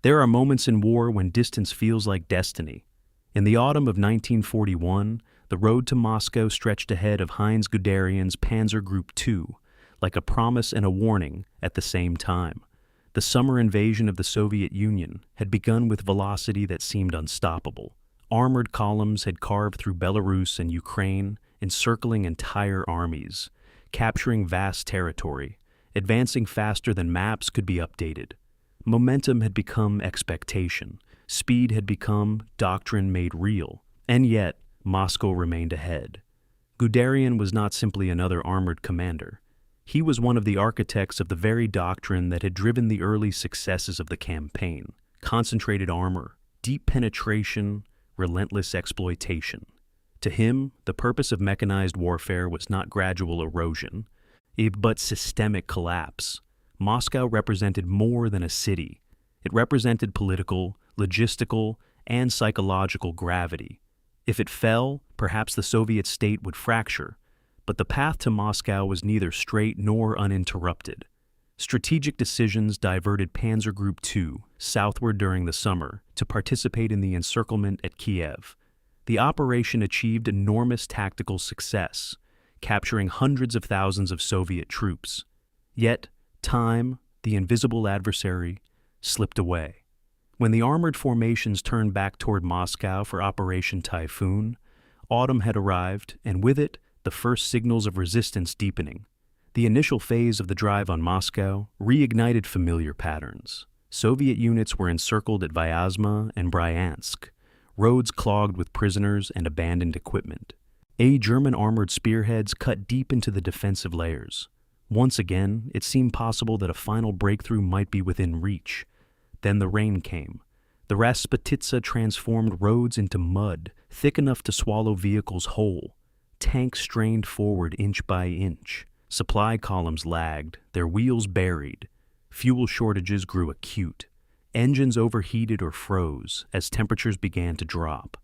There are moments in war when distance feels like destiny. In the autumn of 1941, the road to Moscow stretched ahead of Heinz Guderian's Panzer Group 2, like a promise and a warning at the same time. The summer invasion of the Soviet Union had begun with velocity that seemed unstoppable. Armored columns had carved through Belarus and Ukraine, encircling entire armies, capturing vast territory, advancing faster than maps could be updated. Momentum had become expectation. Speed had become doctrine made real. And yet, Moscow remained ahead. Guderian was not simply another armored commander. He was one of the architects of the very doctrine that had driven the early successes of the campaign: concentrated armor, deep penetration, relentless exploitation. To him, the purpose of mechanized warfare was not gradual erosion, but systemic collapse. Moscow represented more than a city. It represented political, logistical, and psychological gravity. If it fell, perhaps the Soviet state would fracture, but the path to Moscow was neither straight nor uninterrupted. Strategic decisions diverted Panzer Group 2 southward during the summer to participate in the encirclement at Kiev. The operation achieved enormous tactical success, capturing hundreds of thousands of Soviet troops. Yet, time, the invisible adversary, slipped away. When the armored formations turned back toward Moscow for Operation Typhoon, autumn had arrived, and with it, the first signals of resistance deepening. The initial phase of the drive on Moscow reignited familiar patterns. Soviet units were encircled at Vyazma and Bryansk, roads clogged with prisoners and abandoned equipment. German armored spearheads cut deep into the defensive layers. Once again, it seemed possible that a final breakthrough might be within reach. Then the rain came. The Rasputitsa transformed roads into mud, thick enough to swallow vehicles whole. Tanks strained forward inch by inch. Supply columns lagged, their wheels buried. Fuel shortages grew acute. Engines overheated or froze as temperatures began to drop.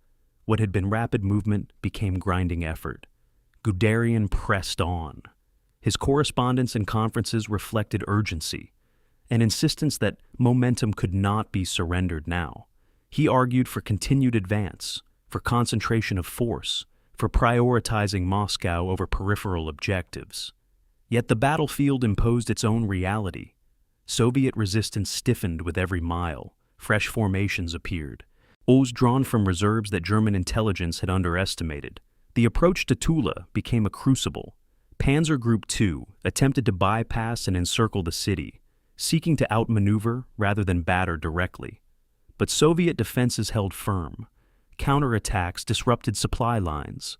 What had been rapid movement became grinding effort. Guderian pressed on. His correspondence and conferences reflected urgency, an insistence that momentum could not be surrendered now. He argued for continued advance, for concentration of force, for prioritizing Moscow over peripheral objectives. Yet the battlefield imposed its own reality. Soviet resistance stiffened with every mile. Fresh formations appeared, those drawn from reserves that German intelligence had underestimated. The approach to Tula became a crucible. Panzer Group 2 attempted to bypass and encircle the city, seeking to outmaneuver rather than batter directly. But Soviet defenses held firm. Counterattacks disrupted supply lines.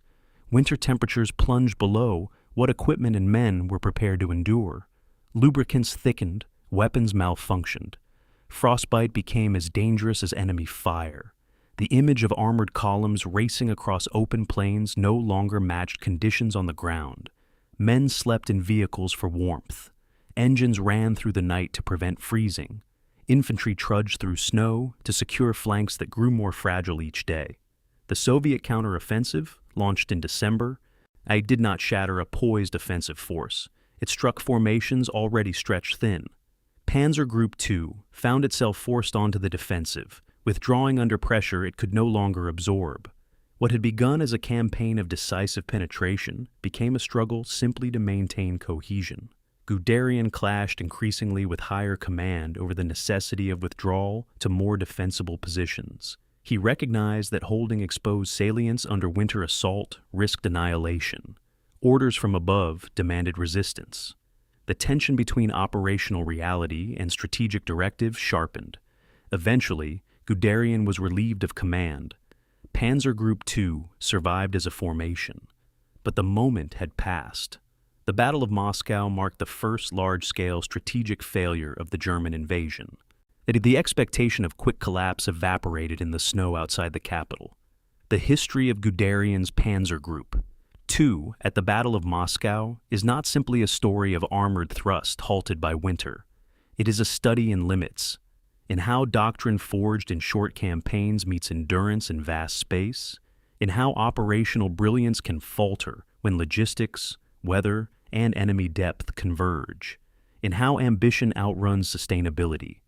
Winter temperatures plunged below what equipment and men were prepared to endure. Lubricants thickened, weapons malfunctioned. Frostbite became as dangerous as enemy fire. The image of armored columns racing across open plains no longer matched conditions on the ground. Men slept in vehicles for warmth. Engines ran through the night to prevent freezing. Infantry trudged through snow to secure flanks that grew more fragile each day. The Soviet counteroffensive, launched in December, did not shatter a poised offensive force. It struck formations already stretched thin. Panzer Group 2 found itself forced onto the defensive, withdrawing under pressure it could no longer absorb. What had begun as a campaign of decisive penetration became a struggle simply to maintain cohesion. Guderian clashed increasingly with higher command over the necessity of withdrawal to more defensible positions. He recognized that holding exposed salients under winter assault risked annihilation. Orders from above demanded resistance. The tension between operational reality and strategic directive sharpened. Eventually, Guderian was relieved of command. Panzer Group 2 survived as a formation. But the moment had passed. The Battle of Moscow marked the first large-scale strategic failure of the German invasion. The expectation of quick collapse evaporated in the snow outside the capital. The history of Guderian's Panzer Group 2 at the Battle of Moscow is not simply a story of armored thrust halted by winter. It is a study in limits, in how doctrine forged in short campaigns meets endurance in vast space, in how operational brilliance can falter when logistics, weather, and enemy depth converge, in how ambition outruns sustainability.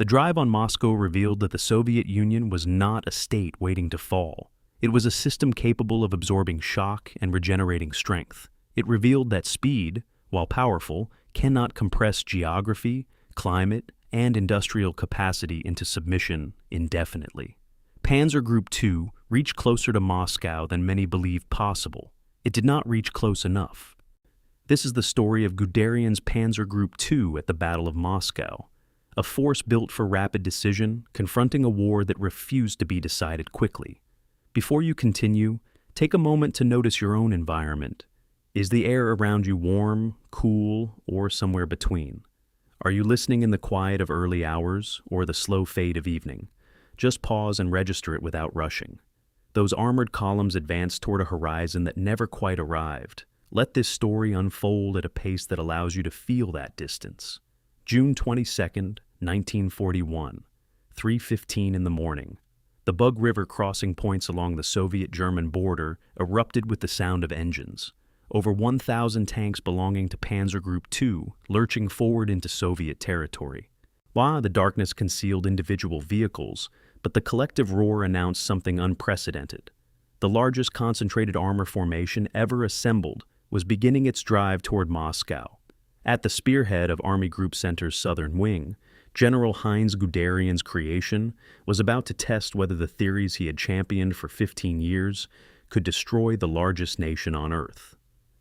The drive on Moscow revealed that the Soviet Union was not a state waiting to fall. It was a system capable of absorbing shock and regenerating strength. It revealed that speed, while powerful, cannot compress geography, climate, and industrial capacity into submission indefinitely. Panzer Group 2 reached closer to Moscow than many believed possible. It did not reach close enough. This is the story of Guderian's Panzer Group 2 at the Battle of Moscow, a force built for rapid decision, confronting a war that refused to be decided quickly. Before you continue, take a moment to notice your own environment. Is the air around you warm, cool, or somewhere between? Are you listening in the quiet of early hours or the slow fade of evening? Just pause and register it without rushing. Those armored columns advanced toward a horizon that never quite arrived. Let this story unfold at a pace that allows you to feel that distance. June 22nd, 1941, 3:15 in the morning. The Bug River crossing points along the Soviet-German border erupted with the sound of engines. Over 1,000 tanks belonging to Panzer Group 2 lurching forward into Soviet territory. The darkness concealed individual vehicles, but the collective roar announced something unprecedented. The largest concentrated armor formation ever assembled was beginning its drive toward Moscow. At the spearhead of Army Group Center's southern wing, General Heinz Guderian's creation was about to test whether the theories he had championed for 15 years could destroy the largest nation on Earth.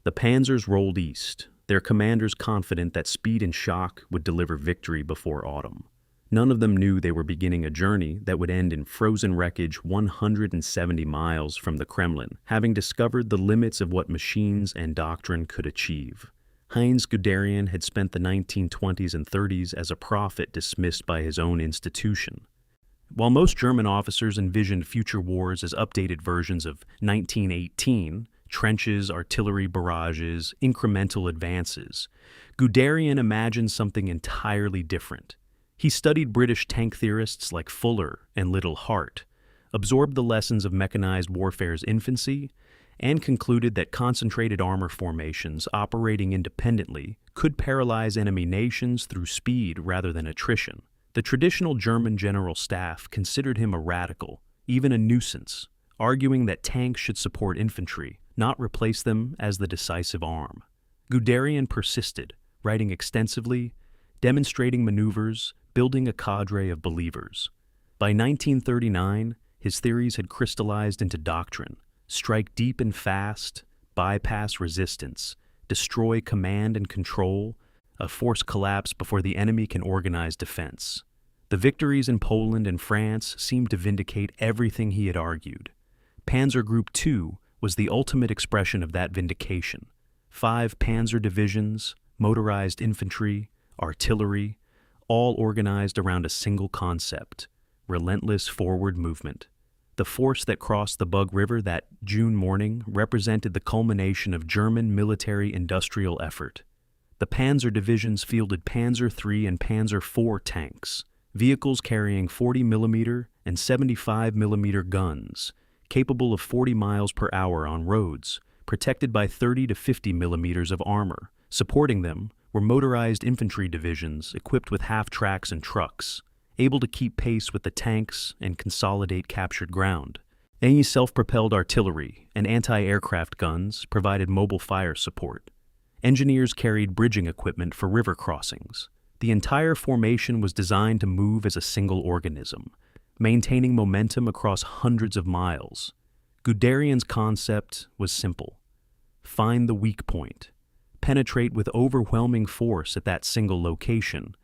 The panzers rolled east, their commanders confident that speed and shock would deliver victory before autumn. None of them knew they were beginning a journey that would end in frozen wreckage 170 miles from the Kremlin, having discovered the limits of what machines and doctrine could achieve. Heinz Guderian had spent the 1920s and 30s as a prophet dismissed by his own institution. While most German officers envisioned future wars as updated versions of 1918, trenches, artillery barrages, incremental advances, Guderian imagined something entirely different. He studied British tank theorists like Fuller and Little Hart, absorbed the lessons of mechanized warfare's infancy, and concluded that concentrated armor formations operating independently could paralyze enemy nations through speed rather than attrition. The traditional German general staff considered him a radical, even a nuisance, arguing that tanks should support infantry, not replace them as the decisive arm. Guderian persisted, writing extensively, demonstrating maneuvers, building a cadre of believers. By 1939, his theories had crystallized into doctrine: strike deep and fast, bypass resistance, destroy command and control, a force collapse before the enemy can organize defense. The victories in Poland and France seemed to vindicate everything he had argued. Panzer Group 2 was the ultimate expression of that vindication. 5 panzer divisions, motorized infantry, artillery, all organized around a single concept: relentless forward movement. The force that crossed the Bug River that June morning represented the culmination of German military-industrial effort. The panzer divisions fielded Panzer III and Panzer IV tanks, vehicles carrying 40mm and 75mm guns, capable of 40 miles per hour on roads, protected by 30 to 50mm of armor. Supporting them were motorized infantry divisions equipped with half-tracks and trucks, able to keep pace with the tanks and consolidate captured ground. Any self-propelled artillery and anti-aircraft guns provided mobile fire support. Engineers carried bridging equipment for river crossings. The entire formation was designed to move as a single organism, maintaining momentum across hundreds of miles. Guderian's concept was simple: find the weak point, penetrate with overwhelming force at that single location,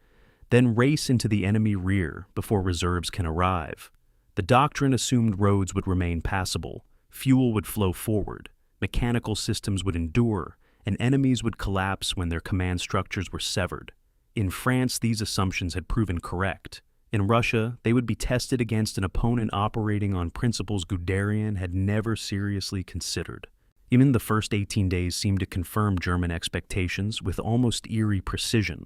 then race into the enemy rear before reserves can arrive. The doctrine assumed roads would remain passable, fuel would flow forward, mechanical systems would endure, and enemies would collapse when their command structures were severed. In France, these assumptions had proven correct. In Russia, they would be tested against an opponent operating on principles Guderian had never seriously considered. Even the first 18 days seemed to confirm German expectations with almost eerie precision.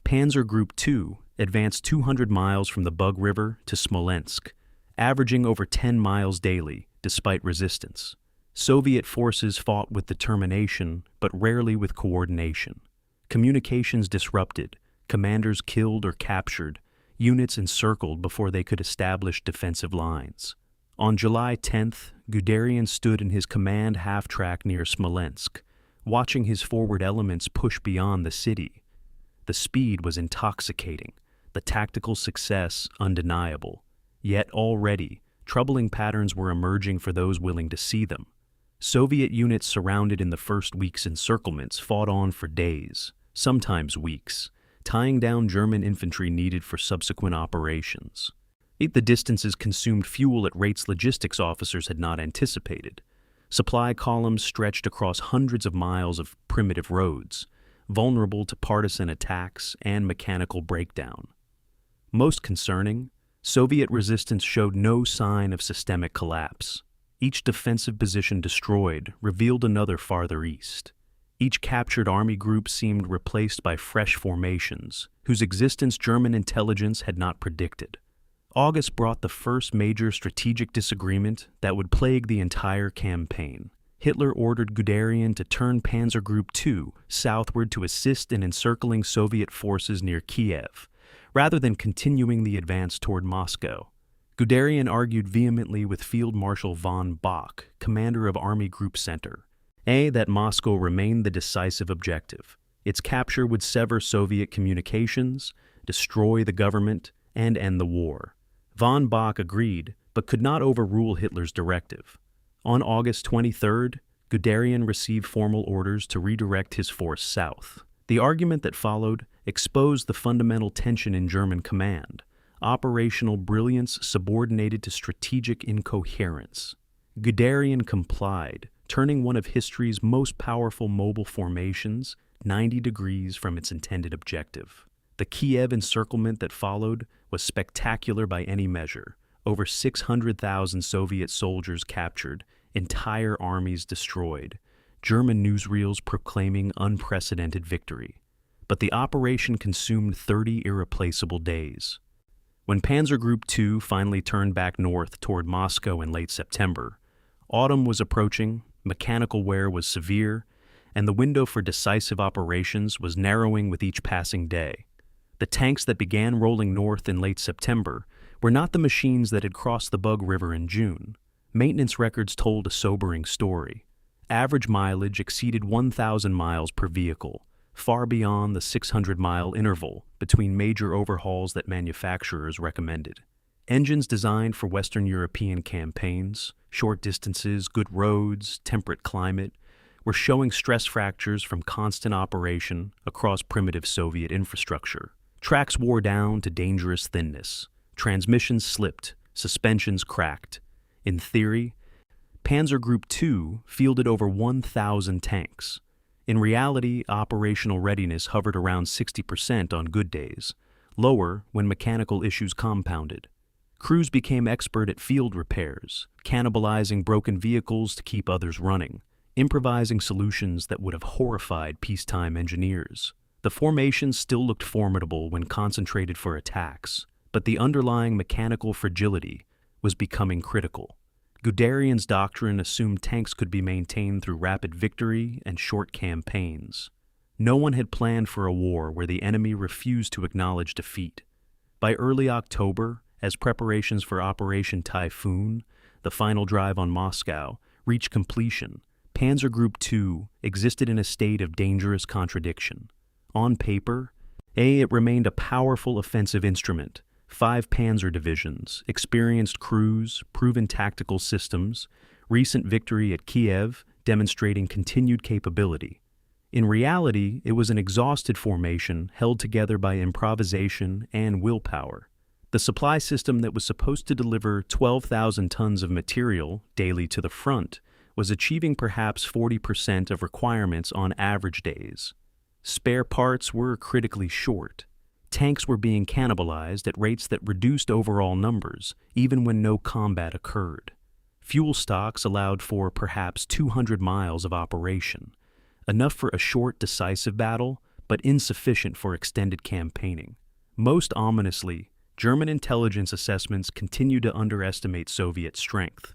Panzer Group 2 advanced 200 miles from the Bug River to Smolensk, averaging over 10 miles daily, despite resistance. Soviet forces fought with determination, but rarely with coordination. Communications disrupted, commanders killed or captured, units encircled before they could establish defensive lines. On July 10th, Guderian stood in his command half-track near Smolensk, watching his forward elements push beyond the city. The speed was intoxicating, the tactical success undeniable. Yet already, troubling patterns were emerging for those willing to see them. Soviet units surrounded in the first week's encirclements fought on for days, sometimes weeks, tying down German infantry needed for subsequent operations. The distances consumed fuel at rates logistics officers had not anticipated. Supply columns stretched across hundreds of miles of primitive roads, vulnerable to partisan attacks and mechanical breakdown. Most concerning, Soviet resistance showed no sign of systemic collapse. Each defensive position destroyed revealed another farther east. Each captured army group seemed replaced by fresh formations, whose existence German intelligence had not predicted. August brought the first major strategic disagreement that would plague the entire campaign. Hitler ordered Guderian to turn Panzer Group 2 southward to assist in encircling Soviet forces near Kiev, rather than continuing the advance toward Moscow. Guderian argued vehemently with Field Marshal von Bock, commander of Army Group Center, that Moscow remained the decisive objective. Its capture would sever Soviet communications, destroy the government, and end the war. Von Bock agreed, but could not overrule Hitler's directive. On August 23rd, Guderian received formal orders to redirect his force south. The argument that followed exposed the fundamental tension in German command, operational brilliance subordinated to strategic incoherence. Guderian complied, turning one of history's most powerful mobile formations 90 degrees from its intended objective. The Kiev encirclement that followed was spectacular by any measure. Over 600,000 Soviet soldiers captured, entire armies destroyed, German newsreels proclaiming unprecedented victory. But the operation consumed 30 irreplaceable days. When Panzer Group 2 finally turned back north toward Moscow in late September, autumn was approaching, mechanical wear was severe, and the window for decisive operations was narrowing with each passing day. The tanks that began rolling north in late September were not the machines that had crossed the Bug River in June. Maintenance records told a sobering story. Average mileage exceeded 1,000 miles per vehicle, far beyond the 600-mile interval between major overhauls that manufacturers recommended. Engines designed for Western European campaigns, short distances, good roads, temperate climate, were showing stress fractures from constant operation across primitive Soviet infrastructure. Tracks wore down to dangerous thinness. Transmissions slipped, suspensions cracked. In theory, Panzer Group 2 fielded over 1,000 tanks. In reality, operational readiness hovered around 60% on good days, lower when mechanical issues compounded. Crews became expert at field repairs, cannibalizing broken vehicles to keep others running, improvising solutions that would have horrified peacetime engineers. The formation still looked formidable when concentrated for attacks, but the underlying mechanical fragility was becoming critical. Guderian's doctrine assumed tanks could be maintained through rapid victory and short campaigns. No one had planned for a war where the enemy refused to acknowledge defeat. By early October, as preparations for Operation Typhoon, the final drive on Moscow, reached completion, Panzer Group 2 existed in a state of dangerous contradiction. On paper, it remained a powerful offensive instrument. 5 Panzer divisions, experienced crews, proven tactical systems, recent victory at Kiev demonstrating continued capability. In reality, it was an exhausted formation held together by improvisation and willpower. The supply system that was supposed to deliver 12,000 tons of material daily to the front was achieving perhaps 40% of requirements on average days. Spare parts were critically short. Tanks were being cannibalized at rates that reduced overall numbers, even when no combat occurred. Fuel stocks allowed for perhaps 200 miles of operation, enough for a short, decisive battle, but insufficient for extended campaigning. Most ominously, German intelligence assessments continued to underestimate Soviet strength.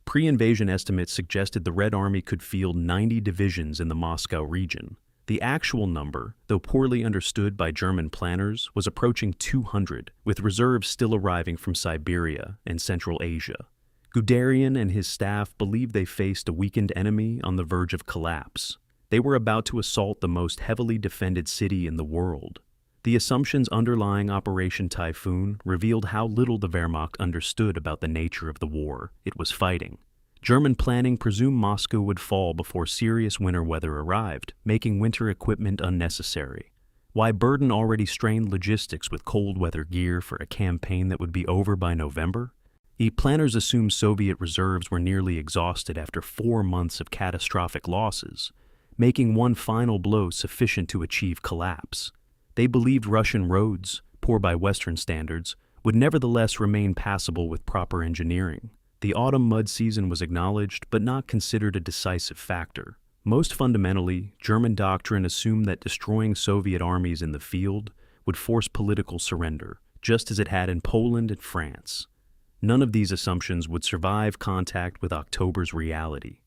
Pre-invasion estimates suggested the Red Army could field 90 divisions in the Moscow region. The actual number, though poorly understood by German planners, was approaching 200, with reserves still arriving from Siberia and Central Asia. Guderian and his staff believed they faced a weakened enemy on the verge of collapse. They were about to assault the most heavily defended city in the world. The assumptions underlying Operation Typhoon revealed how little the Wehrmacht understood about the nature of the war it was fighting. German planning presumed Moscow would fall before serious winter weather arrived, making winter equipment unnecessary. Why burden already strained logistics with cold weather gear for a campaign that would be over by November? Planners assumed Soviet reserves were nearly exhausted after 4 months of catastrophic losses, making one final blow sufficient to achieve collapse. They believed Russian roads, poor by Western standards, would nevertheless remain passable with proper engineering. The autumn mud season was acknowledged but not considered a decisive factor. Most fundamentally, German doctrine assumed that destroying Soviet armies in the field would force political surrender, just as it had in Poland and France. None of these assumptions would survive contact with October's reality.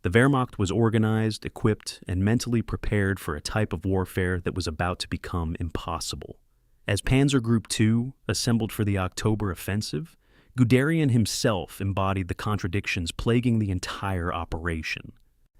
The Wehrmacht was organized, equipped, and mentally prepared for a type of warfare that was about to become impossible. As Panzer Group 2 assembled for the October offensive, Guderian himself embodied the contradictions plaguing the entire operation.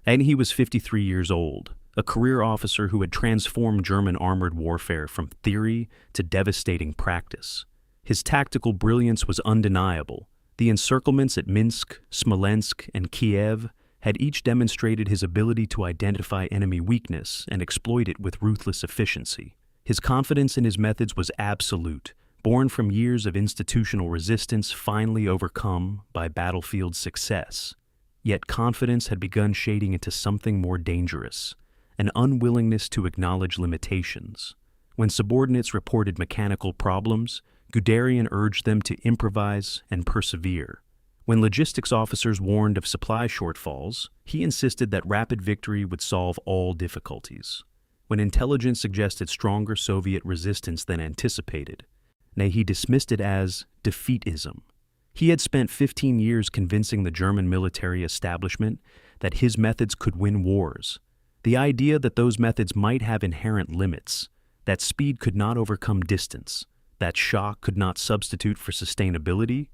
And he was 53 years old, a career officer who had transformed German armored warfare from theory to devastating practice. His tactical brilliance was undeniable. The encirclements at Minsk, Smolensk, and Kiev had each demonstrated his ability to identify enemy weakness and exploit it with ruthless efficiency. His confidence in his methods was absolute, born from years of institutional resistance finally overcome by battlefield success. Yet confidence had begun shading into something more dangerous, an unwillingness to acknowledge limitations. When subordinates reported mechanical problems, Guderian urged them to improvise and persevere. When logistics officers warned of supply shortfalls, he insisted that rapid victory would solve all difficulties. When intelligence suggested stronger Soviet resistance than anticipated, he dismissed it as defeatism. He had spent 15 years convincing the German military establishment that his methods could win wars. The idea that those methods might have inherent limits, that speed could not overcome distance, that shock could not substitute for sustainability,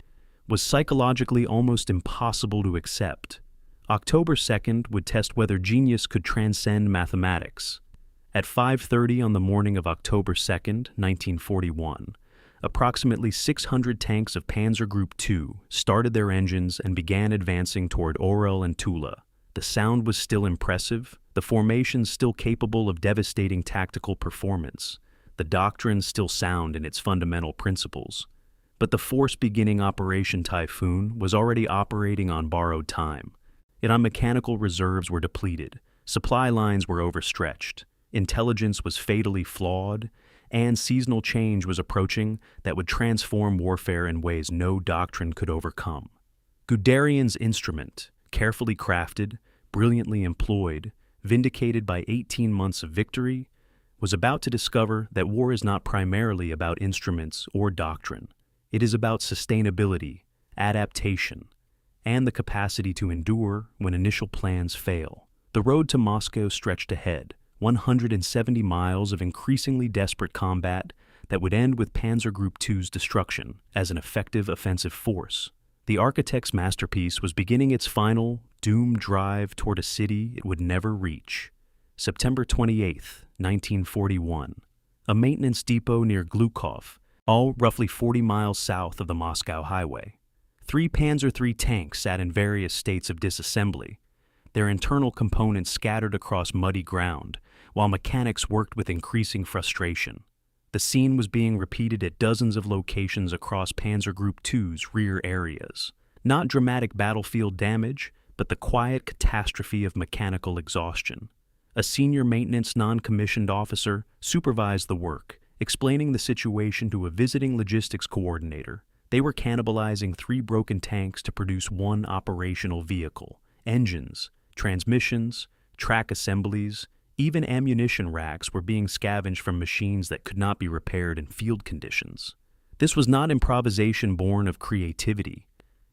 was psychologically almost impossible to accept. October 2nd would test whether genius could transcend mathematics. At 5:30 on the morning of October 2nd, 1941, approximately 600 tanks of Panzer Group 2 started their engines and began advancing toward Orel and Tula. The sound was still impressive, the formation still capable of devastating tactical performance, the doctrine still sound in its fundamental principles. But the force beginning Operation Typhoon was already operating on borrowed time. Mechanical reserves were depleted, supply lines were overstretched, intelligence was fatally flawed, and seasonal change was approaching that would transform warfare in ways no doctrine could overcome. Guderian's instrument, carefully crafted, brilliantly employed, vindicated by 18 months of victory, was about to discover that war is not primarily about instruments or doctrine. It is about sustainability, adaptation, and the capacity to endure when initial plans fail. The road to Moscow stretched ahead, 170 miles of increasingly desperate combat that would end with Panzer Group 2's destruction as an effective offensive force. The architect's masterpiece was beginning its final, doomed drive toward a city it would never reach. September 28, 1941. A maintenance depot near Glukov, all roughly 40 miles south of the Moscow highway. 3 Panzer III tanks sat in various states of disassembly, their internal components scattered across muddy ground, while mechanics worked with increasing frustration. The scene was being repeated at dozens of locations across Panzer Group 2's rear areas. Not dramatic battlefield damage, but the quiet catastrophe of mechanical exhaustion. A senior maintenance non-commissioned officer supervised the work, explaining the situation to a visiting logistics coordinator. They were cannibalizing 3 broken tanks to produce 1 operational vehicle. Engines, transmissions, track assemblies, even ammunition racks were being scavenged from machines that could not be repaired in field conditions. This was not improvisation born of creativity.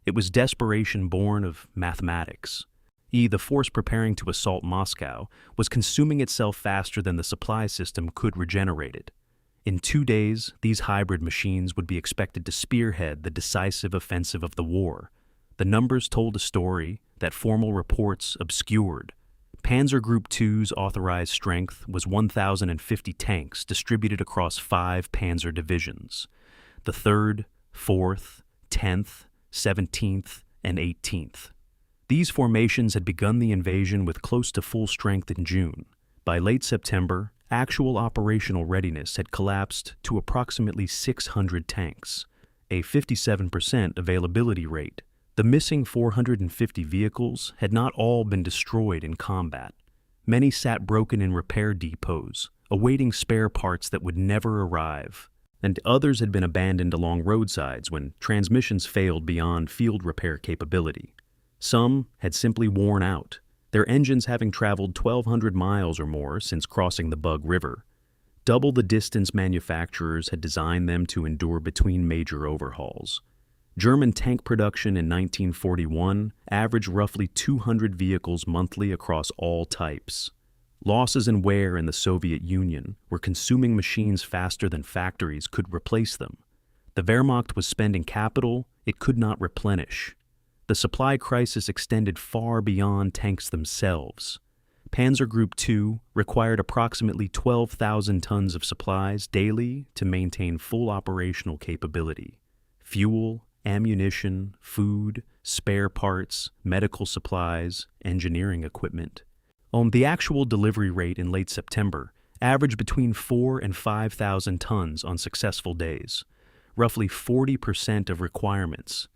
It was desperation born of mathematics. The force preparing to assault Moscow was consuming itself faster than the supply system could regenerate it. In 2 days, these hybrid machines would be expected to spearhead the decisive offensive of the war. The numbers told a story that formal reports obscured. Panzer Group 2's authorized strength was 1,050 tanks distributed across 5 panzer divisions: the 3rd, 4th, 10th, 17th, and 18th. These formations had begun the invasion with close to full strength in June. By late September, actual operational readiness had collapsed to approximately 600 tanks, a 57% availability rate. The missing 450 vehicles had not all been destroyed in combat. Many sat broken in repair depots, awaiting spare parts that would never arrive, and others had been abandoned along roadsides when transmissions failed beyond field repair capability. Some had simply worn out, their engines having traveled 1,200 miles or more since crossing the Bug River. Double the distance manufacturers had designed them to endure between major overhauls. German tank production in 1941 averaged roughly 200 vehicles monthly across all types. Losses and wear in the Soviet Union were consuming machines faster than factories could replace them. The Wehrmacht was spending capital it could not replenish. The supply crisis extended far beyond tanks themselves. Panzer Group 2 required approximately 12,000 tons of supplies daily to maintain full operational capability. Fuel, ammunition, food, spare parts, medical supplies, engineering equipment. The actual delivery rate in late September averaged between 4,000 and 5,000 tons on successful days, roughly 40% of requirements.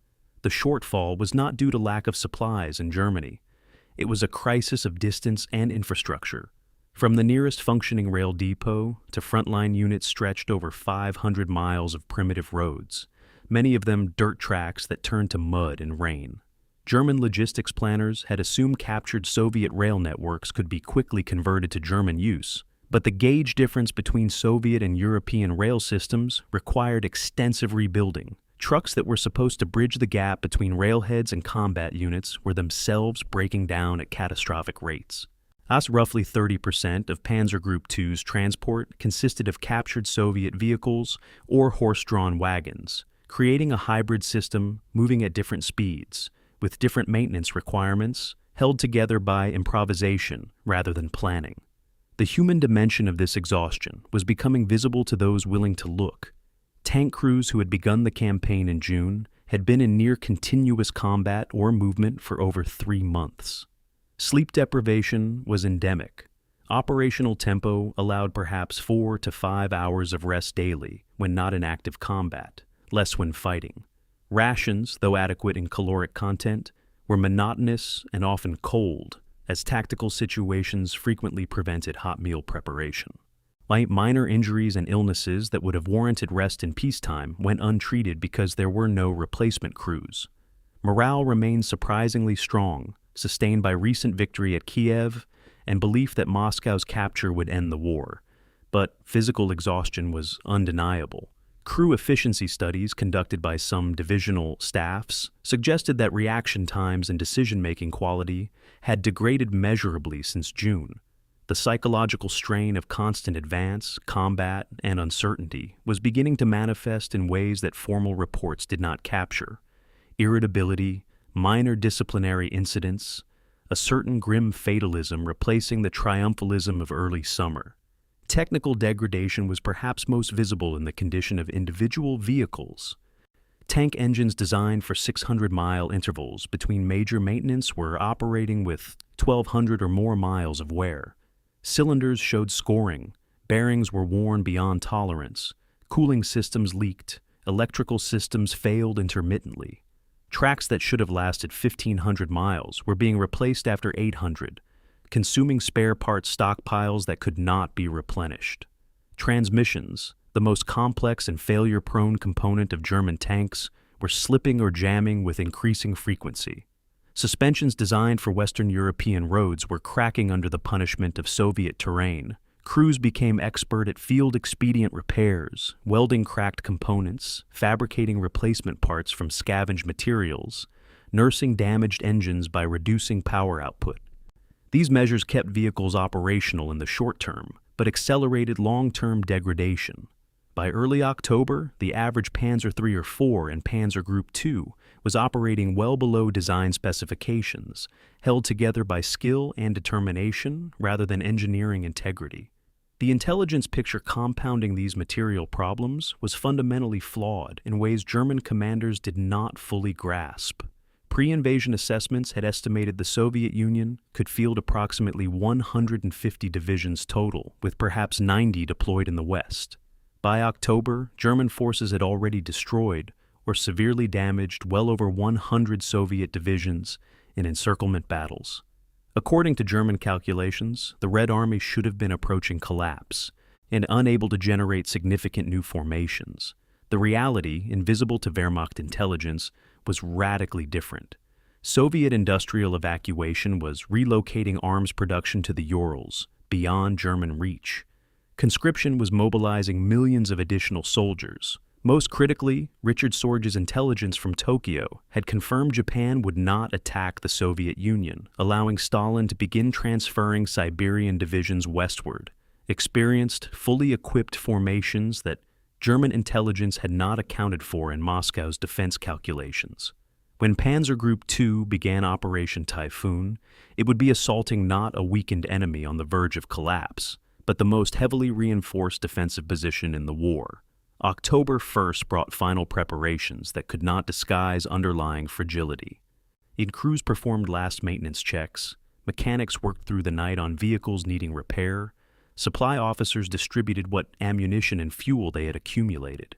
The shortfall was not due to lack of supplies in Germany. It was a crisis of distance and infrastructure. From the nearest functioning rail depot to frontline units stretched over 500 miles of primitive roads, many of them dirt tracks that turned to mud in rain. German logistics planners had assumed captured Soviet rail networks could be quickly converted to German use, but the gauge difference between Soviet and European rail systems required extensive rebuilding. Trucks that were supposed to bridge the gap between railheads and combat units were themselves breaking down at catastrophic rates. Roughly 30% of Panzer Group 2's transport consisted of captured Soviet vehicles or horse-drawn wagons, creating a hybrid system moving at different speeds, with different maintenance requirements, held together by improvisation rather than planning. The human dimension of this exhaustion was becoming visible to those willing to look. Tank crews who had begun the campaign in June had been in near continuous combat or movement for over 3 months. Sleep deprivation was endemic. Operational tempo allowed perhaps 4 to 5 hours of rest daily when not in active combat, less when fighting. Rations, though adequate in caloric content, were monotonous and often cold, as tactical situations frequently prevented hot meal preparation. Minor injuries and illnesses that would have warranted rest in peacetime went untreated because there were no replacement crews. Morale remained surprisingly strong, sustained by recent victory at Kiev and belief that Moscow's capture would end the war. But physical exhaustion was undeniable. Crew efficiency studies conducted by some divisional staffs suggested that reaction times and decision-making quality had degraded measurably since June. The psychological strain of constant advance, combat, and uncertainty was beginning to manifest in ways that formal reports did not capture. Irritability, minor disciplinary incidents, a certain grim fatalism replacing the triumphalism of early summer. Technical degradation was perhaps most visible in the condition of individual vehicles. Tank engines designed for 600-mile intervals between major maintenance were operating with 1,200 or more miles of wear. Cylinders showed scoring, bearings were worn beyond tolerance, cooling systems leaked, electrical systems failed intermittently. Tracks that should have lasted 1,500 miles were being replaced after 800, consuming spare parts stockpiles that could not be replenished. Transmissions, the most complex and failure-prone component of German tanks, were slipping or jamming with increasing frequency. Suspensions designed for Western European roads were cracking under the punishment of Soviet terrain. Crews became expert at field-expedient repairs, welding cracked components, fabricating replacement parts from scavenged materials, nursing damaged engines by reducing power output. These measures kept vehicles operational in the short term, but accelerated long-term degradation. By early October, the average Panzer III or IV in Panzer Group 2 was operating well below design specifications, held together by skill and determination rather than engineering integrity. The intelligence picture compounding these material problems was fundamentally flawed in ways German commanders did not fully grasp. Pre-invasion assessments had estimated the Soviet Union could field approximately 150 divisions total, with perhaps 90 deployed in the West. By October, German forces had already destroyed or severely damaged well over 100 Soviet divisions in encirclement battles. According to German calculations, the Red Army should have been approaching collapse and unable to generate significant new formations. The reality, invisible to Wehrmacht intelligence, was radically different. Soviet industrial evacuation was relocating arms production to the Urals, beyond German reach. Conscription was mobilizing millions of additional soldiers. Most critically, Richard Sorge's intelligence from Tokyo had confirmed Japan would not attack the Soviet Union, allowing Stalin to begin transferring Siberian divisions westward, experienced, fully equipped formations that German intelligence had not accounted for in Moscow's defense calculations. When Panzer Group 2 began Operation Typhoon, it would be assaulting not a weakened enemy on the verge of collapse, but the most heavily reinforced defensive position in the war. October 1st brought final preparations that could not disguise underlying fragility. Crews performed last maintenance checks, mechanics worked through the night on vehicles needing repair, supply officers distributed what ammunition and fuel they had accumulated.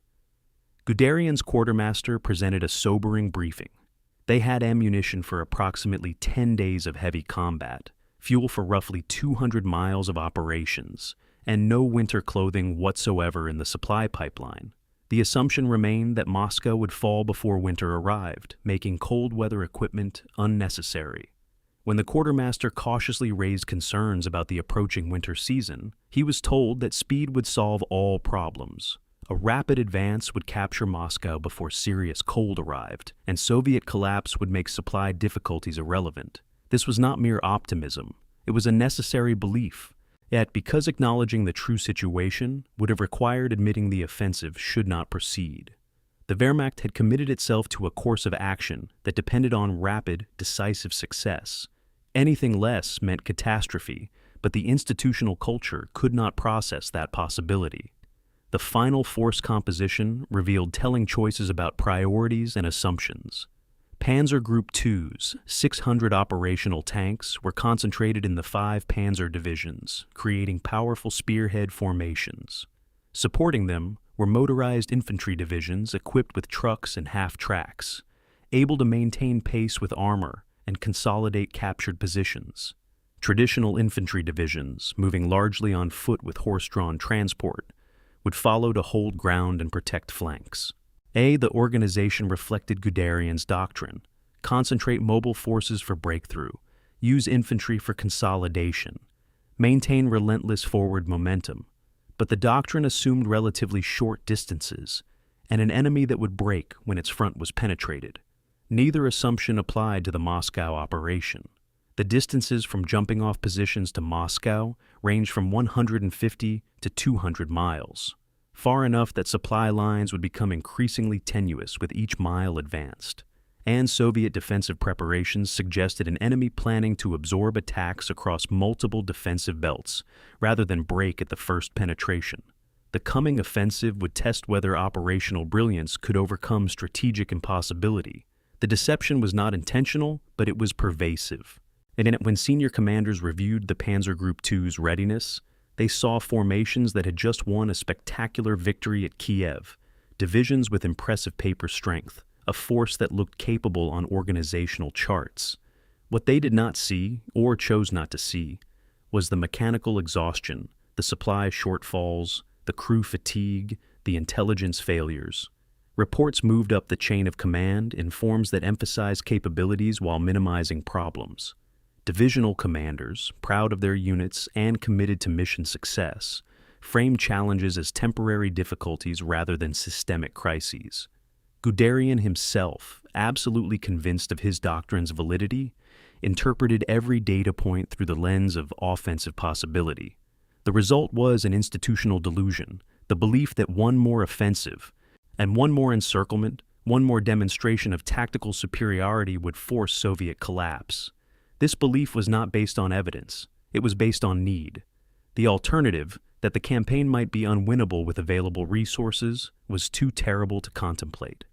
Guderian's quartermaster presented a sobering briefing. They had ammunition for approximately 10 days of heavy combat, fuel for roughly 200 miles of operations, and no winter clothing whatsoever in the supply pipeline. The assumption remained that Moscow would fall before winter arrived, making cold weather equipment unnecessary. When the quartermaster cautiously raised concerns about the approaching winter season, he was told that speed would solve all problems. A rapid advance would capture Moscow before serious cold arrived, and Soviet collapse would make supply difficulties irrelevant. This was not mere optimism. It was a necessary belief. Yet, because acknowledging the true situation would have required admitting the offensive should not proceed, the Wehrmacht had committed itself to a course of action that depended on rapid, decisive success. Anything less meant catastrophe, but the institutional culture could not process that possibility. The final force composition revealed telling choices about priorities and assumptions. Panzer Group 2's 600 operational tanks were concentrated in the 5 Panzer divisions, creating powerful spearhead formations. Supporting them were motorized infantry divisions equipped with trucks and half-tracks, able to maintain pace with armor and consolidate captured positions. Traditional infantry divisions, moving largely on foot with horse-drawn transport, would follow to hold ground and protect flanks. The organization reflected Guderian's doctrine: concentrate mobile forces for breakthrough, use infantry for consolidation, maintain relentless forward momentum. But the doctrine assumed relatively short distances and an enemy that would break when its front was penetrated. Neither assumption applied to the Moscow operation. The distances from jumping-off positions to Moscow ranged from 150 to 200 miles. Far enough that supply lines would become increasingly tenuous with each mile advanced, and Soviet defensive preparations suggested an enemy planning to absorb attacks across multiple defensive belts rather than break at the first penetration. The coming offensive would test whether operational brilliance could overcome strategic impossibility. The deception was not intentional, but it was pervasive. And when senior commanders reviewed the Panzer Group 2's readiness, they saw formations that had just won a spectacular victory at Kiev, divisions with impressive paper strength, a force that looked capable on organizational charts. What they did not see, or chose not to see, was the mechanical exhaustion, the supply shortfalls, the crew fatigue, the intelligence failures. Reports moved up the chain of command in forms that emphasized capabilities while minimizing problems. Divisional commanders, proud of their units and committed to mission success, framed challenges as temporary difficulties rather than systemic crises. Guderian himself, absolutely convinced of his doctrine's validity, interpreted every data point through the lens of offensive possibility. The result was an institutional delusion, the belief that one more offensive and one more encirclement, one more demonstration of tactical superiority would force Soviet collapse. This belief was not based on evidence, it was based on need. The alternative, that the campaign might be unwinnable with available resources, was too terrible to contemplate.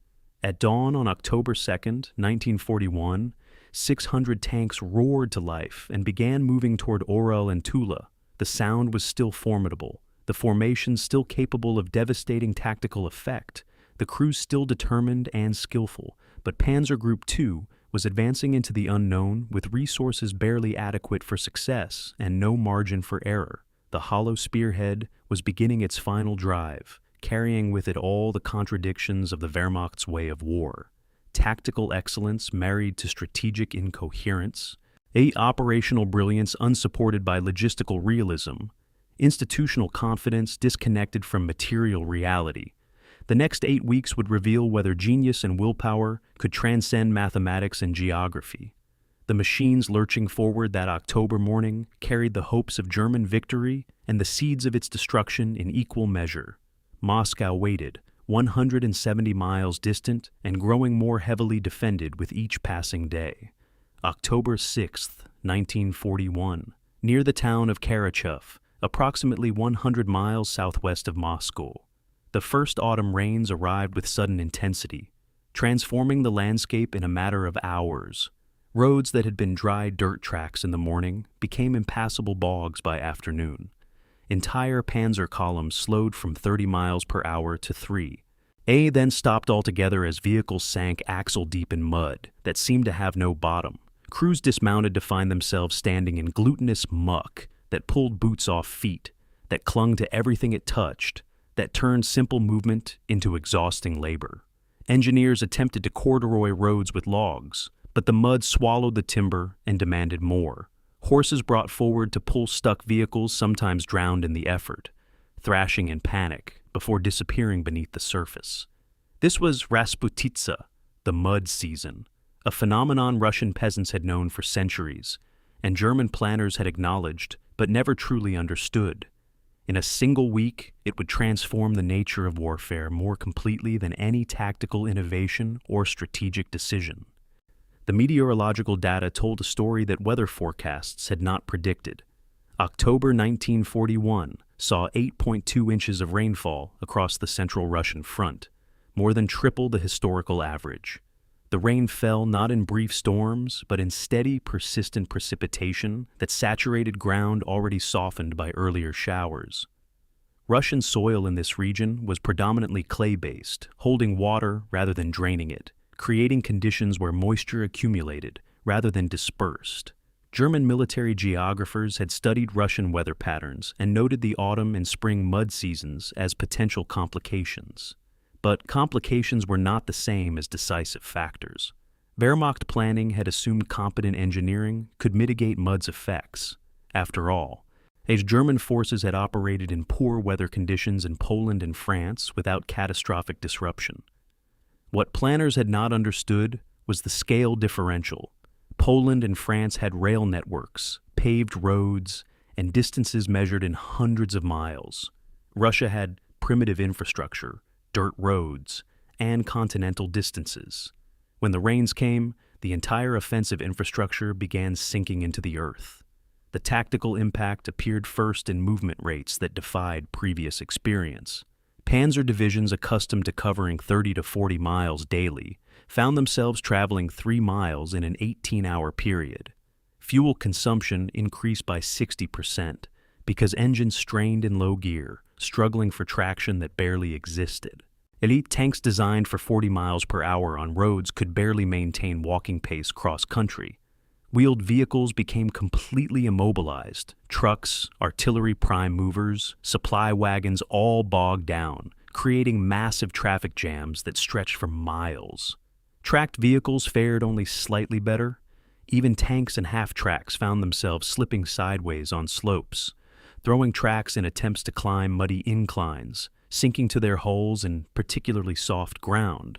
At dawn on October 2nd, 1941, 600 tanks roared to life and began moving toward Orel and Tula. The sound was still formidable, the formation still capable of devastating tactical effect, the crews still determined and skillful, but Panzer Group 2 was advancing into the unknown with resources barely adequate for success and no margin for error. The hollow spearhead was beginning its final drive, carrying with it all the contradictions of the Wehrmacht's way of war. Tactical excellence married to strategic incoherence, operational brilliance unsupported by logistical realism, institutional confidence disconnected from material reality. The next 8 weeks would reveal whether genius and willpower could transcend mathematics and geography. The machines lurching forward that October morning carried the hopes of German victory and the seeds of its destruction in equal measure. Moscow waited, 170 miles distant and growing more heavily defended with each passing day. October 6th, 1941, near the town of Karachev, approximately 100 miles southwest of Moscow. The first autumn rains arrived with sudden intensity, transforming the landscape in a matter of hours. Roads that had been dry dirt tracks in the morning became impassable bogs by afternoon. Entire panzer columns slowed from 30 miles per hour to 3. Then stopped altogether as vehicles sank axle-deep in mud that seemed to have no bottom. Crews dismounted to find themselves standing in glutinous muck that pulled boots off feet, that clung to everything it touched, that turned simple movement into exhausting labor. Engineers attempted to corduroy roads with logs, but the mud swallowed the timber and demanded more. Horses brought forward to pull stuck vehicles sometimes drowned in the effort, thrashing in panic before disappearing beneath the surface. This was Rasputitsa, the mud season, a phenomenon Russian peasants had known for centuries, and German planners had acknowledged but never truly understood. In a single week, it would transform the nature of warfare more completely than any tactical innovation or strategic decision. The meteorological data told a story that weather forecasts had not predicted. October 1941 saw 8.2 inches of rainfall across the central Russian front, more than triple the historical average. The rain fell not in brief storms, but in steady, persistent precipitation that saturated ground already softened by earlier showers. Russian soil in this region was predominantly clay-based, holding water rather than draining it, creating conditions where moisture accumulated rather than dispersed. German military geographers had studied Russian weather patterns and noted the autumn and spring mud seasons as potential complications. But complications were not the same as decisive factors. Wehrmacht planning had assumed competent engineering could mitigate mud's effects. After all, as German forces had operated in poor weather conditions in Poland and France without catastrophic disruption. What planners had not understood was the scale differential. Poland and France had rail networks, paved roads, and distances measured in hundreds of miles. Russia had primitive infrastructure, dirt roads, and continental distances. When the rains came, the entire offensive infrastructure began sinking into the earth. The tactical impact appeared first in movement rates that defied previous experience. Panzer divisions accustomed to covering 30 to 40 miles daily found themselves traveling 3 miles in an 18-hour period. Fuel consumption increased by 60% because engines strained in low gear, struggling for traction that barely existed. Elite tanks designed for 40 miles per hour on roads could barely maintain walking pace cross-country. Wheeled vehicles became completely immobilized. Trucks, artillery prime movers, supply wagons all bogged down, creating massive traffic jams that stretched for miles. Tracked vehicles fared only slightly better. Even tanks and half-tracks found themselves slipping sideways on slopes, throwing tracks in attempts to climb muddy inclines, sinking to their hulls in particularly soft ground.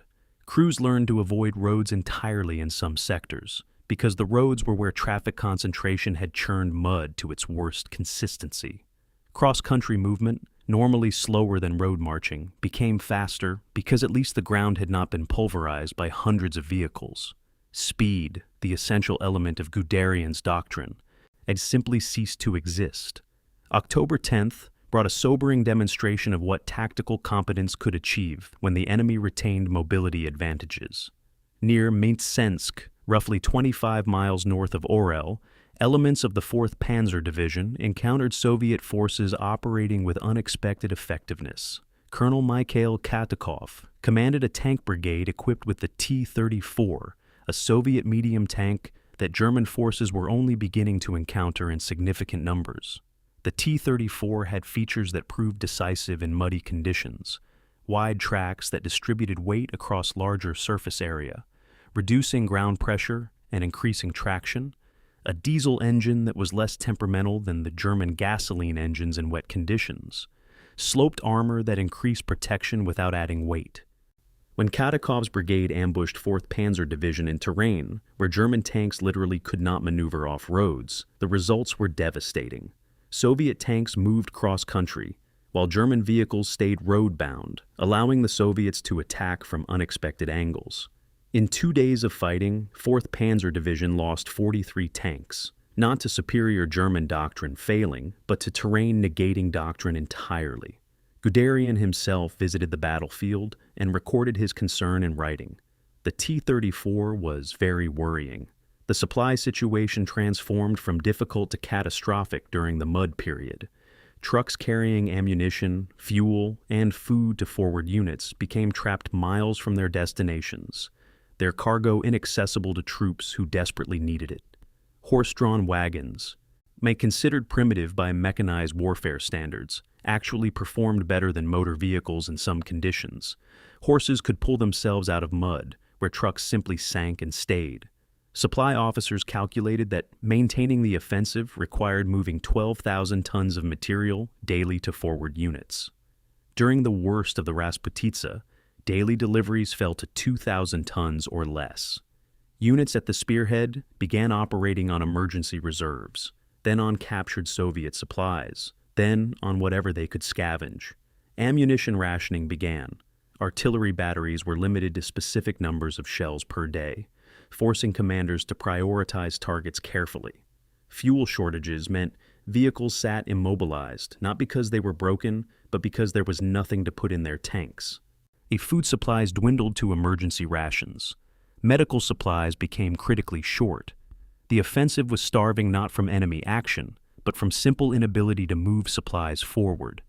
Crews learned to avoid roads entirely in some sectors, because the roads were where traffic concentration had churned mud to its worst consistency. Cross-country movement, normally slower than road marching, became faster because at least the ground had not been pulverized by hundreds of vehicles. Speed, the essential element of Guderian's doctrine, had simply ceased to exist. October 10th brought a sobering demonstration of what tactical competence could achieve when the enemy retained mobility advantages. Near Minsk, roughly 25 miles north of Orel, elements of the 4th Panzer Division encountered Soviet forces operating with unexpected effectiveness. Colonel Mikhail Katakov commanded a tank brigade equipped with the T-34, a Soviet medium tank that German forces were only beginning to encounter in significant numbers. The T-34 had features that proved decisive in muddy conditions: wide tracks that distributed weight across larger surface area, reducing ground pressure and increasing traction, a diesel engine that was less temperamental than the German gasoline engines in wet conditions, sloped armor that increased protection without adding weight. When Katakov's brigade ambushed 4th Panzer Division in terrain where German tanks literally could not maneuver off roads, the results were devastating. Soviet tanks moved cross-country, while German vehicles stayed road-bound, allowing the Soviets to attack from unexpected angles. In 2 days of fighting, 4th Panzer Division lost 43 tanks, not to superior German doctrine failing, but to terrain negating doctrine entirely. Guderian himself visited the battlefield and recorded his concern in writing. The T-34 was very worrying. The supply situation transformed from difficult to catastrophic during the mud period. Trucks carrying ammunition, fuel, and food to forward units became trapped miles from their destinations, their cargo inaccessible to troops who desperately needed it. Horse-drawn wagons, considered primitive by mechanized warfare standards, actually performed better than motor vehicles in some conditions. Horses could pull themselves out of mud, where trucks simply sank and stayed. Supply officers calculated that maintaining the offensive required moving 12,000 tons of material daily to forward units. During the worst of the Rasputitsa, daily deliveries fell to 2,000 tons or less. Units at the spearhead began operating on emergency reserves, then on captured Soviet supplies, then on whatever they could scavenge. Ammunition rationing began. Artillery batteries were limited to specific numbers of shells per day, forcing commanders to prioritize targets carefully. Fuel shortages meant vehicles sat immobilized, not because they were broken, but because there was nothing to put in their tanks. Food supplies dwindled to emergency rations. Medical supplies became critically short. The offensive was starving not from enemy action, but from simple inability to move supplies forward.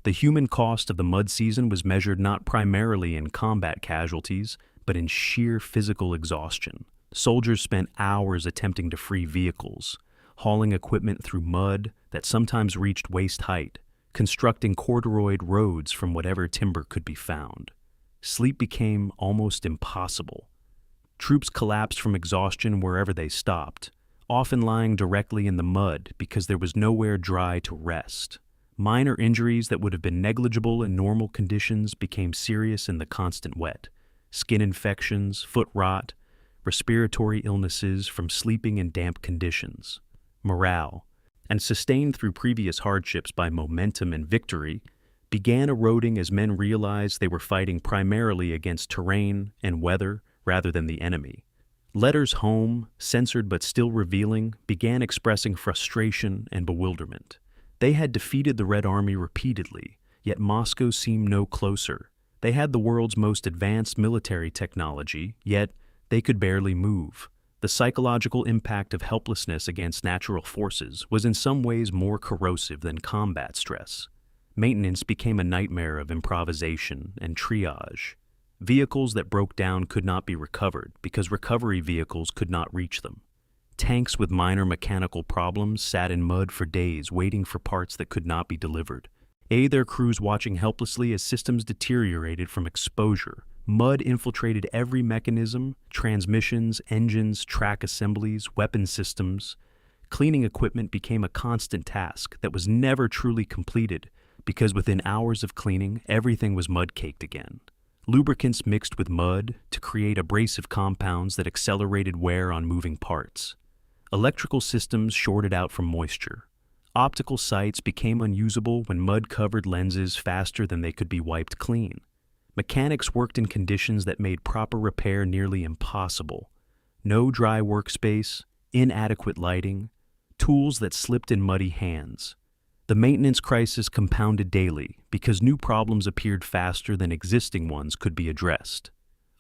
The human cost of the mud season was measured not primarily in combat casualties, but in sheer physical exhaustion. Soldiers spent hours attempting to free vehicles, hauling equipment through mud that sometimes reached waist height, constructing corduroyed roads from whatever timber could be found. Sleep became almost impossible. Troops collapsed from exhaustion wherever they stopped, often lying directly in the mud because there was nowhere dry to rest. Minor injuries that would have been negligible in normal conditions became serious in the constant wet. Skin infections, foot rot, respiratory illnesses from sleeping in damp conditions. Morale, and sustained through previous hardships by momentum and victory, began eroding as men realized they were fighting primarily against terrain and weather rather than the enemy. Letters home, censored but still revealing, began expressing frustration and bewilderment. They had defeated the Red Army repeatedly, yet Moscow seemed no closer. They had the world's most advanced military technology, yet they could barely move. The psychological impact of helplessness against natural forces was in some ways more corrosive than combat stress. Maintenance became a nightmare of improvisation and triage. Vehicles that broke down could not be recovered because recovery vehicles could not reach them. Tanks with minor mechanical problems sat in mud for days waiting for parts that could not be delivered. Their crews watching helplessly as systems deteriorated from exposure. Mud infiltrated every mechanism, transmissions, engines, track assemblies, weapon systems. Cleaning equipment became a constant task that was never truly completed because within hours of cleaning, everything was mud-caked again. lubricants mixed with mud to create abrasive compounds that accelerated wear on moving parts. Electrical systems shorted out from moisture. Optical sights became unusable when mud covered lenses faster than they could be wiped clean. Mechanics worked in conditions that made proper repair nearly impossible. No dry workspace, inadequate lighting, tools that slipped in muddy hands. The maintenance crisis compounded daily because new problems appeared faster than existing ones could be addressed.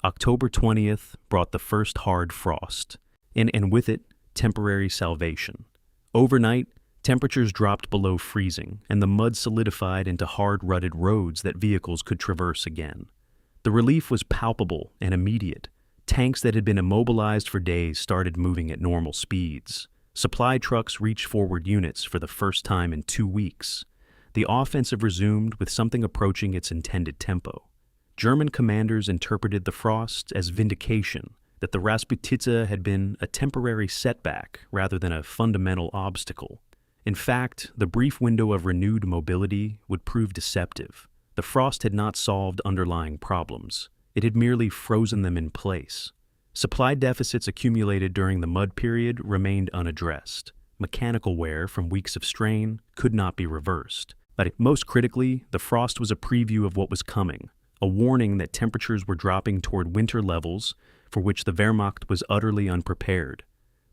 October 20th brought the first hard frost, and with it, temporary salvation. Overnight, temperatures dropped below freezing, and the mud solidified into hard, rutted roads that vehicles could traverse again. The relief was palpable and immediate. Tanks that had been immobilized for days started moving at normal speeds. Supply trucks reached forward units for the first time in 2 weeks. The offensive resumed with something approaching its intended tempo. German commanders interpreted the frost as vindication, that the Rasputitsa had been a temporary setback rather than a fundamental obstacle. In fact, the brief window of renewed mobility would prove deceptive. The frost had not solved underlying problems. It had merely frozen them in place. Supply deficits accumulated during the mud period remained unaddressed. Mechanical wear from weeks of strain could not be reversed. But most critically, the frost was a preview of what was coming, a warning that temperatures were dropping toward winter levels for which the Wehrmacht was utterly unprepared.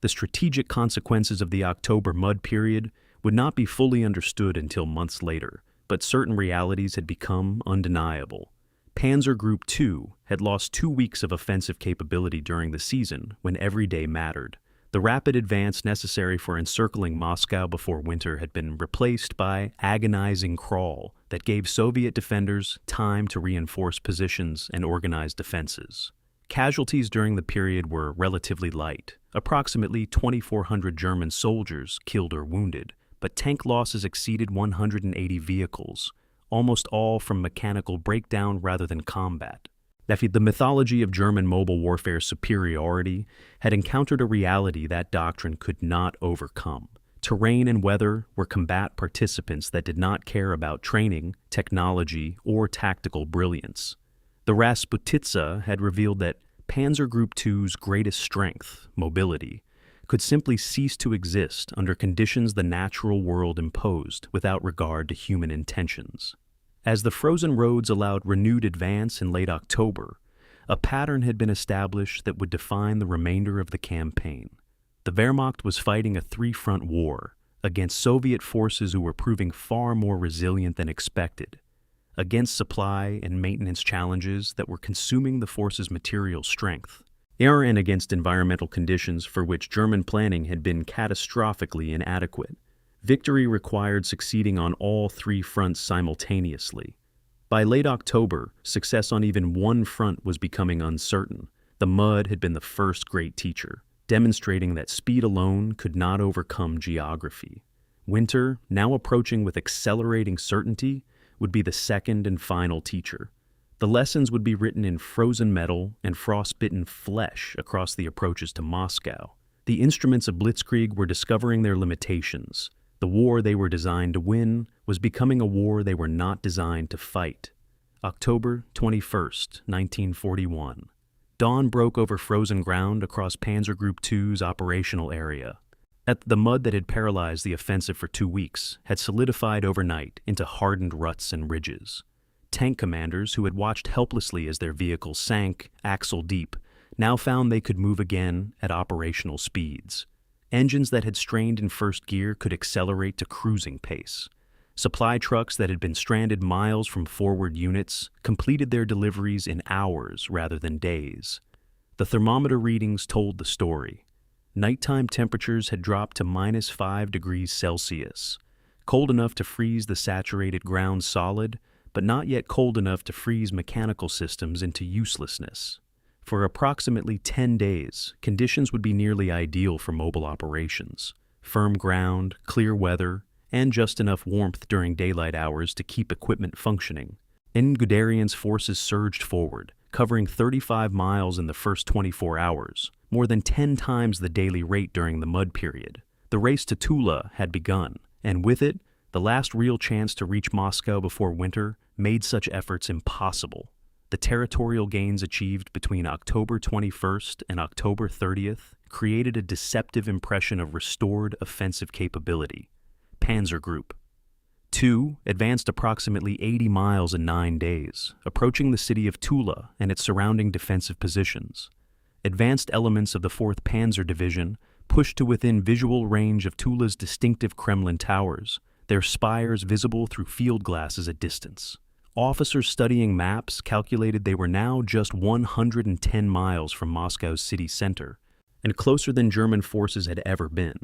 The strategic consequences of the October mud period would not be fully understood until months later, but certain realities had become undeniable. Panzer Group 2 had lost 2 weeks of offensive capability during the season when every day mattered. The rapid advance necessary for encircling Moscow before winter had been replaced by agonizing crawl that gave Soviet defenders time to reinforce positions and organize defenses. Casualties during the period were relatively light, approximately 2,400 German soldiers killed or wounded, but tank losses exceeded 180 vehicles, almost all from mechanical breakdown rather than combat. The mythology of German mobile warfare superiority had encountered a reality that Doctrine could not overcome. Terrain and weather were combat participants that did not care about training, technology, or tactical brilliance. The Rasputitsa had revealed that Panzer Group 2's greatest strength, mobility, could simply cease to exist under conditions the natural world imposed without regard to human intentions. As the frozen roads allowed renewed advance in late October, a pattern had been established that would define the remainder of the campaign. The Wehrmacht was fighting a three-front war against Soviet forces who were proving far more resilient than expected, against supply and maintenance challenges that were consuming the force's material strength, and against environmental conditions for which German planning had been catastrophically inadequate. Victory required succeeding on all three fronts simultaneously. By late October, success on even one front was becoming uncertain. The mud had been the first great teacher, demonstrating that speed alone could not overcome geography. Winter, now approaching with accelerating certainty, would be the second and final teacher. The lessons would be written in frozen metal and frostbitten flesh across the approaches to Moscow. The instruments of Blitzkrieg were discovering their limitations. The war they were designed to win was becoming a war they were not designed to fight. October 21st, 1941. Dawn broke over frozen ground across Panzer Group 2's operational area. The mud that had paralyzed the offensive for 2 weeks had solidified overnight into hardened ruts and ridges. Tank commanders who had watched helplessly as their vehicles sank axle deep now found they could move again at operational speeds. Engines that had strained in first gear could accelerate to cruising pace. Supply trucks that had been stranded miles from forward units completed their deliveries in hours rather than days. The thermometer readings told the story. Nighttime temperatures had dropped to -5 degrees Celsius, cold enough to freeze the saturated ground solid, but not yet cold enough to freeze mechanical systems into uselessness. For approximately 10 days, conditions would be nearly ideal for mobile operations. Firm ground, clear weather, and just enough warmth during daylight hours to keep equipment functioning. Guderian's forces surged forward, covering 35 miles in the first 24 hours, more than 10 times the daily rate during the mud period. The race to Tula had begun, and with it, the last real chance to reach Moscow before winter made such efforts impossible. The territorial gains achieved between October 21st and October 30th created a deceptive impression of restored offensive capability. Panzer Group 2 advanced approximately 80 miles in 9 days, approaching the city of Tula and its surrounding defensive positions. Advanced elements of the 4th Panzer Division pushed to within visual range of Tula's distinctive Kremlin towers, their spires visible through field glasses at distance. Officers studying maps calculated they were now just 110 miles from Moscow's city center, and closer than German forces had ever been.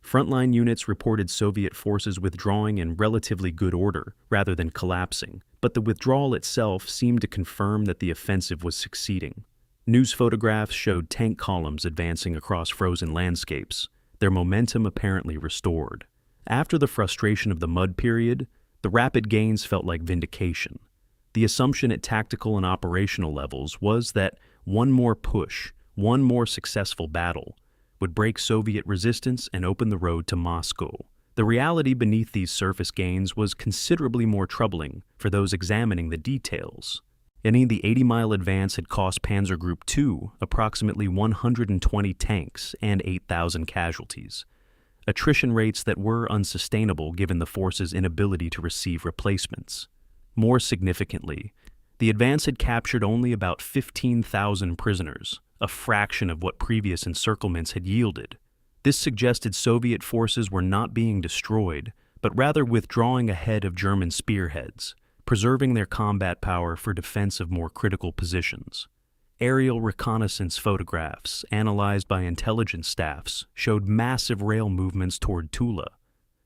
Frontline units reported Soviet forces withdrawing in relatively good order, rather than collapsing, but the withdrawal itself seemed to confirm that the offensive was succeeding. News photographs showed tank columns advancing across frozen landscapes, their momentum apparently restored. After the frustration of the mud period, the rapid gains felt like vindication. The assumption at tactical and operational levels was that one more push, one more successful battle, would break Soviet resistance and open the road to Moscow. The reality beneath these surface gains was considerably more troubling for those examining the details. The 80-mile advance had cost Panzer Group 2 approximately 120 tanks and 8,000 casualties. Attrition rates that were unsustainable given the force's inability to receive replacements. More significantly, the advance had captured only about 15,000 prisoners, a fraction of what previous encirclements had yielded. This suggested Soviet forces were not being destroyed, but rather withdrawing ahead of German spearheads, preserving their combat power for defense of more critical positions. Aerial reconnaissance photographs, analyzed by intelligence staffs, showed massive rail movements toward Tula,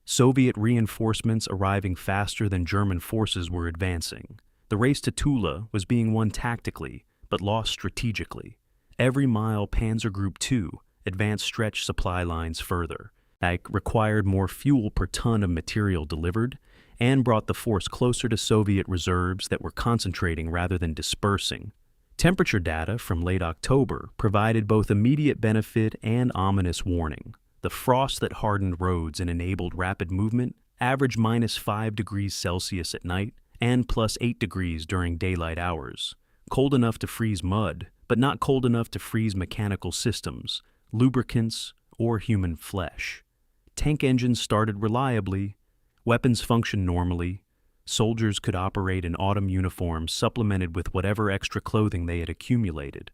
Soviet reinforcements arriving faster than German forces were advancing. The race to Tula was being won tactically, but lost strategically. Every mile Panzer Group 2 advanced stretched supply lines further, required more fuel per ton of material delivered, and brought the force closer to Soviet reserves that were concentrating rather than dispersing. Temperature data from late October provided both immediate benefit and ominous warning. The frost that hardened roads and enabled rapid movement averaged -5 degrees Celsius at night and +8 degrees during daylight hours. Cold enough to freeze mud, but not cold enough to freeze mechanical systems, lubricants, or human flesh. Tank engines started reliably, weapons functioned normally, soldiers could operate in autumn uniforms supplemented with whatever extra clothing they had accumulated.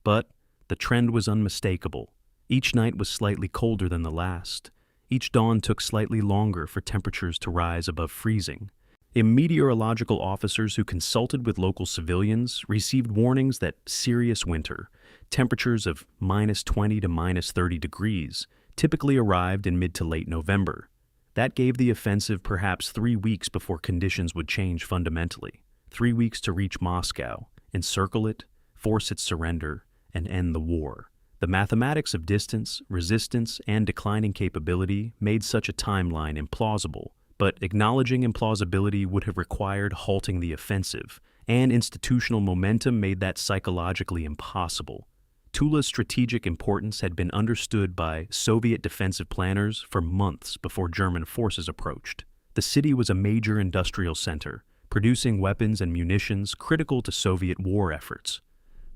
But the trend was unmistakable. Each night was slightly colder than the last. Each dawn took slightly longer for temperatures to rise above freezing. Meteorological officers who consulted with local civilians received warnings that serious winter, temperatures of -20 to -30 degrees, typically arrived in mid to late November. That gave the offensive perhaps 3 weeks before conditions would change fundamentally. 3 weeks to reach Moscow, encircle it, force its surrender, and end the war. The mathematics of distance, resistance, and declining capability made such a timeline implausible, but acknowledging implausibility would have required halting the offensive, and institutional momentum made that psychologically impossible. Tula's strategic importance had been understood by Soviet defensive planners for months before German forces approached. The city was a major industrial center, producing weapons and munitions critical to Soviet war efforts.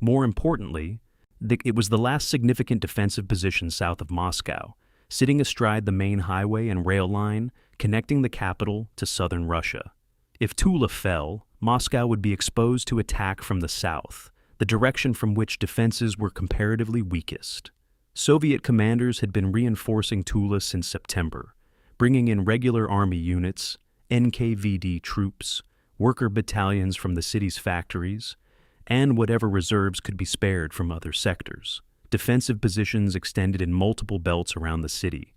More importantly, it was the last significant defensive position south of Moscow, sitting astride the main highway and rail line connecting the capital to southern Russia. If Tula fell, Moscow would be exposed to attack from the south, the direction from which defenses were comparatively weakest. Soviet commanders had been reinforcing Tula since September, bringing in regular army units, NKVD troops, worker battalions from the city's factories, and whatever reserves could be spared from other sectors. Defensive positions extended in multiple belts around the city: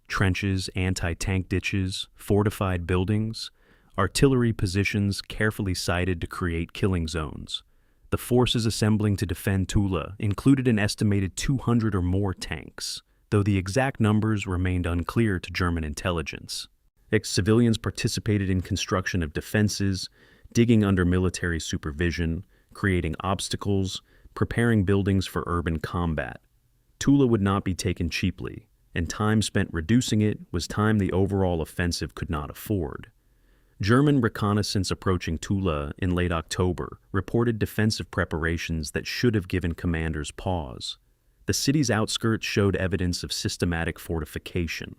trenches, anti-tank ditches, fortified buildings, artillery positions carefully sited to create killing zones. The forces assembling to defend Tula included an estimated 200 or more tanks, though the exact numbers remained unclear to German intelligence. Civilians participated in construction of defenses, digging under military supervision, creating obstacles, preparing buildings for urban combat. Tula would not be taken cheaply, and time spent reducing it was time the overall offensive could not afford. German reconnaissance approaching Tula in late October reported defensive preparations that should have given commanders pause. The city's outskirts showed evidence of systematic fortification.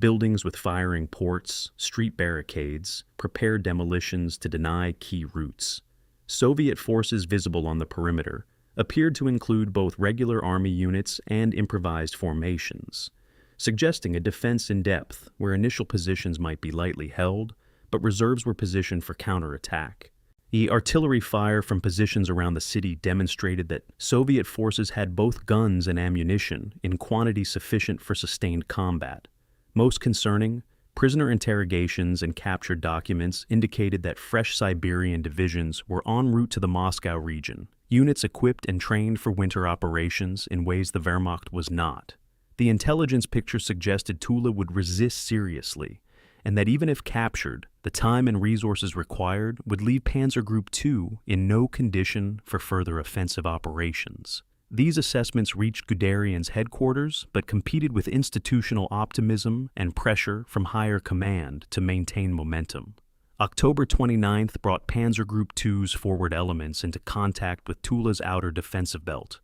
Buildings with firing ports, street barricades, prepared demolitions to deny key routes. Soviet forces visible on the perimeter appeared to include both regular army units and improvised formations, suggesting a defense in depth where initial positions might be lightly held, but reserves were positioned for counterattack. The artillery fire from positions around the city demonstrated that Soviet forces had both guns and ammunition in quantity sufficient for sustained combat. Most concerning, prisoner interrogations and captured documents indicated that fresh Siberian divisions were en route to the Moscow region, units equipped and trained for winter operations in ways the Wehrmacht was not. The intelligence picture suggested Tula would resist seriously, and that even if captured, the time and resources required would leave Panzer Group 2 in no condition for further offensive operations. These assessments reached Guderian's headquarters, but competed with institutional optimism and pressure from higher command to maintain momentum. October 29th brought Panzer Group 2's forward elements into contact with Tula's outer defensive belt.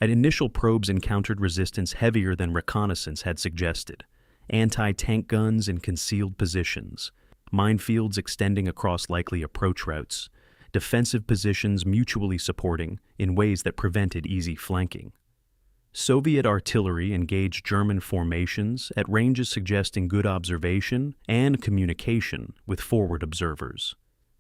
Initial probes encountered resistance heavier than reconnaissance had suggested. Anti-tank guns in concealed positions, minefields extending across likely approach routes, defensive positions mutually supporting in ways that prevented easy flanking. Soviet artillery engaged German formations at ranges suggesting good observation and communication with forward observers.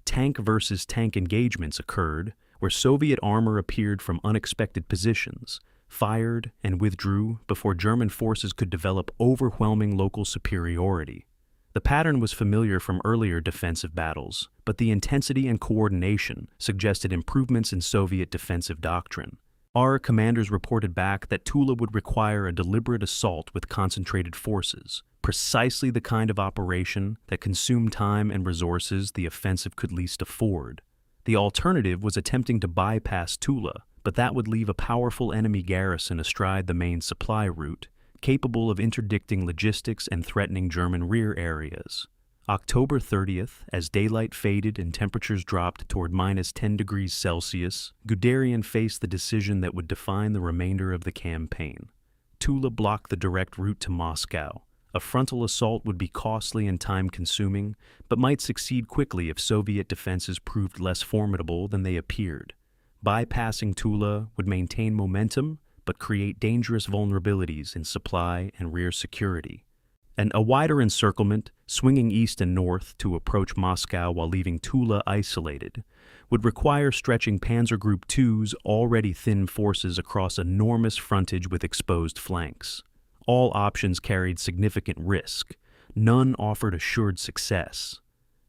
Tank versus tank engagements occurred where Soviet armor appeared from unexpected positions, fired and withdrew before German forces could develop overwhelming local superiority. The pattern was familiar from earlier defensive battles, but the intensity and coordination suggested improvements in Soviet defensive doctrine. Our commanders reported back that Tula would require a deliberate assault with concentrated forces, precisely the kind of operation that consumed time and resources the offensive could least afford. The alternative was attempting to bypass Tula, but that would leave a powerful enemy garrison astride the main supply route, capable of interdicting logistics and threatening German rear areas. October 30th, as daylight faded and temperatures dropped toward -10 degrees Celsius, Guderian faced the decision that would define the remainder of the campaign. Tula blocked the direct route to Moscow. A frontal assault would be costly and time-consuming, but might succeed quickly if Soviet defenses proved less formidable than they appeared. Bypassing Tula would maintain momentum, but create dangerous vulnerabilities in supply and rear security. And a wider encirclement, swinging east and north to approach Moscow while leaving Tula isolated, would require stretching Panzer Group 2's already thin forces across enormous frontage with exposed flanks. All options carried significant risk. None offered assured success.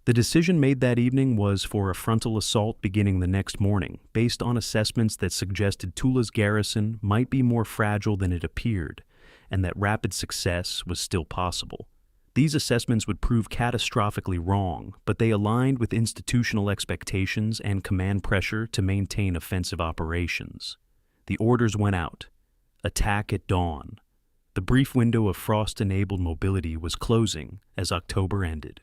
The decision made that evening was for a frontal assault beginning the next morning, based on assessments that suggested Tula's garrison might be more fragile than it appeared, and that rapid success was still possible. These assessments would prove catastrophically wrong, but they aligned with institutional expectations and command pressure to maintain offensive operations. The orders went out. Attack at dawn. The brief window of frost-enabled mobility was closing as October ended.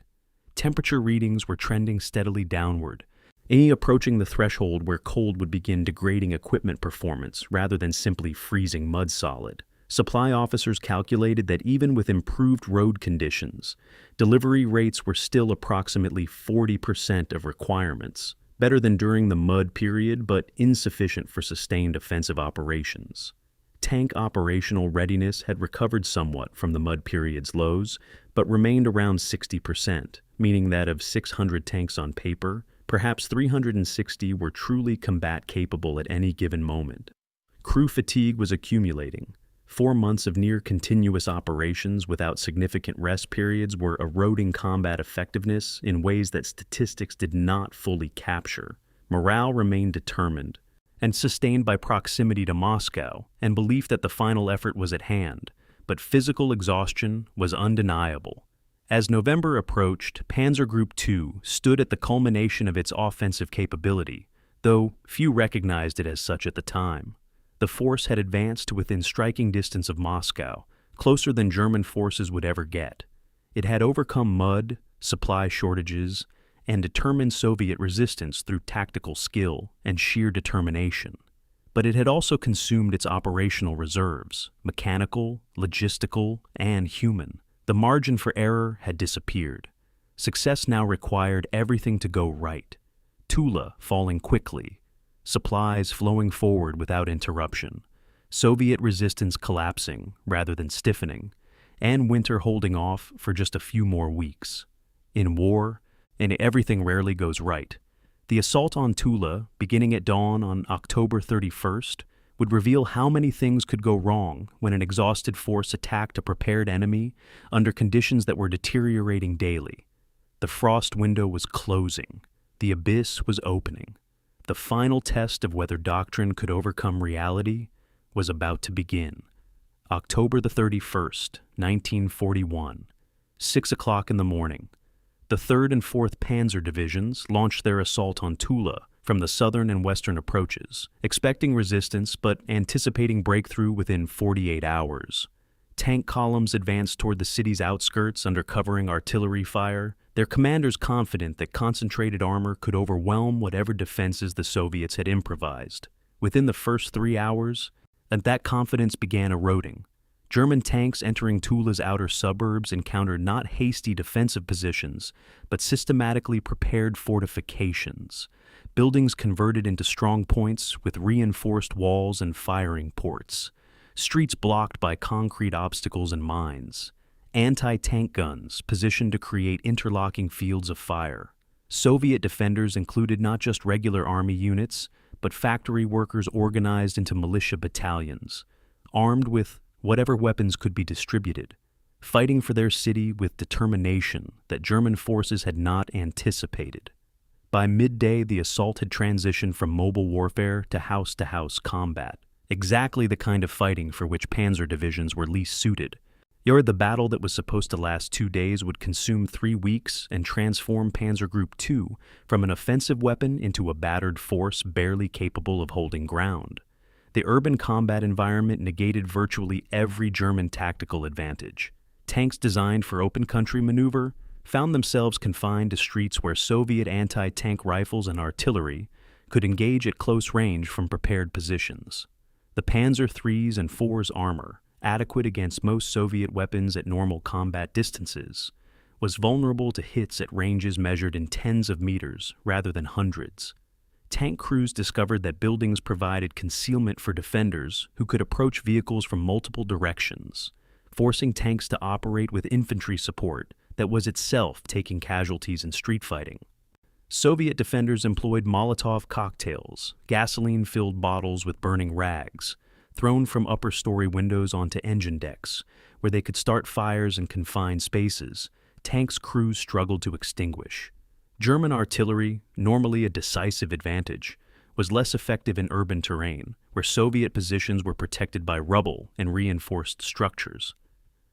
Temperature readings were trending steadily downward, approaching the threshold where cold would begin degrading equipment performance rather than simply freezing mud solid. Supply officers calculated that even with improved road conditions, delivery rates were still approximately 40% of requirements, better than during the mud period but insufficient for sustained offensive operations. Tank operational readiness had recovered somewhat from the mud period's lows, but remained around 60%, meaning that of 600 tanks on paper, perhaps 360 were truly combat-capable at any given moment. Crew fatigue was accumulating. 4 months of near-continuous operations without significant rest periods were eroding combat effectiveness in ways that statistics did not fully capture. Morale remained determined, and sustained by proximity to Moscow and belief that the final effort was at hand, but physical exhaustion was undeniable. As November approached, Panzer Group 2 stood at the culmination of its offensive capability, though few recognized it as such at the time. The force had advanced to within striking distance of Moscow, closer than German forces would ever get. It had overcome mud, supply shortages, and determine Soviet resistance through tactical skill and sheer determination. But it had also consumed its operational reserves, mechanical, logistical, and human. The margin for error had disappeared. Success now required everything to go right. Tula falling quickly, supplies flowing forward without interruption, Soviet resistance collapsing rather than stiffening, and winter holding off for just a few more weeks. In war, and everything rarely goes right. The assault on Tula, beginning at dawn on October 31st, would reveal how many things could go wrong when an exhausted force attacked a prepared enemy under conditions that were deteriorating daily. The frost window was closing. The abyss was opening. The final test of whether Doctrine could overcome reality was about to begin. October the 31st, 1941, 6 o'clock in the morning. The 3rd and 4th Panzer divisions launched their assault on Tula from the southern and western approaches, expecting resistance but anticipating breakthrough within 48 hours. Tank columns advanced toward the city's outskirts under covering artillery fire, their commanders confident that concentrated armor could overwhelm whatever defenses the Soviets had improvised. Within the first 3 hours, that confidence began eroding. German tanks entering Tula's outer suburbs encountered not hasty defensive positions, but systematically prepared fortifications, buildings converted into strong points with reinforced walls and firing ports, streets blocked by concrete obstacles and mines, anti-tank guns positioned to create interlocking fields of fire. Soviet defenders included not just regular army units, but factory workers organized into militia battalions, armed with whatever weapons could be distributed, fighting for their city with determination that German forces had not anticipated. By midday, the assault had transitioned from mobile warfare to house-to-house combat, exactly the kind of fighting for which Panzer divisions were least suited. The battle that was supposed to last 2 days would consume 3 weeks and transform Panzer Group 2 from an offensive weapon into a battered force barely capable of holding ground. The urban combat environment negated virtually every German tactical advantage. Tanks designed for open country maneuver found themselves confined to streets where Soviet anti-tank rifles and artillery could engage at close range from prepared positions. The Panzer III's and IV's armor, adequate against most Soviet weapons at normal combat distances, was vulnerable to hits at ranges measured in tens of meters rather than hundreds. Tank crews discovered that buildings provided concealment for defenders who could approach vehicles from multiple directions, forcing tanks to operate with infantry support that was itself taking casualties in street fighting. Soviet defenders employed Molotov cocktails, gasoline-filled bottles with burning rags, thrown from upper-story windows onto engine decks, where they could start fires in confined spaces tanks' crews struggled to extinguish. German artillery, normally a decisive advantage, was less effective in urban terrain, where Soviet positions were protected by rubble and reinforced structures.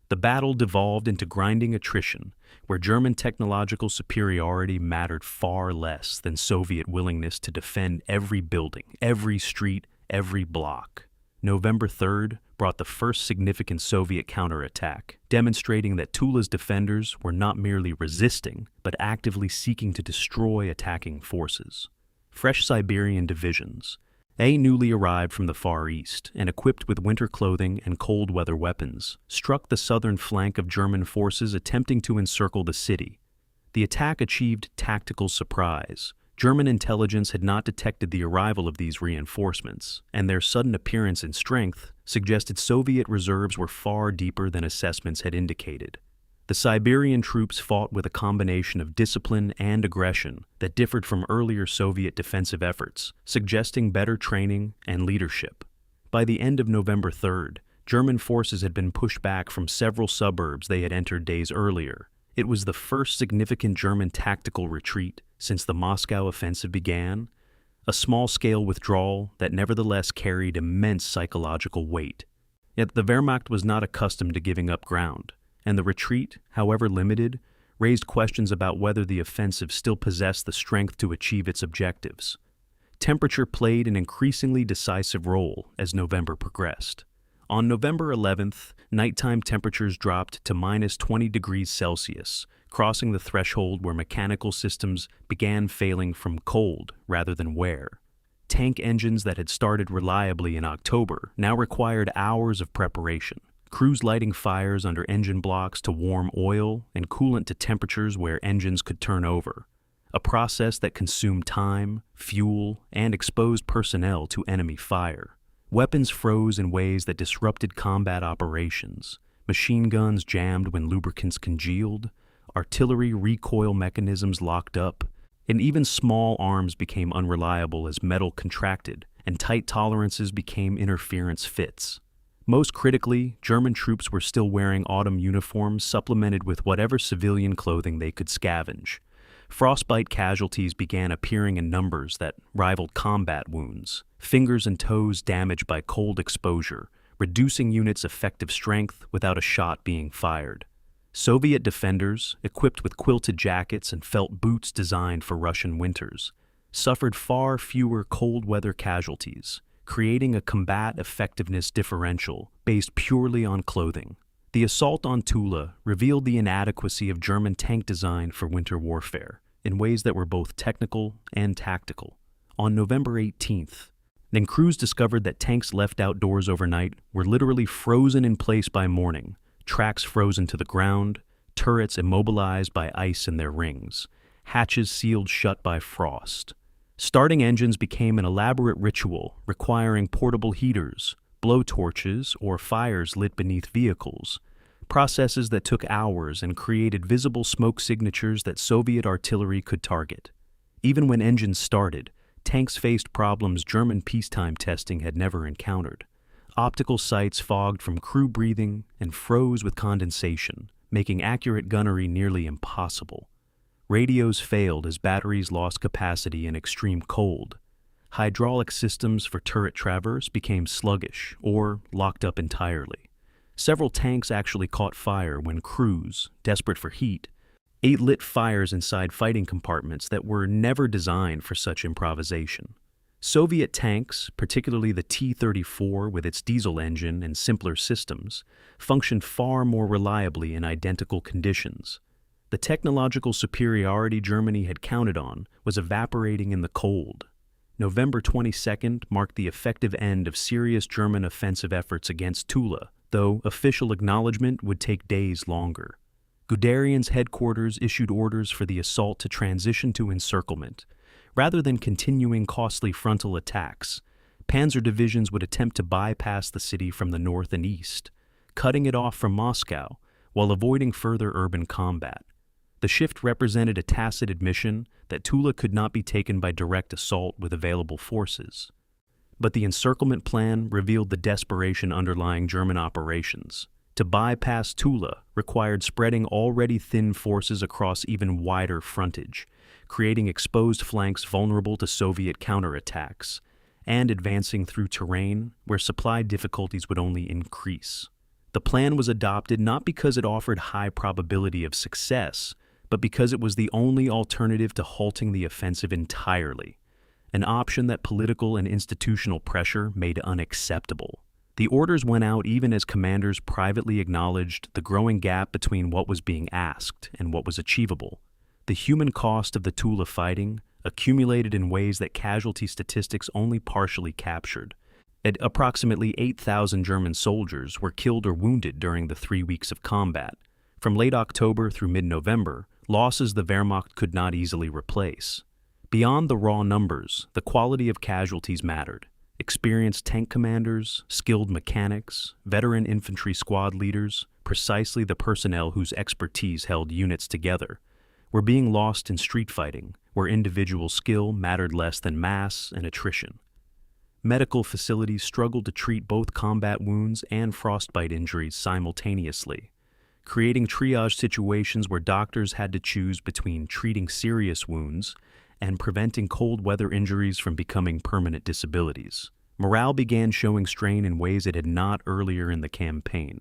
The battle devolved into grinding attrition, where German technological superiority mattered far less than Soviet willingness to defend every building, every street, every block. November 3rd brought the first significant Soviet counterattack, demonstrating that Tula's defenders were not merely resisting, but actively seeking to destroy attacking forces. Fresh Siberian divisions, newly arrived from the Far East and equipped with winter clothing and cold weather weapons, struck the southern flank of German forces attempting to encircle the city. The attack achieved tactical surprise. German intelligence had not detected the arrival of these reinforcements, and their sudden appearance in strength suggested Soviet reserves were far deeper than assessments had indicated. The Siberian troops fought with a combination of discipline and aggression that differed from earlier Soviet defensive efforts, suggesting better training and leadership. By the end of November 3rd, German forces had been pushed back from several suburbs they had entered days earlier. It was the first significant German tactical retreat since the Moscow offensive began, a small-scale withdrawal that nevertheless carried immense psychological weight. Yet the Wehrmacht was not accustomed to giving up ground, and the retreat, however limited, raised questions about whether the offensive still possessed the strength to achieve its objectives. Temperature played an increasingly decisive role as November progressed. On November 11th, nighttime temperatures dropped to -20 degrees Celsius, crossing the threshold where mechanical systems began failing from cold rather than wear. Tank engines that had started reliably in October now required hours of preparation. Crews lighting fires under engine blocks to warm oil and coolant to temperatures where engines could turn over, a process that consumed time, fuel, and exposed personnel to enemy fire. Weapons froze in ways that disrupted combat operations. Machine guns jammed when lubricants congealed, artillery recoil mechanisms locked up, and even small arms became unreliable as metal contracted and tight tolerances became interference fits. Most critically, German troops were still wearing autumn uniforms supplemented with whatever civilian clothing they could scavenge. Frostbite casualties began appearing in numbers that rivaled combat wounds, fingers and toes damaged by cold exposure, reducing units' effective strength without a shot being fired. Soviet defenders, equipped with quilted jackets and felt boots designed for Russian winters, suffered far fewer cold weather casualties, creating a combat effectiveness differential based purely on clothing. The assault on Tula revealed the inadequacy of German tank design for winter warfare in ways that were both technical and tactical. On November 18th, then crews discovered that tanks left outdoors overnight were literally frozen in place by morning, tracks frozen to the ground, turrets immobilized by ice in their rings, hatches sealed shut by frost. Starting engines became an elaborate ritual requiring portable heaters, blowtorches, or fires lit beneath vehicles, processes that took hours and created visible smoke signatures that Soviet artillery could target. Even when engines started, tanks faced problems German peacetime testing had never encountered. Optical sights fogged from crew breathing and froze with condensation, making accurate gunnery nearly impossible. Radios failed as batteries lost capacity in extreme cold. Hydraulic systems for turret traverse became sluggish or locked up entirely. Several tanks actually caught fire when crews, desperate for heat, lit fires inside fighting compartments that were never designed for such improvisation. Soviet tanks, particularly the T-34 with its diesel engine and simpler systems, functioned far more reliably in identical conditions. The technological superiority Germany had counted on was evaporating in the cold. November 22nd marked the effective end of serious German offensive efforts against Tula, though official acknowledgement would take days longer. Guderian's headquarters issued orders for the assault to transition to encirclement. Rather than continuing costly frontal attacks, Panzer divisions would attempt to bypass the city from the north and east, cutting it off from Moscow while avoiding further urban combat. The shift represented a tacit admission that Tula could not be taken by direct assault with available forces. But the encirclement plan revealed the desperation underlying German operations. To bypass Tula required spreading already thin forces across even wider frontage, creating exposed flanks vulnerable to Soviet counterattacks, and advancing through terrain where supply difficulties would only increase. The plan was adopted not because it offered high probability of success, but because it was the only alternative to halting the offensive entirely, an option that political and institutional pressure made unacceptable. The orders went out even as commanders privately acknowledged the growing gap between what was being asked and what was achievable. The human cost of the Tula fighting accumulated in ways that casualty statistics only partially captured. At approximately 8,000 German soldiers were killed or wounded during the 3 weeks of combat. From late October through mid-November, losses the Wehrmacht could not easily replace. Beyond the raw numbers, the quality of casualties mattered. Experienced tank commanders, skilled mechanics, veteran infantry squad leaders, precisely the personnel whose expertise held units together, were being lost in street fighting, where individual skill mattered less than mass and attrition. Medical facilities struggled to treat both combat wounds and frostbite injuries simultaneously, creating triage situations where doctors had to choose between treating serious wounds and preventing cold weather injuries from becoming permanent disabilities. Morale began showing strain in ways it had not earlier in the campaign.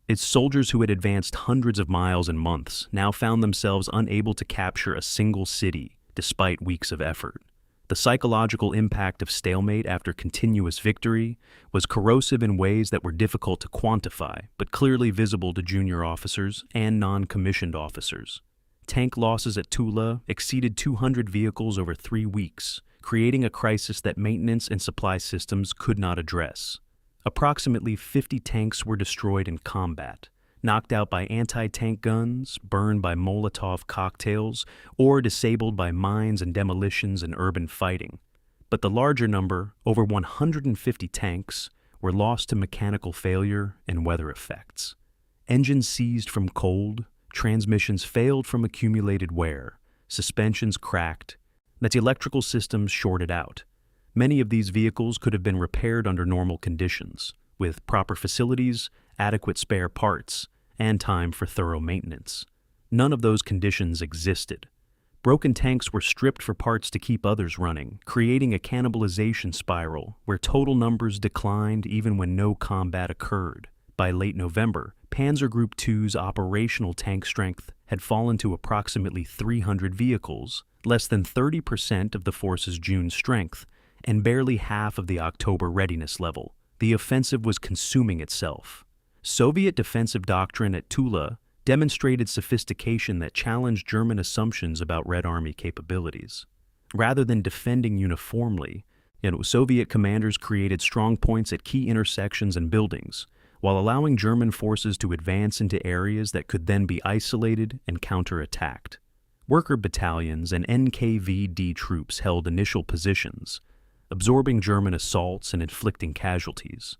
Its soldiers who had advanced hundreds of miles in months now found themselves unable to capture a single city despite weeks of effort. The psychological impact of stalemate after continuous victory was corrosive in ways that were difficult to quantify, but clearly visible to junior officers and non-commissioned officers. Tank losses at Tula exceeded 200 vehicles over 3 weeks, creating a crisis that maintenance and supply systems could not address. Approximately 50 tanks were destroyed in combat, knocked out by anti-tank guns, burned by Molotov cocktails, or disabled by mines and demolitions in urban fighting. But the larger number, over 150 tanks, were lost to mechanical failure and weather effects. Engines seized from cold, transmissions failed from accumulated wear, suspensions cracked, that electrical systems shorted out. Many of these vehicles could have been repaired under normal conditions, with proper facilities, adequate spare parts, and time for thorough maintenance. None of those conditions existed. Broken tanks were stripped for parts to keep others running, creating a cannibalization spiral where total numbers declined even when no combat occurred. By late November, Panzer Group 2's operational tank strength had fallen to approximately 300 vehicles, less than 30% of the force's June strength, and barely half of the October readiness level. The offensive was consuming itself. Soviet defensive doctrine at Tula demonstrated sophistication that challenged German assumptions about Red Army capabilities. Rather than defending uniformly, Soviet commanders created strong points at key intersections and buildings, while allowing German forces to advance into areas that could then be isolated and counterattacked. Worker battalions and NKVD troops held initial positions, absorbing German assaults and inflicting casualties,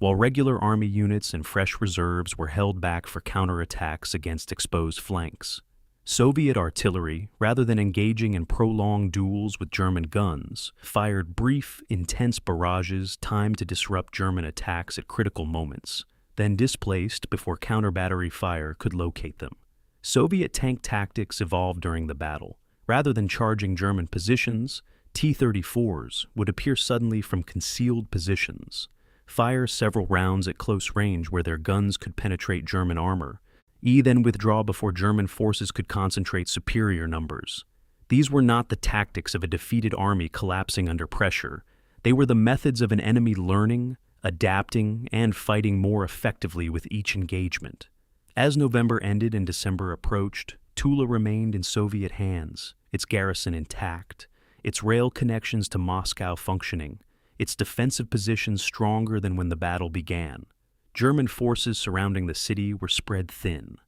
while regular army units and fresh reserves were held back for counterattacks against exposed flanks. Soviet artillery, rather than engaging in prolonged duels with German guns, fired brief, intense barrages timed to disrupt German attacks at critical moments, then displaced before counter-battery fire could locate them. Soviet tank tactics evolved during the battle. Rather than charging German positions, T-34s would appear suddenly from concealed positions, fire several rounds at close range where their guns could penetrate German armor, then withdraw before German forces could concentrate superior numbers. These were not the tactics of a defeated army collapsing under pressure. They were the methods of an enemy learning, adapting, and fighting more effectively with each engagement. As November ended and December approached, Tula remained in Soviet hands, its garrison intact, its rail connections to Moscow functioning, its defensive positions stronger than when the battle began. German forces surrounding the city were spread thin,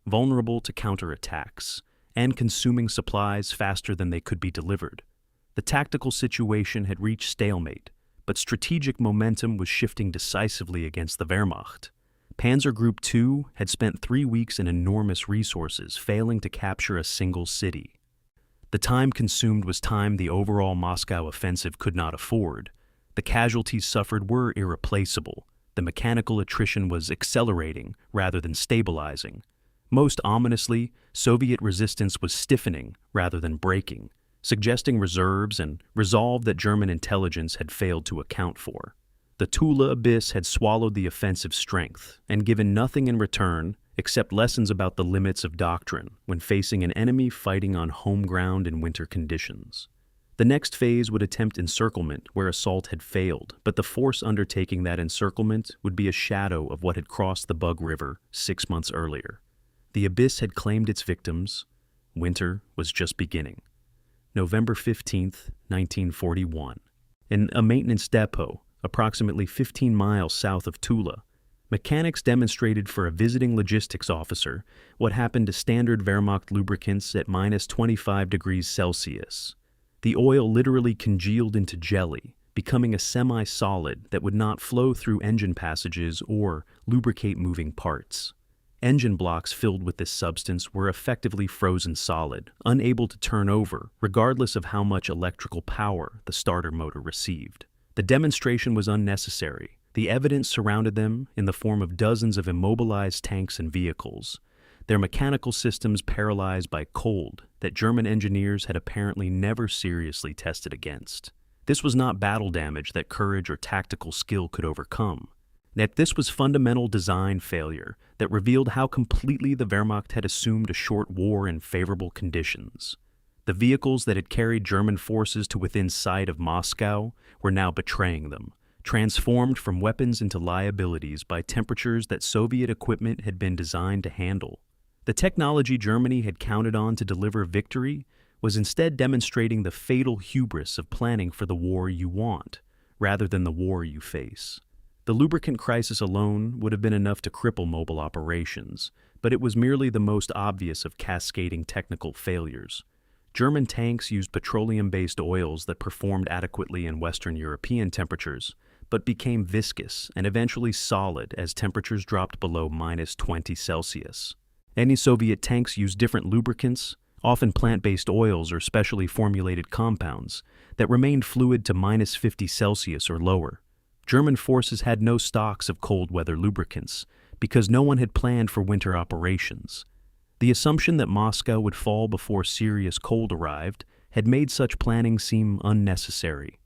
vulnerable to counterattacks, and consuming supplies faster than they could be delivered. The tactical situation had reached stalemate, but strategic momentum was shifting decisively against the Wehrmacht. Panzer Group 2 had spent 3 weeks and enormous resources failing to capture a single city. The time consumed was time the overall Moscow offensive could not afford. The casualties suffered were irreplaceable. The mechanical attrition was accelerating rather than stabilizing. Most ominously, Soviet resistance was stiffening rather than breaking, suggesting reserves and resolve that German intelligence had failed to account for. The Tula abyss had swallowed the offensive strength and given nothing in return except lessons about the limits of doctrine when facing an enemy fighting on home ground in winter conditions. The next phase would attempt encirclement where assault had failed, but the force undertaking that encirclement would be a shadow of what had crossed the Bug River 6 months earlier. The abyss had claimed its victims. Winter was just beginning. November 15th, 1941. In a maintenance depot, approximately 15 miles south of Tula, mechanics demonstrated for a visiting logistics officer what happened to standard Wehrmacht lubricants at minus 25 degrees Celsius. The oil literally congealed into jelly, becoming a semi-solid that would not flow through engine passages or lubricate moving parts. Engine blocks filled with this substance were effectively frozen solid, unable to turn over, regardless of how much electrical power the starter motor received. The demonstration was unnecessary. The evidence surrounded them in the form of dozens of immobilized tanks and vehicles, their mechanical systems paralyzed by cold that German engineers had apparently never seriously tested against. This was not battle damage that courage or tactical skill could overcome. That this was fundamental design failure that revealed how completely the Wehrmacht had assumed a short war in favorable conditions. The vehicles that had carried German forces to within sight of Moscow were now betraying them, transformed from weapons into liabilities by temperatures that Soviet equipment had been designed to handle. The technology Germany had counted on to deliver victory was instead demonstrating the fatal hubris of planning for the war you want, rather than the war you face. The lubricant crisis alone would have been enough to cripple mobile operations, but it was merely the most obvious of cascading technical failures. German tanks used petroleum-based oils that performed adequately in Western European temperatures, but became viscous and eventually solid as temperatures dropped below -20°C. Any Soviet tanks used different lubricants, often plant-based oils or specially formulated compounds, that remained fluid to -50°C or lower. German forces had no stocks of cold-weather lubricants because no one had planned for winter operations. The assumption that Moscow would fall before serious cold arrived had made such planning seem unnecessary.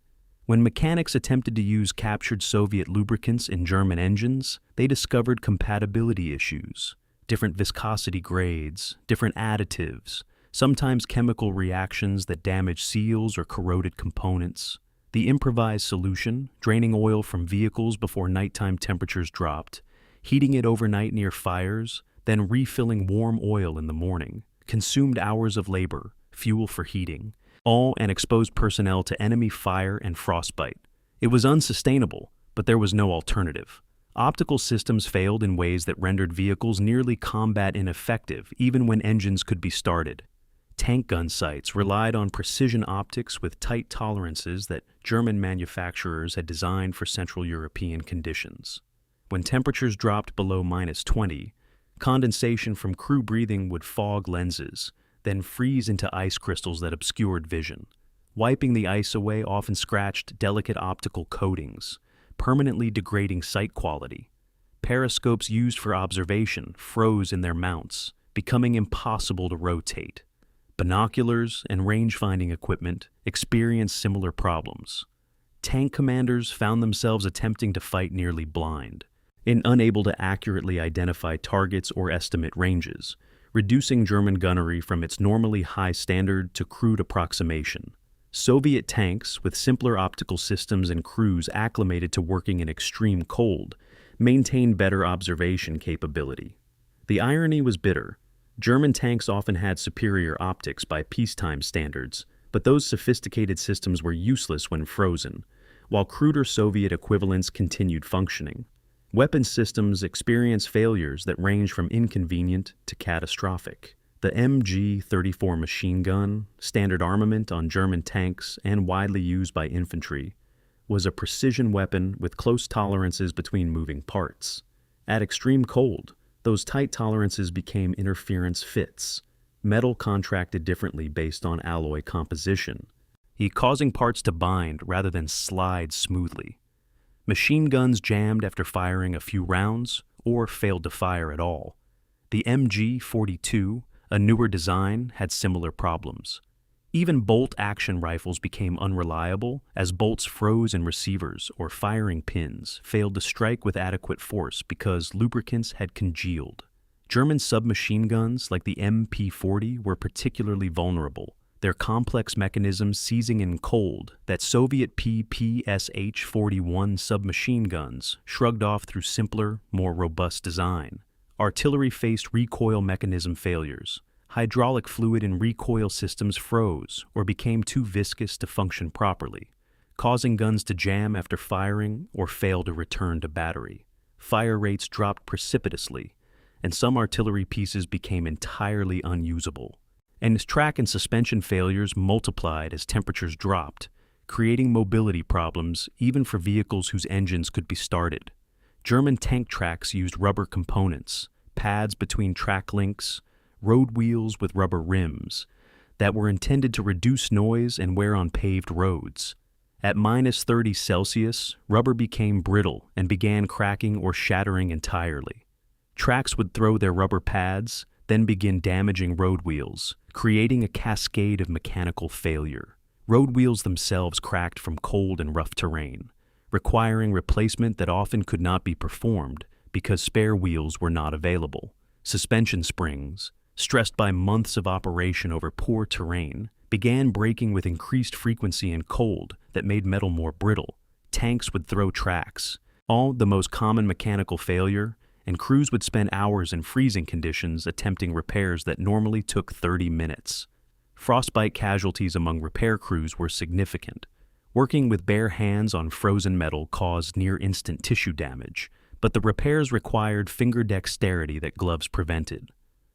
When mechanics attempted to use captured Soviet lubricants in German engines, they discovered compatibility issues, different viscosity grades, different additives, sometimes chemical reactions that damaged seals or corroded components. The improvised solution, draining oil from vehicles before nighttime temperatures dropped, heating it overnight near fires, then refilling warm oil in the morning, consumed hours of labor, fuel for heating, and exposed personnel to enemy fire and frostbite. It was unsustainable, but there was no alternative. Optical systems failed in ways that rendered vehicles nearly combat ineffective even when engines could be started. Tank gun sights relied on precision optics with tight tolerances that German manufacturers had designed for Central European conditions. When temperatures dropped below -20, condensation from crew breathing would fog lenses, then freeze into ice crystals that obscured vision. Wiping the ice away often scratched delicate optical coatings, permanently degrading sight quality. Periscopes used for observation froze in their mounts, becoming impossible to rotate. Binoculars and range-finding equipment experienced similar problems. Tank commanders found themselves attempting to fight nearly blind and unable to accurately identify targets or estimate ranges, reducing German gunnery from its normally high standard to crude approximation. Soviet tanks, with simpler optical systems and crews acclimated to working in extreme cold, maintained better observation capability. The irony was bitter. German tanks often had superior optics by peacetime standards, but those sophisticated systems were useless when frozen, while cruder Soviet equivalents continued functioning. Weapon systems experienced failures that range from inconvenient to catastrophic. The MG-34 machine gun, standard armament on German tanks and widely used by infantry, was a precision weapon with close tolerances between moving parts. At extreme cold, those tight tolerances became interference fits. Metal contracted differently based on alloy composition, causing parts to bind rather than slide smoothly. Machine guns jammed after firing a few rounds or failed to fire at all. The MG-42, a newer design, had similar problems. Even bolt-action rifles became unreliable as bolts froze in receivers or firing pins failed to strike with adequate force because lubricants had congealed. German submachine guns like the MP-40 were particularly vulnerable, their complex mechanisms seizing in cold that Soviet PPSH-41 submachine guns shrugged off through simpler, more robust design. Artillery faced recoil mechanism failures. Hydraulic fluid in recoil systems froze or became too viscous to function properly, causing guns to jam after firing or fail to return to battery. Fire rates dropped precipitously, and some artillery pieces became entirely unusable. And track and suspension failures multiplied as temperatures dropped, creating mobility problems even for vehicles whose engines could be started. German tank tracks used rubber components, pads between track links, road wheels with rubber rims that were intended to reduce noise and wear on paved roads. At -30°C, rubber became brittle and began cracking or shattering entirely. Tracks would throw their rubber pads, then begin damaging road wheels, creating a cascade of mechanical failure. Road wheels themselves cracked from cold and rough terrain, requiring replacement that often could not be performed because spare wheels were not available. Suspension springs, stressed by months of operation over poor terrain, began breaking with increased frequency in cold that made metal more brittle. Tanks would throw tracks. The most common mechanical failure, and crews would spend hours in freezing conditions attempting repairs that normally took 30 minutes. Frostbite casualties among repair crews were significant. Working with bare hands on frozen metal caused near-instant tissue damage, but the repairs required finger dexterity that gloves prevented.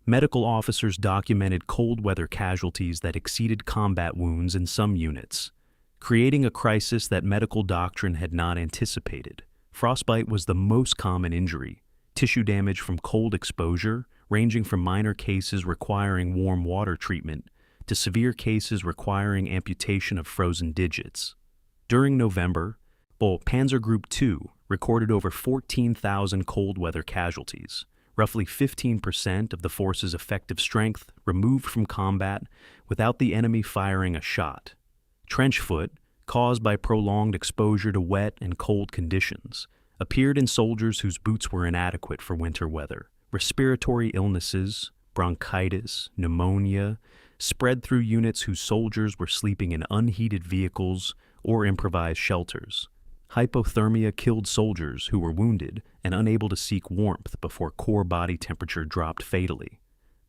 Medical officers documented cold weather casualties that exceeded combat wounds in some units, creating a crisis that medical doctrine had not anticipated. Frostbite was the most common injury. Tissue damage from cold exposure, ranging from minor cases requiring warm water treatment to severe cases requiring amputation of frozen digits. During November, Panzer Group 2 recorded over 14,000 cold weather casualties, roughly 15% of the force's effective strength removed from combat without the enemy firing a shot. Trench foot, caused by prolonged exposure to wet and cold conditions, appeared in soldiers whose boots were inadequate for winter weather. Respiratory illnesses, bronchitis, pneumonia, spread through units whose soldiers were sleeping in unheated vehicles or improvised shelters. Hypothermia killed soldiers who were wounded and unable to seek warmth before core body temperature dropped fatally.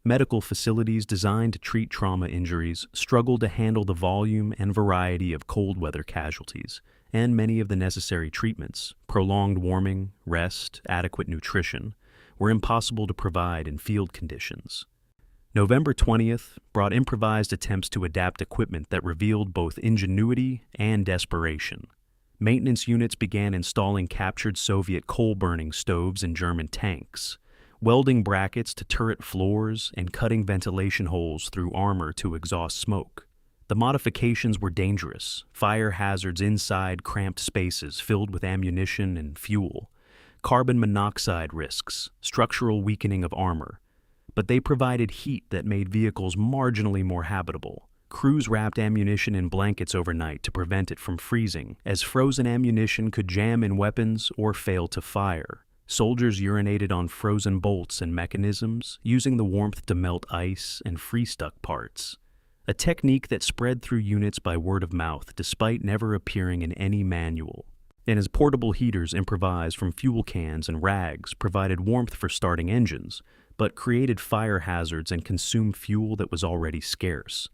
Medical facilities designed to treat trauma injuries struggled to handle the volume and variety of cold weather casualties, and many of the necessary treatments, prolonged warming, rest, adequate nutrition, were impossible to provide in field conditions. November 20th brought improvised attempts to adapt equipment that revealed both ingenuity and desperation. Maintenance units began installing captured Soviet coal-burning stoves in German tanks, welding brackets to turret floors, and cutting ventilation holes through armor to exhaust smoke. The modifications were dangerous, fire hazards inside cramped spaces filled with ammunition and fuel, carbon monoxide risks, structural weakening of armor, but they provided heat that made vehicles marginally more habitable. Crews wrapped ammunition in blankets overnight to prevent it from freezing, as frozen ammunition could jam in weapons or fail to fire. Soldiers urinated on frozen bolts and mechanisms, using the warmth to melt ice and free-stuck parts, a technique that spread through units by word of mouth despite never appearing in any manual. And as portable heaters improvised from fuel cans and rags provided warmth for starting engines, but created fire hazards and consumed fuel that was already scarce.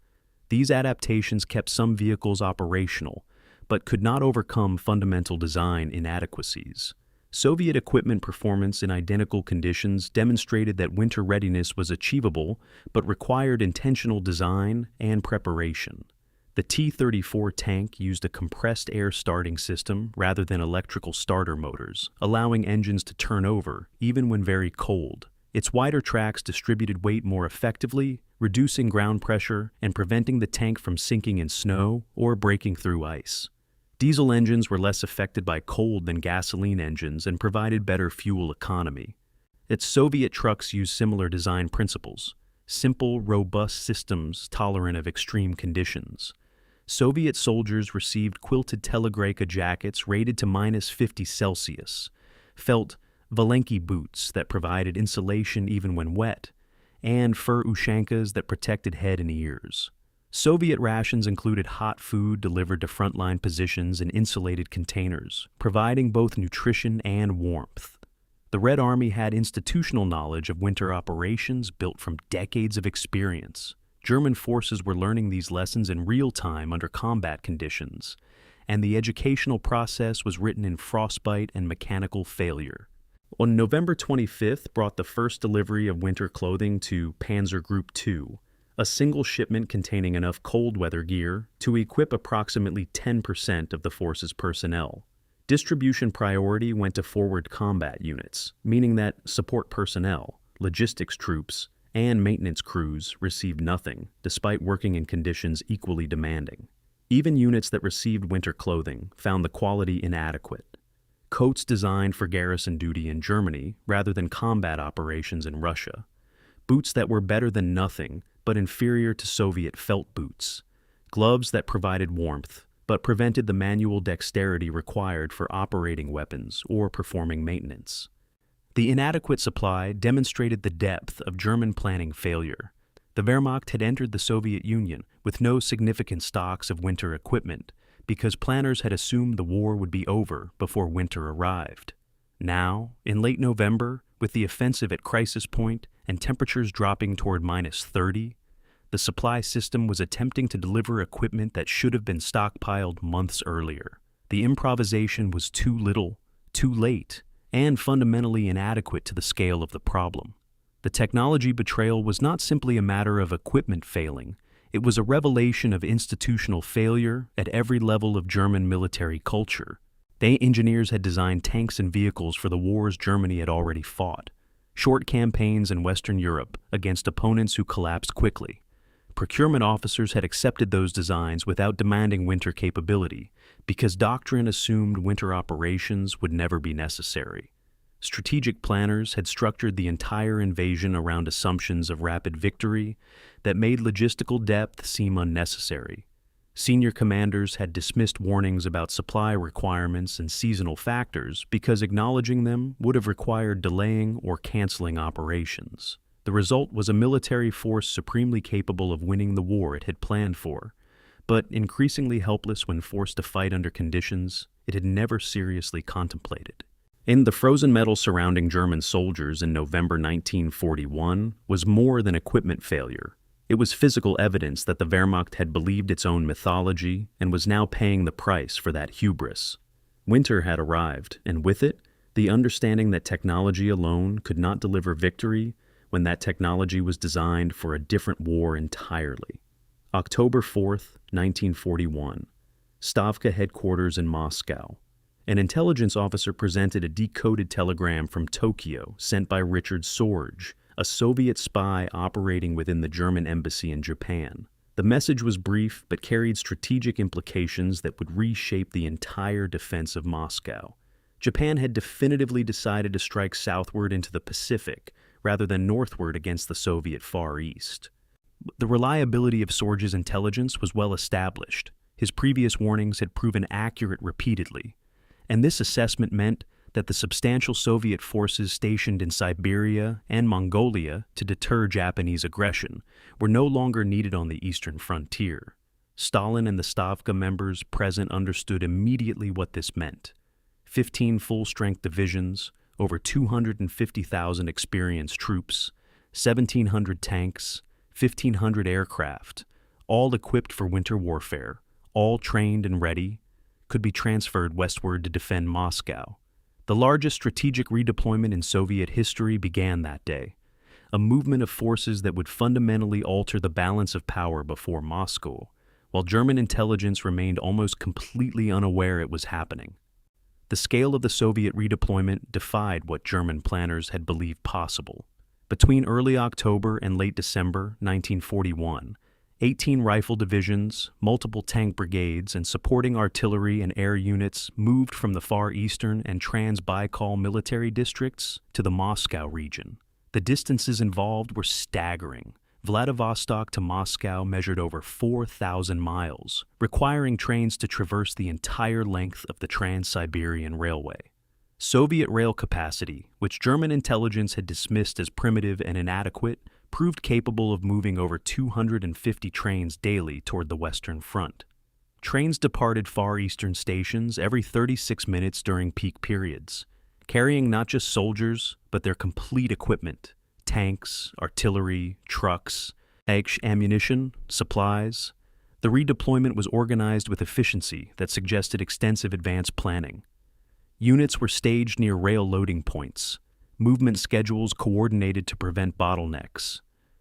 These adaptations kept some vehicles operational, but could not overcome fundamental design inadequacies. Soviet equipment performance in identical conditions demonstrated that winter readiness was achievable, but required intentional design and preparation. The T-34 tank used a compressed air starting system rather than electrical starter motors, allowing engines to turn over even when very cold. Its wider tracks distributed weight more effectively, reducing ground pressure and preventing the tank from sinking in snow or breaking through ice. Diesel engines were less affected by cold than gasoline engines and provided better fuel economy. Its Soviet trucks used similar design principles, simple, robust systems tolerant of extreme conditions. Soviet soldiers received quilted telegraphic jackets rated to -50 Celsius, felt Valenki boots that provided insulation even when wet, and fur ushankas that protected head and ears. Soviet rations included hot food delivered to frontline positions in insulated containers, providing both nutrition and warmth. The Red Army had institutional knowledge of winter operations built from decades of experience. German forces were learning these lessons in real time under combat conditions, and the educational process was written in frostbite and mechanical failure. On November 25th brought the first delivery of winter clothing to Panzer Group 2, a single shipment containing enough cold weather gear to equip approximately 10% of the force's personnel. Distribution priority went to forward combat units, meaning that support personnel, logistics troops, and maintenance crews received nothing, despite working in conditions equally demanding. Even units that received winter clothing found the quality inadequate. Coats designed for garrison duty in Germany rather than combat operations in Russia. Boots that were better than nothing but inferior to Soviet felt boots. Gloves that provided warmth but prevented the manual dexterity required for operating weapons or performing maintenance. The inadequate supply demonstrated the depth of German planning failure. The Wehrmacht had entered the Soviet Union with no significant stocks of winter equipment because planners had assumed the war would be over before winter arrived. Now, in late November, With the offensive at crisis point and temperatures dropping toward -30, the supply system was attempting to deliver equipment that should have been stockpiled months earlier. The improvisation was too little, too late, and fundamentally inadequate to the scale of the problem. The technology betrayal was not simply a matter of equipment failing, it was a revelation of institutional failure at every level of German military culture. The engineers had designed tanks and vehicles for the wars Germany had already fought, short campaigns in Western Europe against opponents who collapsed quickly. Procurement officers had accepted those designs without demanding winter capability, because Doctrine assumed winter operations would never be necessary. Strategic planners had structured the entire invasion around assumptions of rapid victory that made logistical depth seem unnecessary. Senior commanders had dismissed warnings about supply requirements and seasonal factors because acknowledging them would have required delaying or canceling operations. The result was a military force supremely capable of winning the war it had planned for, but increasingly helpless when forced to fight under conditions it had never seriously contemplated. In the frozen metal surrounding German soldiers in November 1941 was more than equipment failure. It was physical evidence that the Wehrmacht had believed its own mythology and was now paying the price for that hubris. Winter had arrived, and with it, the understanding that technology alone could not deliver victory when that technology was designed for a different war entirely. October 4th, 1941. Stavka headquarters in Moscow. An intelligence officer presented a decoded telegram from Tokyo sent by Richard Sorge, a Soviet spy operating within the German embassy in Japan. The message was brief but carried strategic implications that would reshape the entire defense of Moscow. Japan had definitively decided to strike southward into the Pacific rather than northward against the Soviet Far East. The reliability of Sorge's intelligence was well established. His previous warnings had proven accurate repeatedly, and this assessment meant that the substantial Soviet forces stationed in Siberia and Mongolia to deter Japanese aggression were no longer needed on the eastern frontier. Stalin and the Stavka members present understood immediately what this meant. 15 full-strength divisions, over 250,000 experienced troops, 1,700 tanks, 1,500 aircraft, all equipped for winter warfare, all trained and ready, could be transferred westward to defend Moscow. The largest strategic redeployment in Soviet history began that day, a movement of forces that would fundamentally alter the balance of power before Moscow, while German intelligence remained almost completely unaware it was happening. The scale of the Soviet redeployment defied what German planners had believed possible. Between early October and late December 1941, 18 rifle divisions, multiple tank brigades, and supporting artillery and air units moved from the far eastern and Trans-Baikal military districts to the Moscow region. The distances involved were staggering. Vladivostok to Moscow measured over 4,000 miles, requiring trains to traverse the entire length of the Trans-Siberian Railway. Soviet rail capacity, which German intelligence had dismissed as primitive and inadequate, proved capable of moving over 250 trains daily toward the Western Front. Trains departed Far Eastern stations every 36 minutes during peak periods, carrying not just soldiers, but their complete equipment: tanks, artillery, trucks, ammunition, supplies. The redeployment was organized with efficiency that suggested extensive advanced planning. Units were staged near rail loading points, movement schedules coordinated to prevent bottlenecks,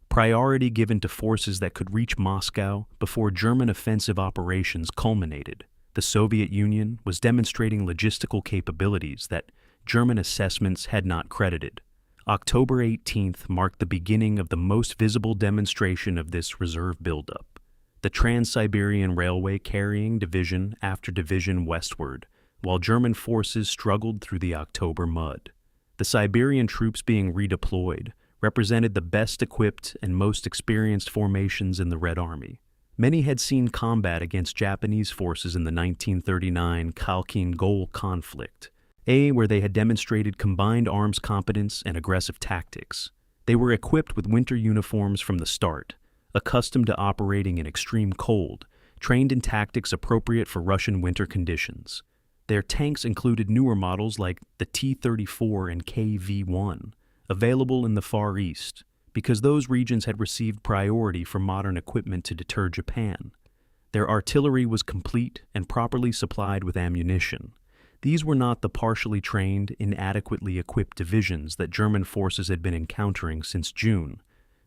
priority given to forces that could reach Moscow before German offensive operations culminated. The Soviet Union was demonstrating logistical capabilities that German assessments had not credited. October 18th marked the beginning of the most visible demonstration of this reserve buildup. The Trans-Siberian Railway carrying division after division westward, while German forces struggled through the October mud. The Siberian troops being redeployed represented the best equipped and most experienced formations in the Red Army. Many had seen combat against Japanese forces in the 1939 Khalkhin-Gol conflict, where they had demonstrated combined arms competence and aggressive tactics. They were equipped with winter uniforms from the start, accustomed to operating in extreme cold, trained in tactics appropriate for Russian winter conditions. Their tanks included newer models like the T-34 and KV-1, available in the Far East, because those regions had received priority for modern equipment to deter Japan. Their artillery was complete and properly supplied with ammunition. These were not the partially trained, inadequately equipped divisions that German forces had been encountering since June.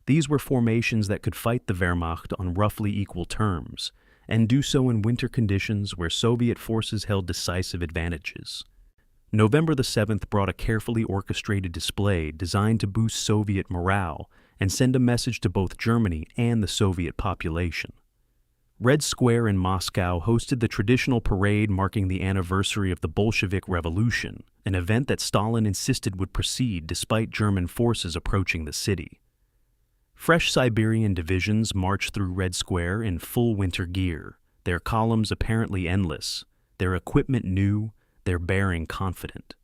These were formations that could fight the Wehrmacht on roughly equal terms, and do so in winter conditions where Soviet forces held decisive advantages. November the 7th brought a carefully orchestrated display designed to boost Soviet morale and send a message to both Germany and the Soviet population. Red Square in Moscow hosted the traditional parade marking the anniversary of the Bolshevik Revolution, an event that Stalin insisted would proceed despite German forces approaching the city. Fresh Siberian divisions marched through Red Square in full winter gear, their columns apparently endless, their equipment new, their bearing confident.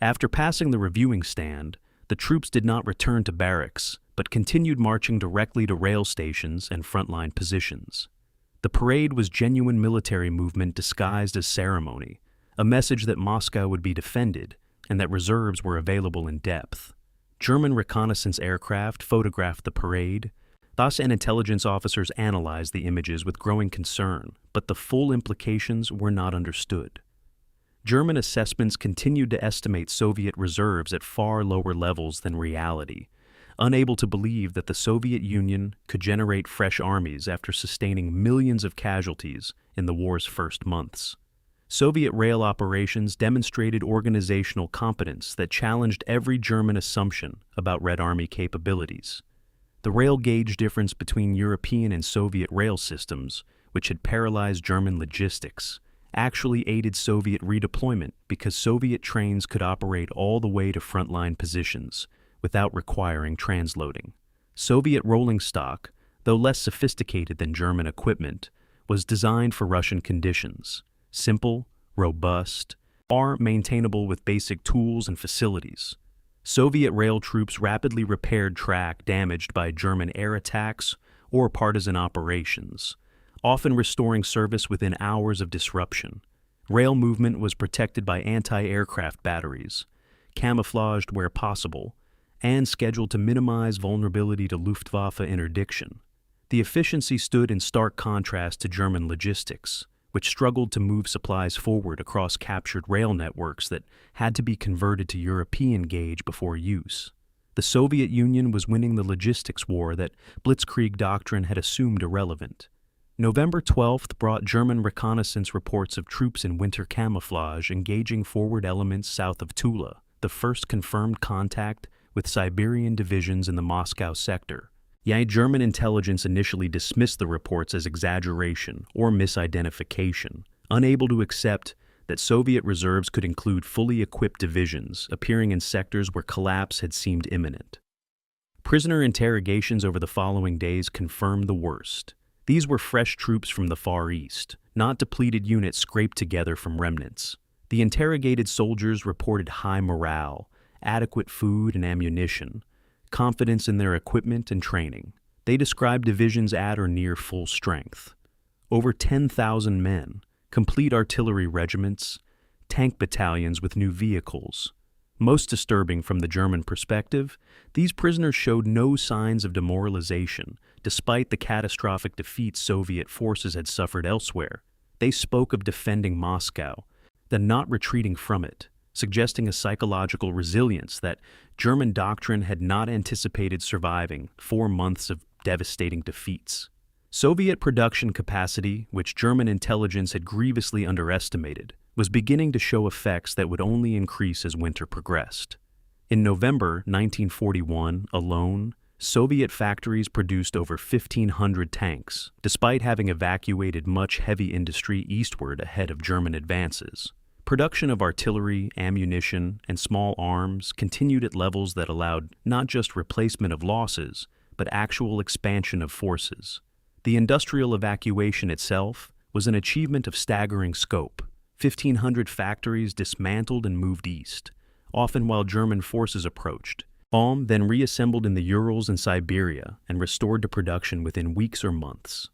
After passing the reviewing stand, the troops did not return to barracks, but continued marching directly to rail stations and frontline positions. The parade was genuine military movement disguised as ceremony, a message that Moscow would be defended and that reserves were available in depth. German reconnaissance aircraft photographed the parade. Thus, and intelligence officers analyzed the images with growing concern, but the full implications were not understood. German assessments continued to estimate Soviet reserves at far lower levels than reality, unable to believe that the Soviet Union could generate fresh armies after sustaining millions of casualties in the war's first months. Soviet rail operations demonstrated organizational competence that challenged every German assumption about Red Army capabilities. The rail gauge difference between European and Soviet rail systems, which had paralyzed German logistics, actually aided Soviet redeployment because Soviet trains could operate all the way to frontline positions without requiring transloading. Soviet rolling stock, though less sophisticated than German equipment, was designed for Russian conditions. Simple, robust, maintainable with basic tools and facilities. Soviet rail troops rapidly repaired track damaged by German air attacks or partisan operations, often restoring service within hours of disruption. Rail movement was protected by anti-aircraft batteries, camouflaged where possible, and scheduled to minimize vulnerability to Luftwaffe interdiction. The efficiency stood in stark contrast to German logistics, which struggled to move supplies forward across captured rail networks that had to be converted to European gauge before use. The Soviet Union was winning the logistics war that Blitzkrieg doctrine had assumed irrelevant. November 12th brought German reconnaissance reports of troops in winter camouflage engaging forward elements south of Tula, the first confirmed contact with Siberian divisions in the Moscow sector. Yet German intelligence initially dismissed the reports as exaggeration or misidentification, unable to accept that Soviet reserves could include fully equipped divisions appearing in sectors where collapse had seemed imminent. Prisoner interrogations over the following days confirmed the worst. These were fresh troops from the Far East, not depleted units scraped together from remnants. The interrogated soldiers reported high morale, adequate food and ammunition, confidence in their equipment and training. They described divisions at or near full strength. Over 10,000 men, complete artillery regiments, tank battalions with new vehicles. Most disturbing from the German perspective, these prisoners showed no signs of demoralization, despite the catastrophic defeats Soviet forces had suffered elsewhere. They spoke of defending Moscow, then not retreating from it, suggesting a psychological resilience that German doctrine had not anticipated surviving 4 months of devastating defeats. Soviet production capacity, which German intelligence had grievously underestimated, was beginning to show effects that would only increase as winter progressed. In November 1941 alone, Soviet factories produced over 1,500 tanks, despite having evacuated much heavy industry eastward ahead of German advances. Production of artillery, ammunition, and small arms continued at levels that allowed not just replacement of losses, but actual expansion of forces. The industrial evacuation itself was an achievement of staggering scope. 1,500 factories dismantled and moved east, often while German forces approached. Then reassembled in the Urals and Siberia and restored to production within weeks or months.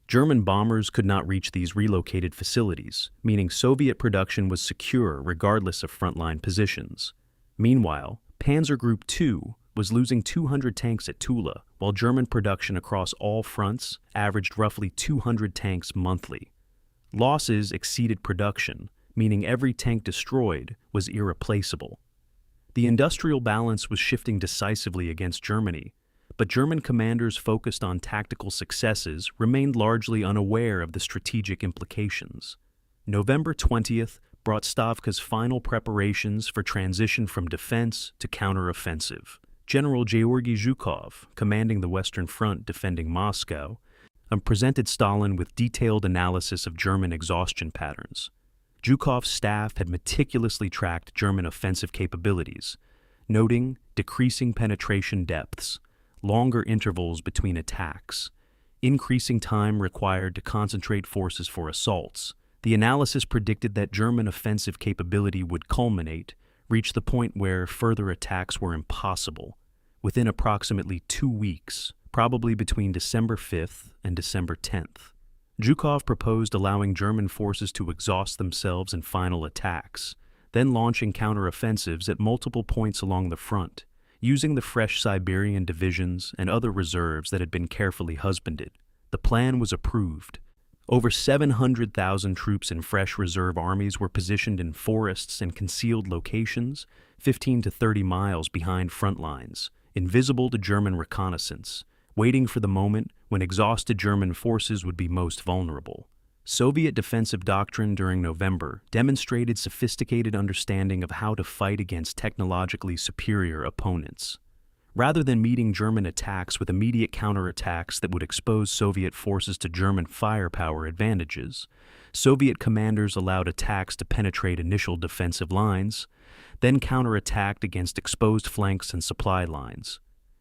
German bombers could not reach these relocated facilities, meaning Soviet production was secure regardless of frontline positions. Meanwhile, Panzer Group 2 was losing 200 tanks at Tula, while German production across all fronts averaged roughly 200 tanks monthly. Losses exceeded production, meaning every tank destroyed was irreplaceable. The industrial balance was shifting decisively against Germany, but German commanders focused on tactical successes remained largely unaware of the strategic implications. November 20th brought Stavka's final preparations for transition from defense to counteroffensive. General Georgy Zhukov, commanding the Western Front defending Moscow, presented Stalin with detailed analysis of German exhaustion patterns. Zhukov's staff had meticulously tracked German offensive capabilities, noting decreasing penetration depths, longer intervals between attacks, increasing time required to concentrate forces for assaults. The analysis predicted that German offensive capability would culminate, reach the point where further attacks were impossible, within approximately 2 weeks, probably between December 5th and December 10th. Zhukov proposed allowing German forces to exhaust themselves in final attacks, then launching counteroffensives at multiple points along the front, using the fresh Siberian divisions and other reserves that had been carefully husbanded. The plan was approved. Over 700,000 troops in fresh reserve armies were positioned in forests and concealed locations, 15 to 30 miles behind front lines, invisible to German reconnaissance, waiting for the moment when exhausted German forces would be most vulnerable. Soviet defensive doctrine during November demonstrated sophisticated understanding of how to fight against technologically superior opponents. Rather than meeting German attacks with immediate counterattacks that would expose Soviet forces to German firepower advantages, Soviet commanders allowed attacks to penetrate initial defensive lines, then counterattacked against exposed flanks and supply lines.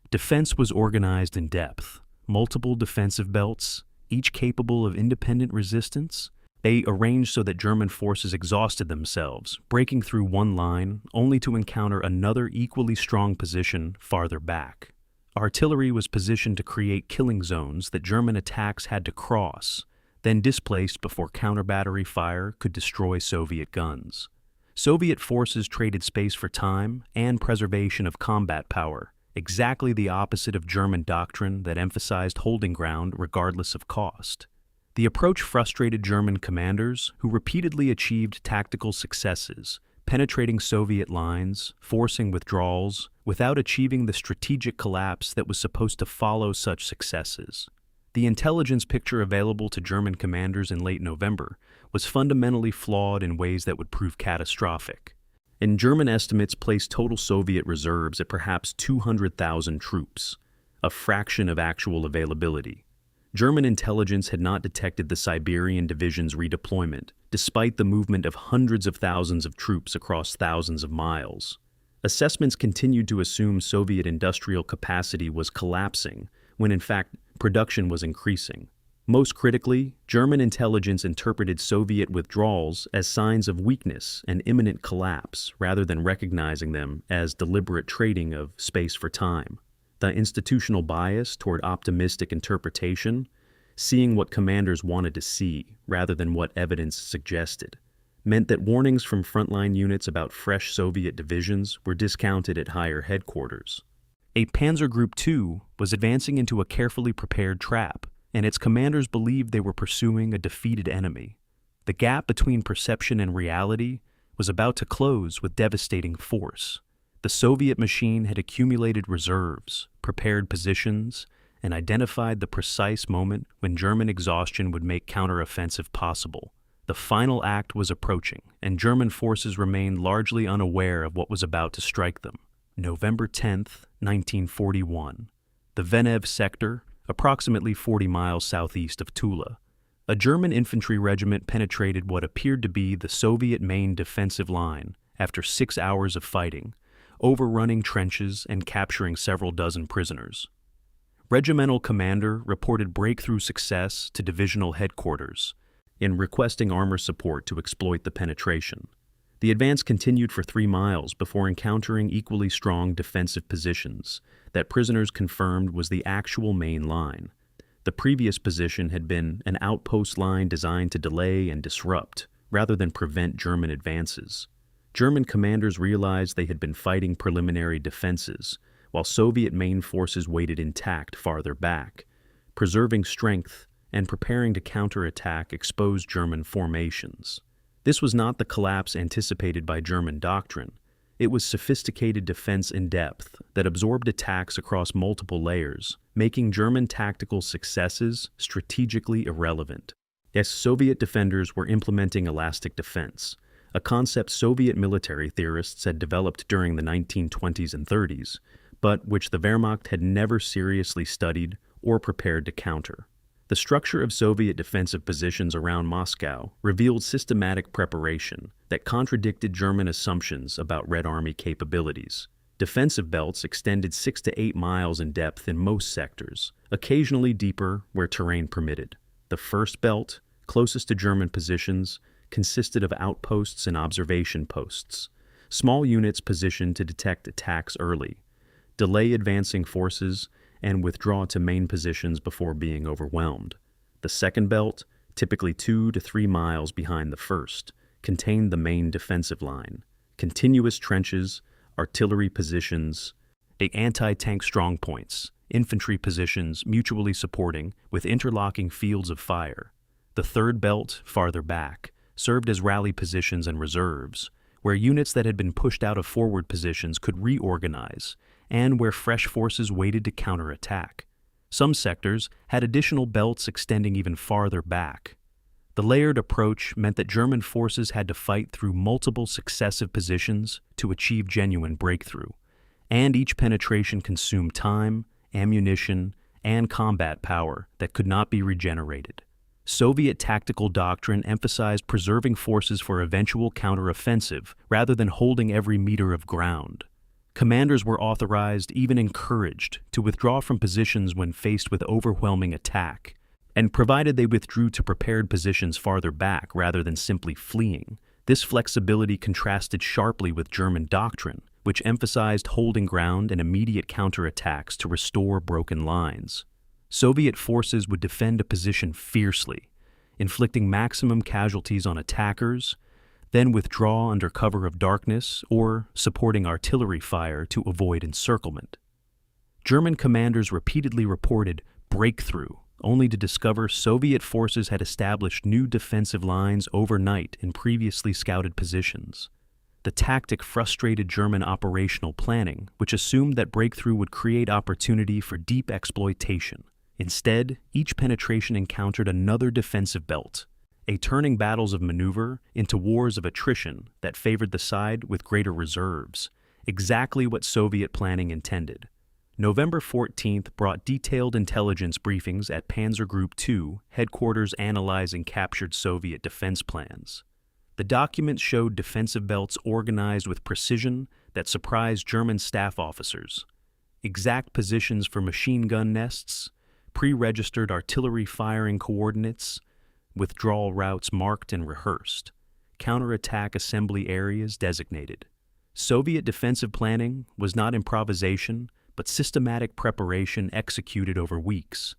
Defense was organized in depth, multiple defensive belts, each capable of independent resistance. They arranged so that German forces exhausted themselves, breaking through one line only to encounter another equally strong position farther back. Artillery was positioned to create killing zones that German attacks had to cross, then displaced before counter-battery fire could destroy Soviet guns. Soviet forces traded space for time and preservation of combat power, exactly the opposite of German doctrine that emphasized holding ground regardless of cost. The approach frustrated German commanders, who repeatedly achieved tactical successes, penetrating Soviet lines, forcing withdrawals, without achieving the strategic collapse that was supposed to follow such successes. The intelligence picture available to German commanders in late November was fundamentally flawed in ways that would prove catastrophic. And German estimates placed total Soviet reserves at perhaps 200,000 troops, a fraction of actual availability. German intelligence had not detected the Siberian division's redeployment, despite the movement of hundreds of thousands of troops across thousands of miles. Assessments continued to assume Soviet industrial capacity was collapsing, when in fact production was increasing. Most critically, German intelligence interpreted Soviet withdrawals as signs of weakness and imminent collapse, rather than recognizing them as deliberate trading of space for time. The institutional bias toward optimistic interpretation, seeing what commanders wanted to see rather than what evidence suggested, meant that warnings from frontline units about fresh Soviet divisions were discounted at higher headquarters. A Panzer Group 2 was advancing into a carefully prepared trap, and its commanders believed they were pursuing a defeated enemy. The gap between perception and reality was about to close with devastating force. The Soviet machine had accumulated reserves, prepared positions, and identified the precise moment when German exhaustion would make counteroffensive possible. The final act was approaching, and German forces remained largely unaware of what was about to strike them. November 10th, 1941. The Venev sector, approximately 40 miles southeast of Tula. A German infantry regiment penetrated what appeared to be the Soviet main defensive line after 6 hours of fighting, overrunning trenches and capturing several dozen prisoners. Regimental commander reported breakthrough success to divisional headquarters in requesting armor support to exploit the penetration. The advance continued for 3 miles before encountering equally strong defensive positions that prisoners confirmed was the actual main line. The previous position had been an outpost line designed to delay and disrupt, rather than prevent German advances. German commanders realized they had been fighting preliminary defenses, while Soviet main forces waited intact farther back. Preserving strength and preparing to counterattack exposed German formations. This was not the collapse anticipated by German doctrine. It was sophisticated defense in depth that absorbed attacks across multiple layers, making German tactical successes strategically irrelevant. Yes, Soviet defenders were implementing elastic defense, a concept Soviet military theorists had developed during the 1920s and 30s, but which the Wehrmacht had never seriously studied or prepared to counter. The structure of Soviet defensive positions around Moscow revealed systematic preparation that contradicted German assumptions about Red Army capabilities. Defensive belts extended 6 to 8 miles in depth in most sectors, occasionally deeper where terrain permitted. The first belt, closest to German positions, consisted of outposts and observation posts, small units positioned to detect attacks early, delay advancing forces, and withdraw to main positions before being overwhelmed. The second belt, typically 2 to 3 miles behind the first, contained the main defensive line, continuous trenches, artillery positions, anti-tank strongpoints, infantry positions mutually supporting with interlocking fields of fire. The third belt, farther back, served as rally positions and reserves, where units that had been pushed out of forward positions could reorganize, and where fresh forces waited to counterattack. Some sectors had additional belts extending even farther back. The layered approach meant that German forces had to fight through multiple successive positions to achieve genuine breakthrough, and each penetration consumed time, ammunition, and combat power that could not be regenerated. Soviet tactical doctrine emphasized preserving forces for eventual counteroffensive rather than holding every meter of ground. Commanders were authorized, even encouraged, to withdraw from positions when faced with overwhelming attack, and provided they withdrew to prepared positions farther back rather than simply fleeing. This flexibility contrasted sharply with German doctrine, which emphasized holding ground and immediate counterattacks to restore broken lines. Soviet forces would defend a position fiercely, inflicting maximum casualties on attackers, then withdraw under cover of darkness or supporting artillery fire to avoid encirclement. German commanders repeatedly reported breakthrough, only to discover Soviet forces had established new defensive lines overnight in previously scouted positions. The tactic frustrated German operational planning, which assumed that breakthrough would create opportunity for deep exploitation. Instead, each penetration encountered another defensive belt, turning battles of maneuver into wars of attrition that favored the side with greater reserves, exactly what Soviet planning intended. November 14th brought detailed intelligence briefings at Panzer Group 2 headquarters analyzing captured Soviet defense plans. The documents showed defensive belts organized with precision that surprised German staff officers, exact positions for machine gun nests, pre-registered artillery firing coordinates, withdrawal routes marked and rehearsed, counterattack assembly areas designated. Soviet defensive planning was not improvisation, but systematic preparation executed over weeks.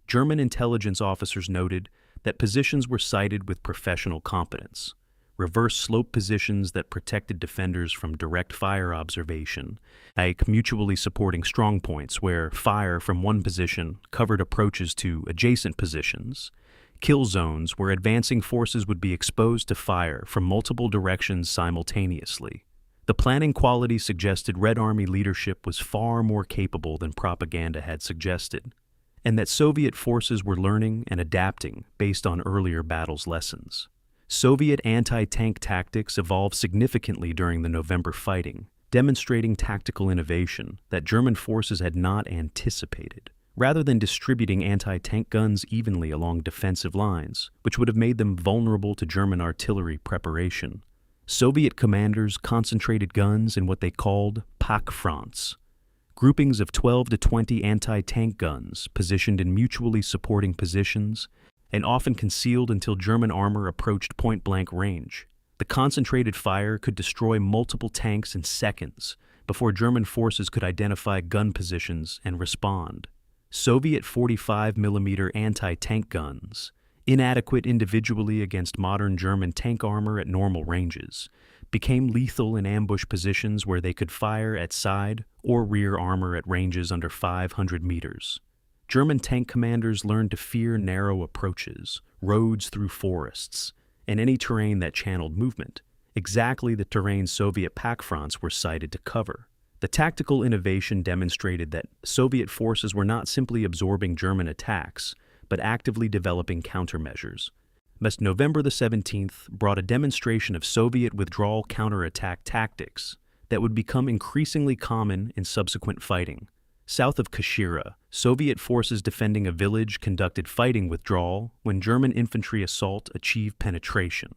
German intelligence officers noted that positions were sited with professional competence, reverse slope positions that protected defenders from direct fire observation, like mutually supporting strongpoints where fire from one position covered approaches to adjacent positions, kill zones where advancing forces would be exposed to fire from multiple directions simultaneously. The planning quality suggested Red Army leadership was far more capable than propaganda had suggested, and that Soviet forces were learning and adapting based on earlier battles' lessons. Soviet anti-tank tactics evolved significantly during the November fighting, demonstrating tactical innovation that German forces had not anticipated. Rather than distributing anti-tank guns evenly along defensive lines, which would have made them vulnerable to German artillery preparation, Soviet commanders concentrated guns in what they called Packfronts, groupings of 12 to 20 anti-tank guns positioned in mutually supporting positions and often concealed until German armor approached point-blank range. The concentrated fire could destroy multiple tanks in seconds before German forces could identify gun positions and respond. Soviet 45mm anti-tank guns, inadequate individually against modern German tank armor at normal ranges, became lethal in ambush positions where they could fire at side or rear armor at ranges under 500 meters. German tank commanders learned to fear narrow approaches, roads through forests, and any terrain that channeled movement, exactly the terrain Soviet pack fronts were cited to cover. The tactical innovation demonstrated that Soviet forces were not simply absorbing German attacks, but actively developing countermeasures. November the 17th brought a demonstration of Soviet withdrawal counterattack tactics that would become increasingly common in subsequent fighting. South of Kashira, Soviet forces defending a village conducted fighting withdrawal when German infantry assault achieved penetration.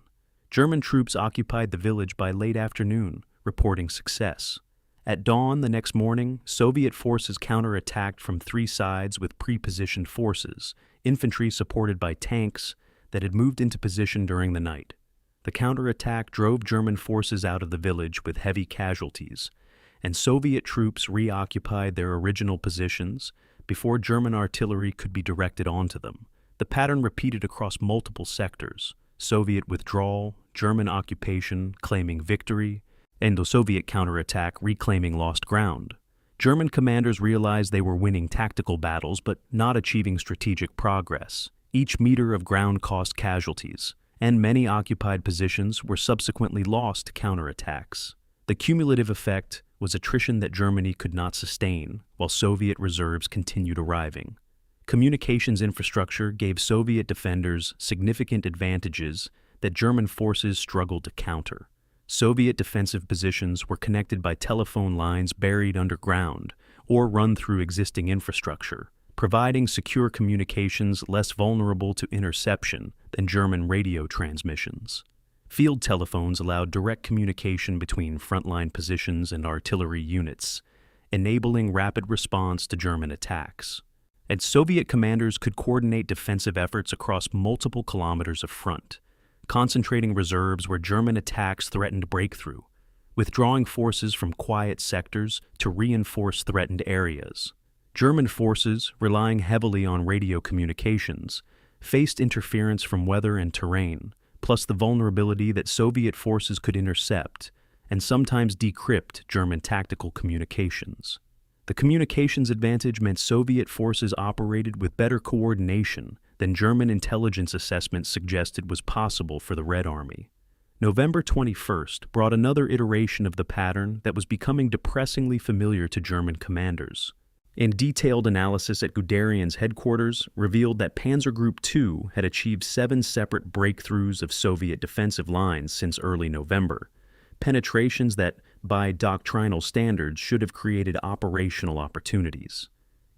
German troops occupied the village by late afternoon, reporting success. At dawn the next morning, Soviet forces counterattacked from three sides with pre-positioned forces, infantry supported by tanks that had moved into position during the night. The counterattack drove German forces out of the village with heavy casualties, and Soviet troops reoccupied their original positions before German artillery could be directed onto them. The pattern repeated across multiple sectors: Soviet withdrawal, German occupation claiming victory, and the Soviet counterattack reclaiming lost ground. German commanders realized they were winning tactical battles but not achieving strategic progress. Each meter of ground cost casualties, and many occupied positions were subsequently lost to counterattacks. The cumulative effect was attrition that Germany could not sustain, while Soviet reserves continued arriving. Communications infrastructure gave Soviet defenders significant advantages that German forces struggled to counter. Soviet defensive positions were connected by telephone lines buried underground or run through existing infrastructure, providing secure communications less vulnerable to interception than German radio transmissions. Field telephones allowed direct communication between frontline positions and artillery units, enabling rapid response to German attacks. And Soviet commanders could coordinate defensive efforts across multiple kilometers of front, concentrating reserves where German attacks threatened breakthrough, withdrawing forces from quiet sectors to reinforce threatened areas. German forces, relying heavily on radio communications, faced interference from weather and terrain, plus the vulnerability that Soviet forces could intercept and sometimes decrypt German tactical communications. The communications advantage meant Soviet forces operated with better coordination than German intelligence assessments suggested was possible for the Red Army. November 21st brought another iteration of the pattern that was becoming depressingly familiar to German commanders. In detailed analysis at Guderian's headquarters revealed that Panzer Group 2 had achieved 7 separate breakthroughs of Soviet defensive lines since early November, penetrations that, by doctrinal standards, should have created operational opportunities.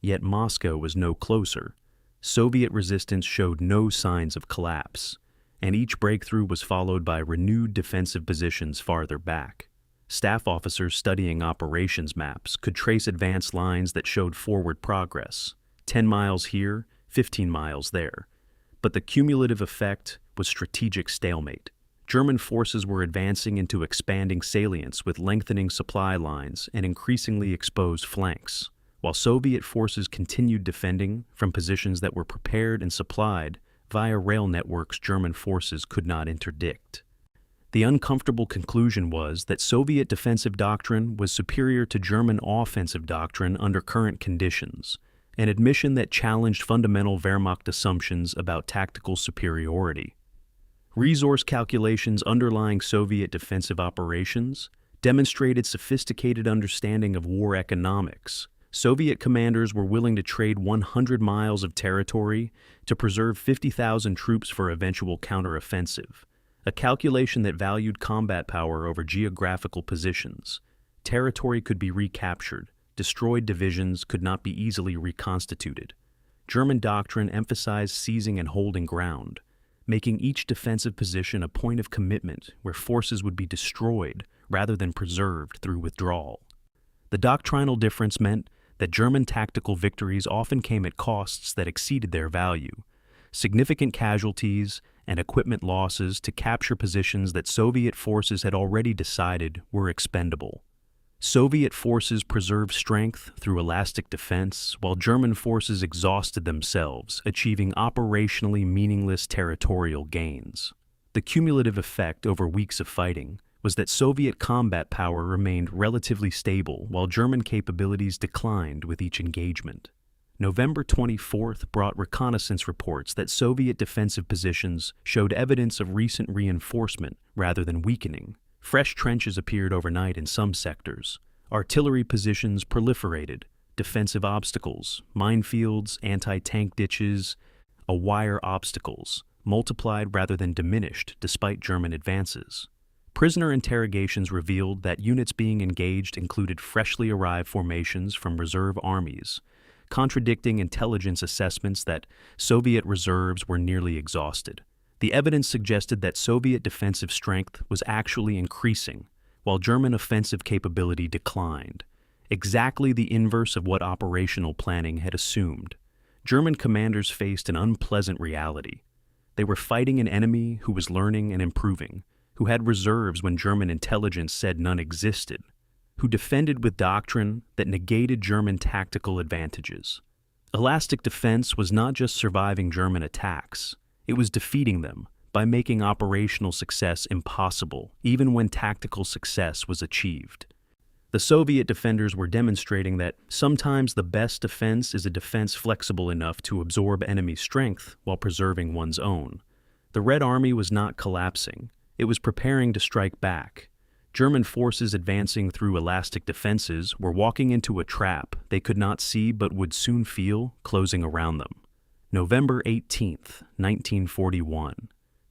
Yet Moscow was no closer. Soviet resistance showed no signs of collapse, and each breakthrough was followed by renewed defensive positions farther back. Staff officers studying operations maps could trace advance lines that showed forward progress, 10 miles here, 15 miles there. But the cumulative effect was strategic stalemate. German forces were advancing into expanding salients with lengthening supply lines and increasingly exposed flanks, while Soviet forces continued defending from positions that were prepared and supplied via rail networks German forces could not interdict. The uncomfortable conclusion was that Soviet defensive doctrine was superior to German offensive doctrine under current conditions, an admission that challenged fundamental Wehrmacht assumptions about tactical superiority. Resource calculations underlying Soviet defensive operations demonstrated sophisticated understanding of war economics. Soviet commanders were willing to trade 100 miles of territory to preserve 50,000 troops for eventual counteroffensive, a calculation that valued combat power over geographical positions. Territory could be recaptured, destroyed divisions could not be easily reconstituted. German doctrine emphasized seizing and holding ground, making each defensive position a point of commitment where forces would be destroyed rather than preserved through withdrawal. The doctrinal difference meant that German tactical victories often came at costs that exceeded their value, significant casualties and equipment losses to capture positions that Soviet forces had already decided were expendable. Soviet forces preserved strength through elastic defense, while German forces exhausted themselves, achieving operationally meaningless territorial gains. The cumulative effect over weeks of fighting was that Soviet combat power remained relatively stable while German capabilities declined with each engagement. November 24th brought reconnaissance reports that Soviet defensive positions showed evidence of recent reinforcement rather than weakening. Fresh trenches appeared overnight in some sectors. Artillery positions proliferated. Defensive obstacles, minefields, anti-tank ditches, wire obstacles multiplied rather than diminished despite German advances. Prisoner interrogations revealed that units being engaged included freshly arrived formations from reserve armies, contradicting intelligence assessments that Soviet reserves were nearly exhausted. The evidence suggested that Soviet defensive strength was actually increasing, while German offensive capability declined, exactly the inverse of what operational planning had assumed. German commanders faced an unpleasant reality. They were fighting an enemy who was learning and improving, who had reserves when German intelligence said none existed, who defended with doctrine that negated German tactical advantages. Elastic defense was not just surviving German attacks, it was defeating them by making operational success impossible, even when tactical success was achieved. The Soviet defenders were demonstrating that sometimes the best defense is a defense flexible enough to absorb enemy strength while preserving one's own. The Red Army was not collapsing, it was preparing to strike back. German forces advancing through elastic defenses were walking into a trap they could not see but would soon feel closing around them. November 18th, 1941.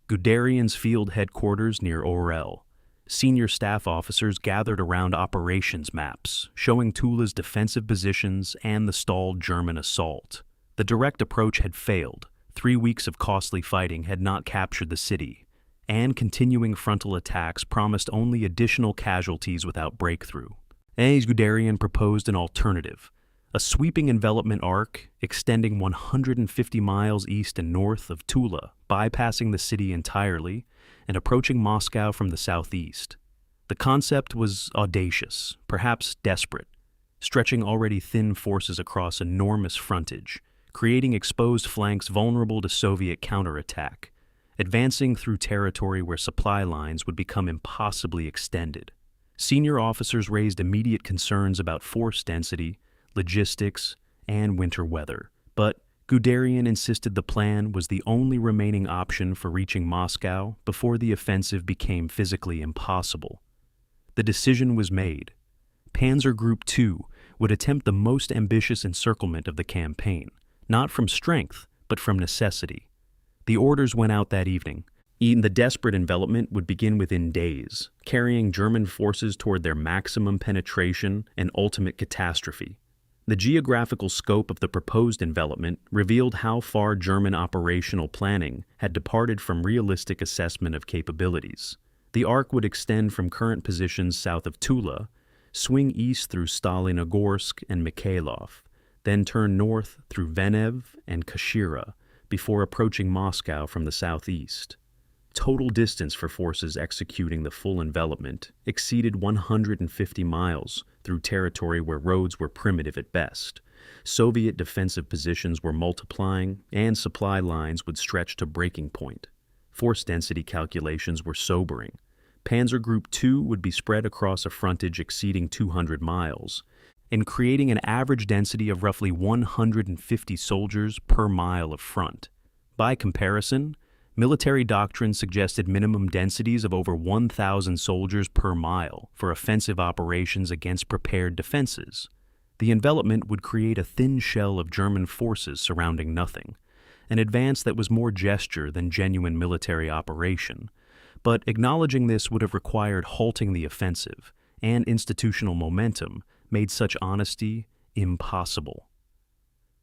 Guderian's field headquarters near Orel. Senior staff officers gathered around operations maps, showing Tula's defensive positions and the stalled German assault. The direct approach had failed. 3 weeks of costly fighting had not captured the city, and continuing frontal attacks promised only additional casualties without breakthrough. Guderian proposed an alternative, a sweeping envelopment arc extending 150 miles east and north of Tula, bypassing the city entirely and approaching Moscow from the southeast. The concept was audacious, perhaps desperate, stretching already thin forces across enormous frontage, creating exposed flanks vulnerable to Soviet counterattack, advancing through territory where supply lines would become impossibly extended. Senior officers raised immediate concerns about force density, logistics, and winter weather, but Guderian insisted the plan was the only remaining option for reaching Moscow before the offensive became physically impossible. The decision was made. Panzer Group 2 would attempt the most ambitious encirclement of the campaign, not from strength, but from necessity. The orders went out that evening. The desperate envelopment would begin within days, carrying German forces toward their maximum penetration and ultimate catastrophe. The geographical scope of the proposed envelopment revealed how far German operational planning had departed from realistic assessment of capabilities. The arc would extend from current positions south of Tula, swing east through Stalinogorsk and Mikhailov, then turn north through Venev and Kashira before approaching Moscow from the southeast. Total distance for forces executing the full envelopment exceeded 150 miles through territory where roads were primitive at best. Soviet defensive positions were multiplying, and supply lines would stretch to breaking point. Force density calculations were sobering. Panzer Group 2 would be spread across a frontage exceeding 200 miles, and creating an average density of roughly 150 soldiers per mile of front. By comparison, military doctrine suggested minimum densities of over 1,000 soldiers per mile for offensive operations against prepared defenses. The envelopment would create a thin shell of German forces surrounding nothing, an advance that was more gesture than genuine military operation. But acknowledging this would have required halting the offensive, and institutional momentum made such honesty impossible.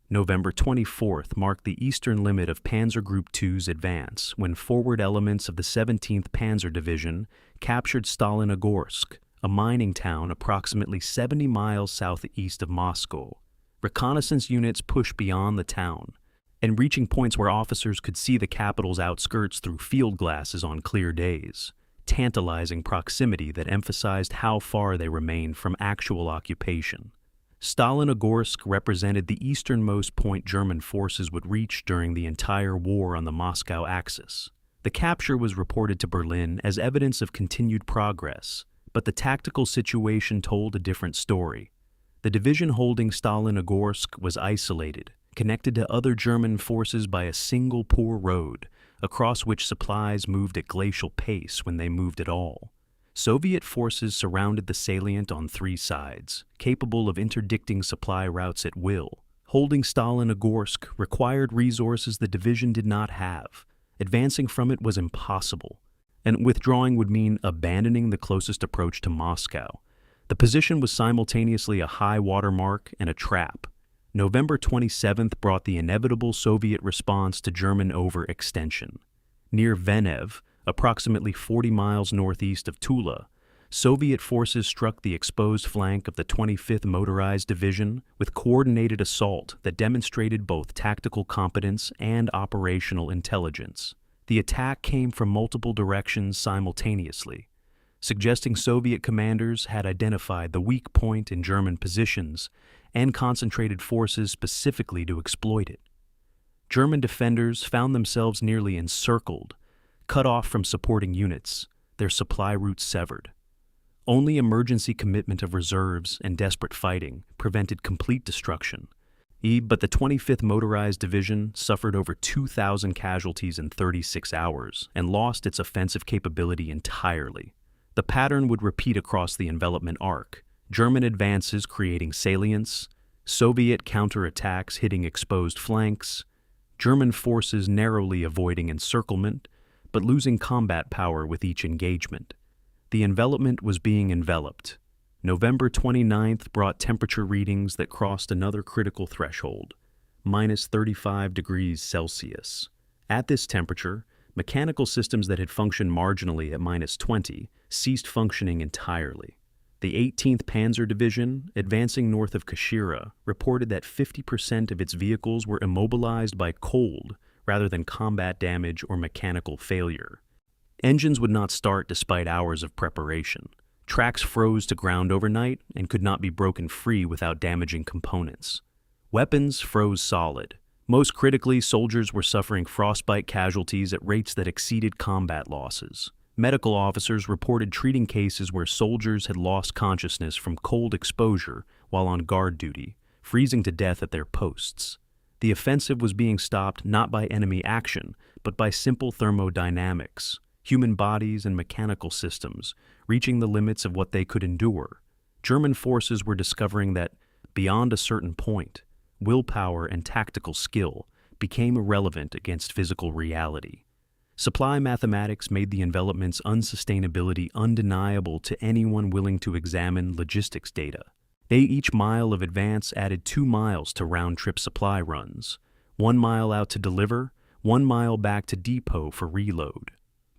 November 24th marked the eastern limit of Panzer Group 2's advance when forward elements of the 17th Panzer Division captured Stalinogorsk, a mining town approximately 70 miles southeast of Moscow. Reconnaissance units pushed beyond the town, and reaching points where officers could see the capital's outskirts through field glasses on clear days, tantalizing proximity that emphasized how far they remained from actual occupation. Stalinogorsk represented the easternmost point German forces would reach during the entire war on the Moscow axis. The capture was reported to Berlin as evidence of continued progress, but the tactical situation told a different story. The division holding Stalinogorsk was isolated, connected to other German forces by a single poor road, across which supplies moved at glacial pace when they moved at all. Soviet forces surrounded the salient on three sides, capable of interdicting supply routes at will. Holding Stalinogorsk required resources the division did not have. Advancing from it was impossible, and withdrawing would mean abandoning the closest approach to Moscow. The position was simultaneously a high watermark and a trap. November 27th brought the inevitable Soviet response to German overextension. Near Venev, approximately 40 miles northeast of Tula, Soviet forces struck the exposed flank of the 25th Motorized Division with coordinated assault that demonstrated both tactical competence and operational intelligence. The attack came from multiple directions simultaneously, suggesting Soviet commanders had identified the weak point in German positions and concentrated forces specifically to exploit it. German defenders found themselves nearly encircled, cut off from supporting units, their supply routes severed. Only emergency commitment of reserves and desperate fighting prevented complete destruction. But the 25th Motorized Division suffered over 2,000 casualties in 36 hours and lost its offensive capability entirely. The pattern would repeat across the envelopment arc, German advances creating salients, Soviet counterattacks hitting exposed flanks, German forces narrowly avoiding encirclement, but losing combat power with each engagement. The envelopment was being enveloped. November 29th brought temperature readings that crossed another critical threshold, minus 35 degrees Celsius. At this temperature, mechanical systems that had functioned marginally at minus 20 ceased functioning entirely. The 18th Panzer Division, advancing north of Kashira, reported that 50% of its vehicles were immobilized by cold rather than combat damage or mechanical failure. Engines would not start despite hours of preparation. Tracks froze to ground overnight and could not be broken free without damaging components. Weapons froze solid. Most critically, soldiers were suffering frostbite casualties at rates that exceeded combat losses. Medical officers reported treating cases where soldiers had lost consciousness from cold exposure while on guard duty, freezing to death at their posts. The offensive was being stopped not by enemy action, but by simple thermodynamics, human bodies and mechanical systems, reaching the limits of what they could endure. German forces were discovering that, beyond a certain point, willpower and tactical skill became irrelevant against physical reality. Supply mathematics made the envelopment's unsustainability undeniable to anyone willing to examine logistics data. Each mile of advance added 2 miles to round-trip supply runs, 1 mile out to deliver, 1 mile back to depot for reload.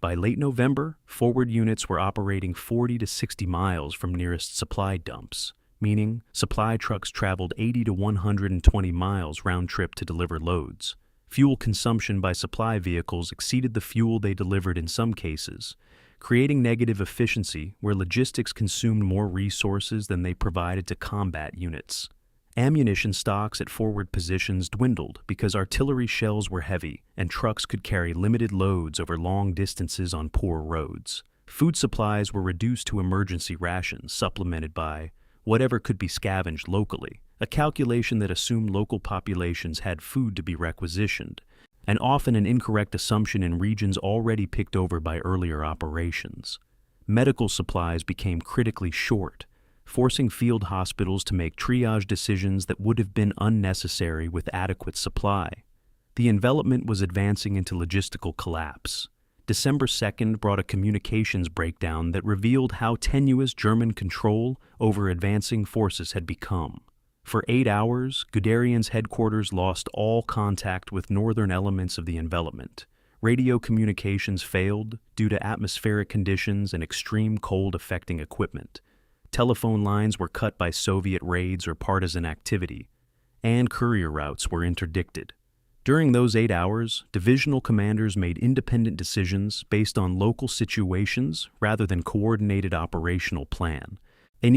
By late November, forward units were operating 40 to 60 miles from nearest supply dumps, meaning supply trucks traveled 80 to 120 miles round-trip to deliver loads. Fuel consumption by supply vehicles exceeded the fuel they delivered in some cases, creating negative efficiency where logistics consumed more resources than they provided to combat units. Ammunition stocks at forward positions dwindled because artillery shells were heavy and trucks could carry limited loads over long distances on poor roads. Food supplies were reduced to emergency rations supplemented by whatever could be scavenged locally, a calculation that assumed local populations had food to be requisitioned, and often an incorrect assumption in regions already picked over by earlier operations. Medical supplies became critically short, forcing field hospitals to make triage decisions that would have been unnecessary with adequate supply. The envelopment was advancing into logistical collapse. December 2nd brought a communications breakdown that revealed how tenuous German control over advancing forces had become. For 8 hours, Guderian's headquarters lost all contact with northern elements of the envelopment. Radio communications failed due to atmospheric conditions and extreme cold affecting equipment. Telephone lines were cut by Soviet raids or partisan activity, and courier routes were interdicted. During those 8 hours, divisional commanders made independent decisions based on local situations rather than coordinated operational plan,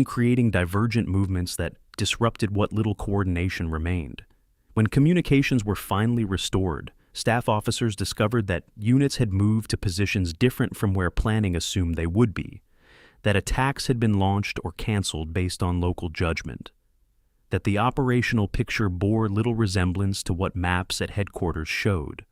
creating divergent movements that disrupted what little coordination remained. When communications were finally restored, staff officers discovered that units had moved to positions different from where planning assumed they would be, that attacks had been launched or canceled based on local judgment, that the operational picture bore little resemblance to what maps at headquarters showed.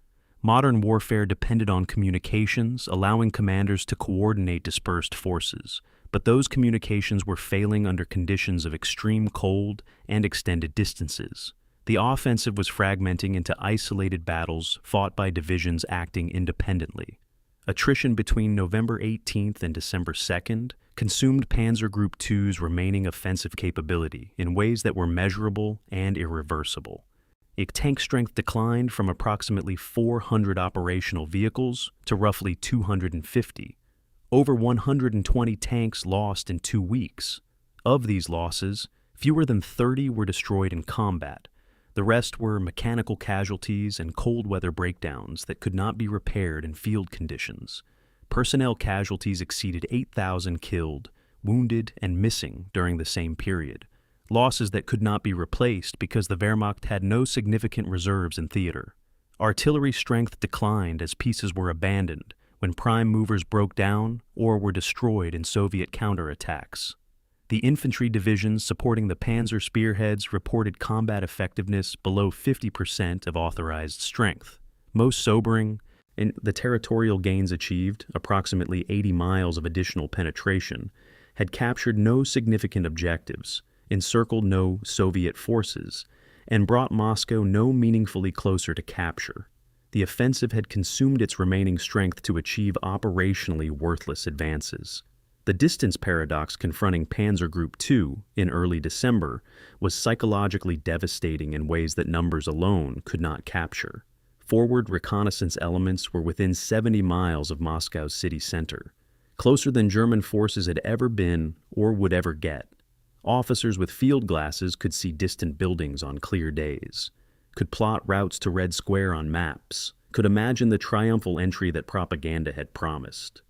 Modern warfare depended on communications, allowing commanders to coordinate dispersed forces, but those communications were failing under conditions of extreme cold and extended distances. The offensive was fragmenting into isolated battles fought by divisions acting independently. Attrition between November 18th and December 2nd consumed Panzer Group 2's remaining offensive capability in ways that were measurable and irreversible. Its tank strength declined from approximately 400 operational vehicles to roughly 250. Over 120 tanks lost in 2 weeks. Of these losses, fewer than 30 were destroyed in combat. The rest were mechanical casualties and cold weather breakdowns that could not be repaired in field conditions. Personnel casualties exceeded 8,000 killed, wounded, and missing during the same period. Losses that could not be replaced because the Wehrmacht had no significant reserves in theater. Artillery strength declined as pieces were abandoned when prime movers broke down or were destroyed in Soviet counterattacks. The infantry divisions supporting the Panzer spearheads reported combat effectiveness below 50% of authorized strength. Most sobering, in the territorial gains achieved, approximately 80 miles of additional penetration, had captured no significant objectives, encircled no Soviet forces, and brought Moscow no meaningfully closer to capture. The offensive had consumed its remaining strength to achieve operationally worthless advances. The distance paradox confronting Panzer Group 2 in early December was psychologically devastating in ways that numbers alone could not capture. Forward reconnaissance elements were within 70 miles of Moscow's city center, closer than German forces had ever been or would ever get. Officers with field glasses could see distant buildings on clear days, could plot routes to Red Square on maps, could imagine the triumphal entry that propaganda had promised.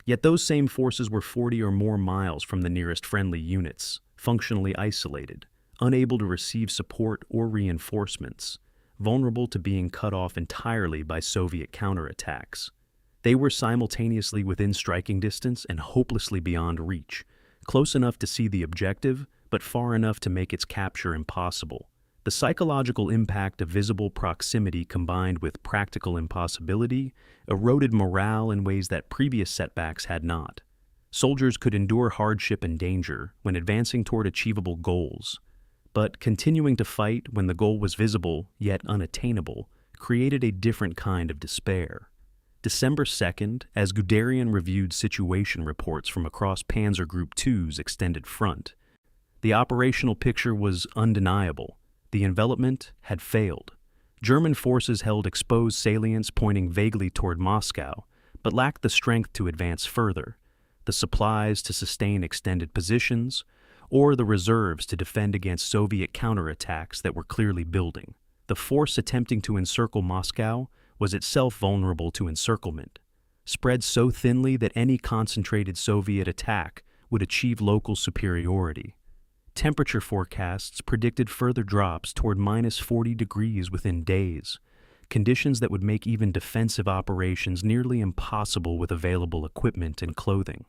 Yet those same forces were 40 or more miles from the nearest friendly units, functionally isolated, unable to receive support or reinforcements, vulnerable to being cut off entirely by Soviet counterattacks. They were simultaneously within striking distance and hopelessly beyond reach, close enough to see the objective, but far enough to make its capture impossible. The psychological impact of visible proximity combined with practical impossibility eroded morale in ways that previous setbacks had not. Soldiers could endure hardship and danger when advancing toward achievable goals, but continuing to fight when the goal was visible yet unattainable created a different kind of despair. December 2nd, as Guderian reviewed situation reports from across Panzer Group 2's extended front, the operational picture was undeniable. The envelopment had failed. German forces held exposed salients pointing vaguely toward Moscow, but lacked the strength to advance further, the supplies to sustain extended positions, or the reserves to defend against Soviet counterattacks that were clearly building. The force attempting to encircle Moscow was itself vulnerable to encirclement, spread so thinly that any concentrated Soviet attack would achieve local superiority. Temperature forecasts predicted further drops toward minus 40 degrees within days, conditions that would make even defensive operations nearly impossible with available equipment and clothing.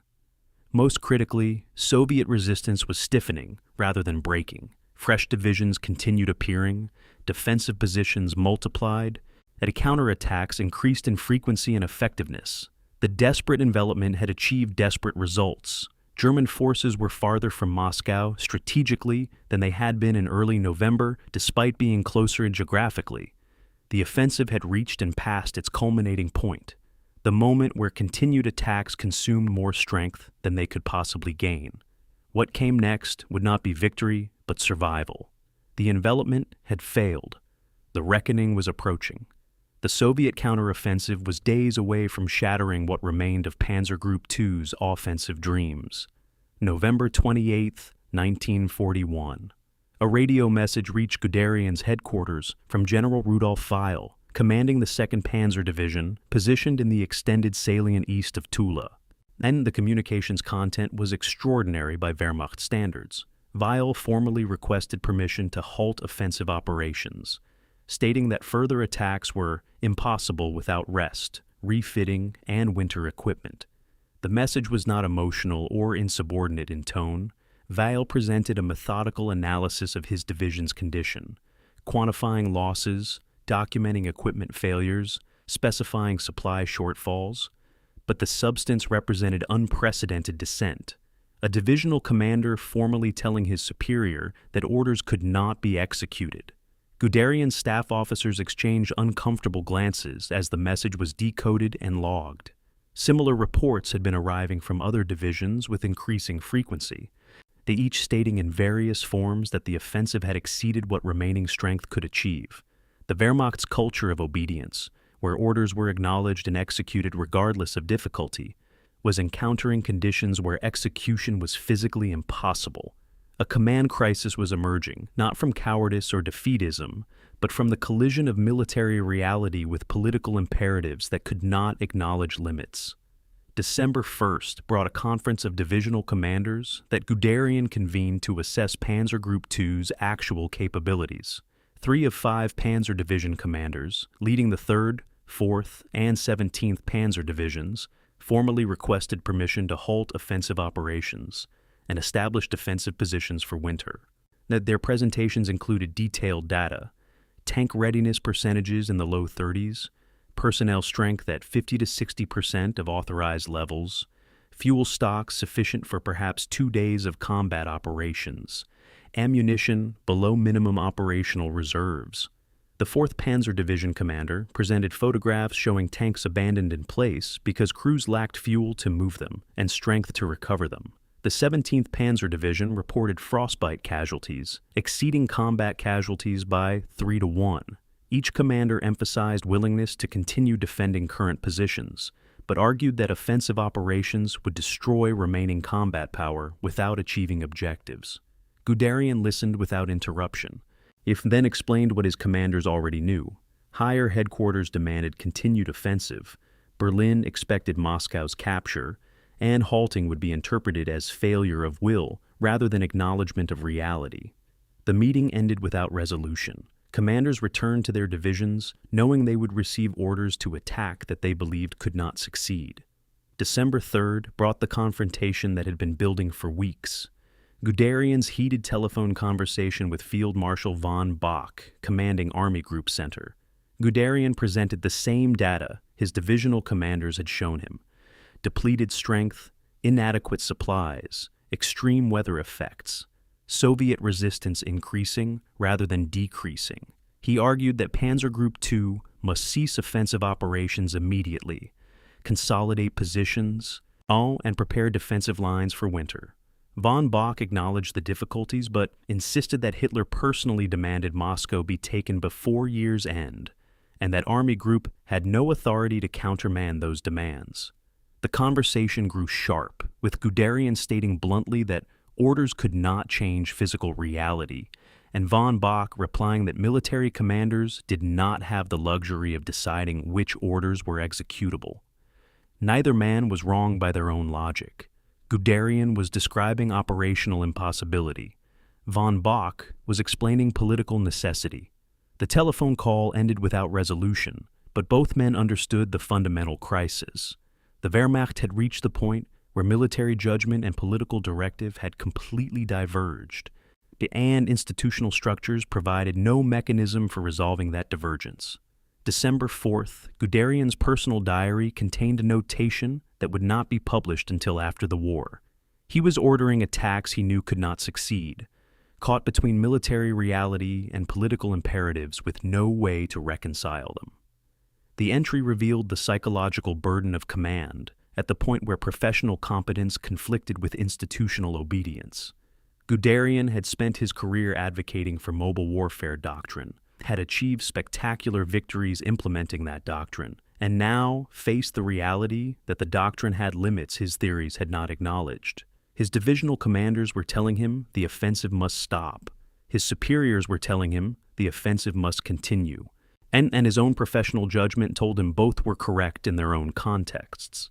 Most critically, Soviet resistance was stiffening rather than breaking. Fresh divisions continued appearing, defensive positions multiplied, and counterattacks increased in frequency and effectiveness. The desperate envelopment had achieved desperate results. German forces were farther from Moscow strategically than they had been in early November, despite being closer geographically. The offensive had reached and passed its culminating point, the moment where continued attacks consumed more strength than they could possibly gain. What came next would not be victory, but survival. The envelopment had failed. The reckoning was approaching. The Soviet counteroffensive was days away from shattering what remained of Panzer Group 2's offensive dreams. November 28, 1941. A radio message reached Guderian's headquarters from General Rudolf Feil, commanding the 2nd Panzer Division, positioned in the extended salient east of Tula. And the communications content was extraordinary by Wehrmacht standards. Feil formally requested permission to halt offensive operations. stating that further attacks were impossible without rest, refitting, and winter equipment. The message was not emotional or insubordinate in tone. Weil presented a methodical analysis of his division's condition, quantifying losses, documenting equipment failures, specifying supply shortfalls. But the substance represented unprecedented dissent. A divisional commander formally telling his superior that orders could not be executed. Guderian staff officers exchanged uncomfortable glances as the message was decoded and logged. Similar reports had been arriving from other divisions with increasing frequency, they each stating in various forms that the offensive had exceeded what remaining strength could achieve. The Wehrmacht's culture of obedience, where orders were acknowledged and executed regardless of difficulty, was encountering conditions where execution was physically impossible. A command crisis was emerging, not from cowardice or defeatism, but from the collision of military reality with political imperatives that could not acknowledge limits. December 1st brought a conference of divisional commanders that Guderian convened to assess Panzer Group II's actual capabilities. 3 of 5 Panzer Division commanders, leading the 3rd, 4th, and 17th Panzer Divisions, formally requested permission to halt offensive operations and establish defensive positions for winter. Their presentations included detailed data, tank readiness percentages in the low 30s, personnel strength at 50 to 60% of authorized levels, fuel stocks sufficient for perhaps 2 days of combat operations, ammunition below minimum operational reserves. The 4th Panzer Division commander presented photographs showing tanks abandoned in place because crews lacked fuel to move them and strength to recover them. The 17th Panzer Division reported frostbite casualties, exceeding combat casualties by 3 to 1. Each commander emphasized willingness to continue defending current positions, but argued that offensive operations would destroy remaining combat power without achieving objectives. Guderian listened without interruption. He then explained what his commanders already knew. Higher headquarters demanded continued offensive, Berlin expected Moscow's capture, and halting would be interpreted as failure of will rather than acknowledgement of reality. The meeting ended without resolution. Commanders returned to their divisions, knowing they would receive orders to attack that they believed could not succeed. December 3rd brought the confrontation that had been building for weeks. Guderian's heated telephone conversation with Field Marshal von Bock, commanding Army Group Center. Guderian presented the same data his divisional commanders had shown him: depleted strength, inadequate supplies, extreme weather effects, Soviet resistance increasing rather than decreasing. He argued that Panzer Group II must cease offensive operations immediately, consolidate positions, and prepare defensive lines for winter. Von Bock acknowledged the difficulties but insisted that Hitler personally demanded Moscow be taken before year's end, and that Army Group had no authority to countermand those demands. The conversation grew sharp, with Guderian stating bluntly that orders could not change physical reality, and von Bock replying that military commanders did not have the luxury of deciding which orders were executable. Neither man was wrong by their own logic. Guderian was describing operational impossibility. Von Bock was explaining political necessity. The telephone call ended without resolution, but both men understood the fundamental crisis. The Wehrmacht had reached the point where military judgment and political directive had completely diverged, and institutional structures provided no mechanism for resolving that divergence. December 4th, Guderian's personal diary contained a notation that would not be published until after the war. He was ordering attacks he knew could not succeed, caught between military reality and political imperatives with no way to reconcile them. The entry revealed the psychological burden of command at the point where professional competence conflicted with institutional obedience. Guderian had spent his career advocating for mobile warfare doctrine, had achieved spectacular victories implementing that doctrine, and now faced the reality that the doctrine had limits his theories had not acknowledged. His divisional commanders were telling him the offensive must stop. His superiors were telling him the offensive must continue. And his own professional judgment told him both were correct in their own contexts.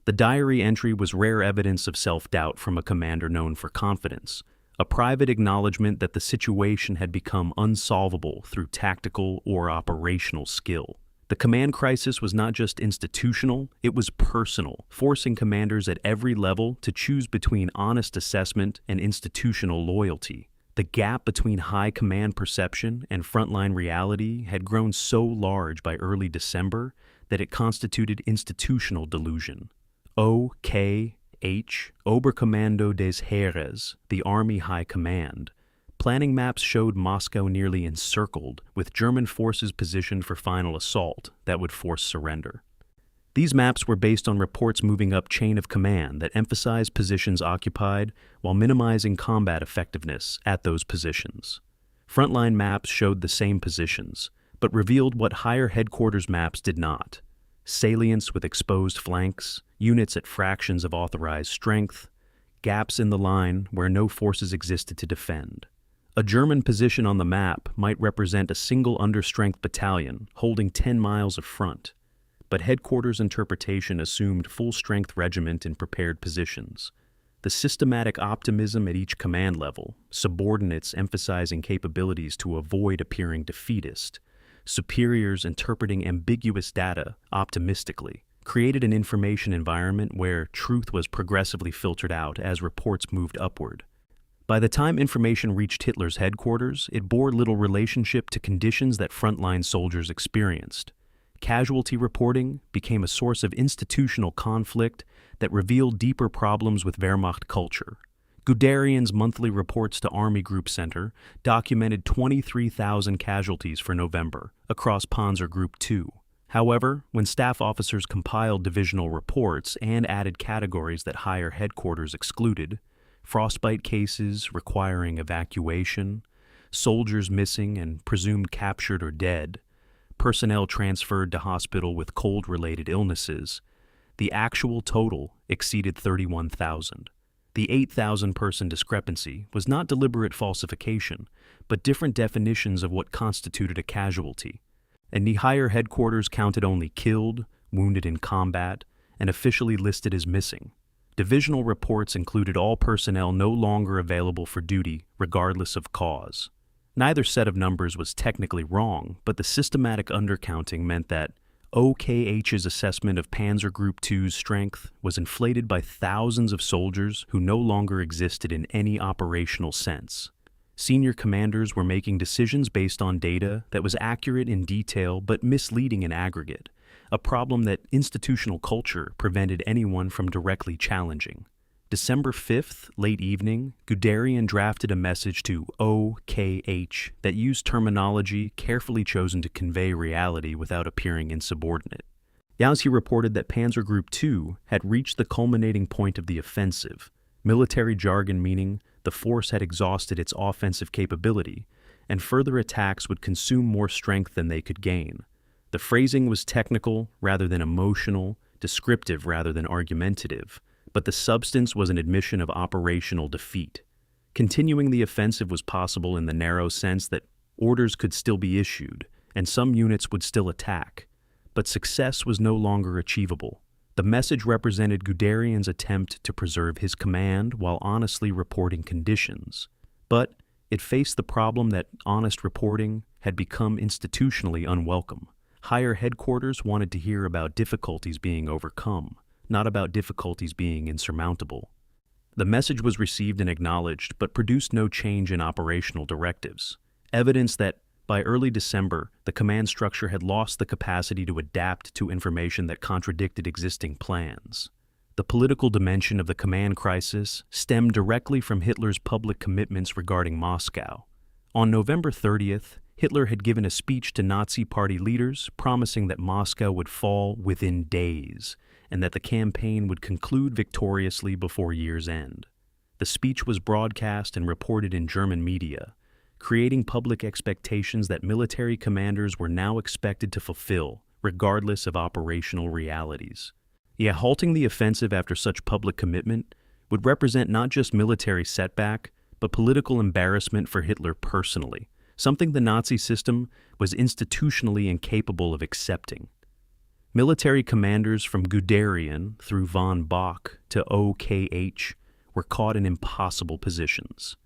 The diary entry was rare evidence of self-doubt from a commander known for confidence, a private acknowledgement that the situation had become unsolvable through tactical or operational skill. The command crisis was not just institutional, it was personal, forcing commanders at every level to choose between honest assessment and institutional loyalty. The gap between high command perception and frontline reality had grown so large by early December that it constituted institutional delusion. OKH, Oberkommando des Heeres, the Army High Command. Planning maps showed Moscow nearly encircled, with German forces positioned for final assault that would force surrender. These maps were based on reports moving up chain of command that emphasized positions occupied while minimizing combat effectiveness at those positions. Frontline maps showed the same positions, but revealed what higher headquarters maps did not: salients with exposed flanks, units at fractions of authorized strength, gaps in the line where no forces existed to defend. A German position on the map might represent a single understrength battalion holding 10 miles of front, but headquarters interpretation assumed full-strength regiment in prepared positions. The systematic optimism at each command level, subordinates emphasizing capabilities to avoid appearing defeatist, superiors interpreting ambiguous data optimistically, created an information environment where truth was progressively filtered out as reports moved upward. By the time information reached Hitler's headquarters, it bore little relationship to conditions that frontline soldiers experienced. Casualty reporting became a source of institutional conflict that revealed deeper problems with Wehrmacht culture. Guderian's monthly reports to Army Group Center documented 23,000 casualties for November across Panzer Group 2. However, when staff officers compiled divisional reports and added categories that higher headquarters excluded, frostbite cases requiring evacuation, soldiers missing and presumed captured or dead, personnel transferred to hospital with cold-related illnesses, the actual total exceeded 31,000. The 8,000-person discrepancy was not deliberate falsification, but different definitions of what constituted a casualty. And the higher headquarters counted only killed, wounded in combat, and officially listed as missing. Divisional reports included all personnel no longer available for duty, regardless of cause. Neither set of numbers was technically wrong, but the systematic undercounting meant that OKH's assessment of Panzer Group 2's strength was inflated by thousands of soldiers who no longer existed in any operational sense. Senior commanders were making decisions based on data that was accurate in detail but misleading in aggregate, a problem that institutional culture prevented anyone from directly challenging. December 5th, late evening, Guderian drafted a message to OKH that used terminology carefully chosen to convey reality without appearing insubordinate. Yazzie reported that Panzer Group 2 had reached the culminating point of the offensive, military jargon meaning the force had exhausted its offensive capability, and further attacks would consume more strength than they could gain. The phrasing was technical rather than emotional, descriptive rather than argumentative, but the substance was an admission of operational defeat. Continuing the offensive was possible in the narrow sense that orders could still be issued, and some units would still attack, but success was no longer achievable. The message represented Guderian's attempt to preserve his command while honestly reporting conditions, but it faced the problem that honest reporting had become institutionally unwelcome. Higher headquarters wanted to hear about difficulties being overcome, not about difficulties being insurmountable. The message was received and acknowledged, but produced no change in operational directives, evidence that by early December, the command structure had lost the capacity to adapt to information that contradicted existing plans. The political dimension of the command crisis stemmed directly from Hitler's public commitments regarding Moscow. On November 30th, Hitler had given a speech to Nazi Party leaders promising that Moscow would fall within days and that the campaign would conclude victoriously before year's end. The speech was broadcast and reported in German media, creating public expectations that military commanders were now expected to fulfill, regardless of operational realities. Yet halting the offensive after such public commitment would represent not just military setback, but political embarrassment for Hitler personally, something the Nazi system was institutionally incapable of accepting. Military commanders from Guderian through von Bock to OKH were caught in impossible positions.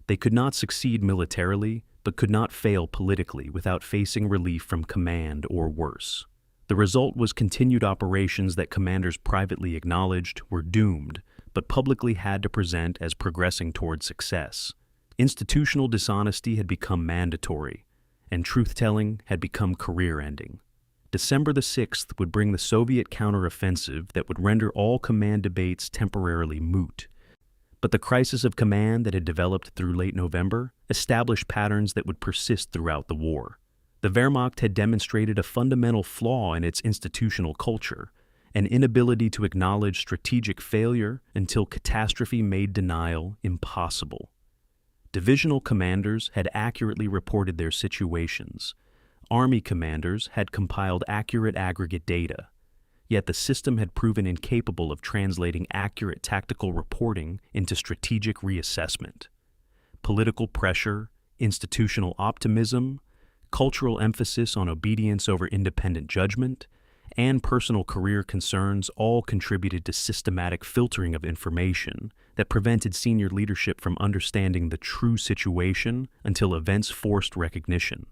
They could not succeed militarily, but could not fail politically without facing relief from command or worse. The result was continued operations that commanders privately acknowledged were doomed, but publicly had to present as progressing toward success. Institutional dishonesty had become mandatory, and truth-telling had become career-ending. December the 6th would bring the Soviet counteroffensive that would render all command debates temporarily moot. But the crisis of command that had developed through late November established patterns that would persist throughout the war. The Wehrmacht had demonstrated a fundamental flaw in its institutional culture, an inability to acknowledge strategic failure until catastrophe made denial impossible. Divisional commanders had accurately reported their situations. Army commanders had compiled accurate aggregate data. Yet the system had proven incapable of translating accurate tactical reporting into strategic reassessment. Political pressure, institutional optimism, cultural emphasis on obedience over independent judgment, and personal career concerns all contributed to systematic filtering of information that prevented senior leadership from understanding the true situation until events forced recognition.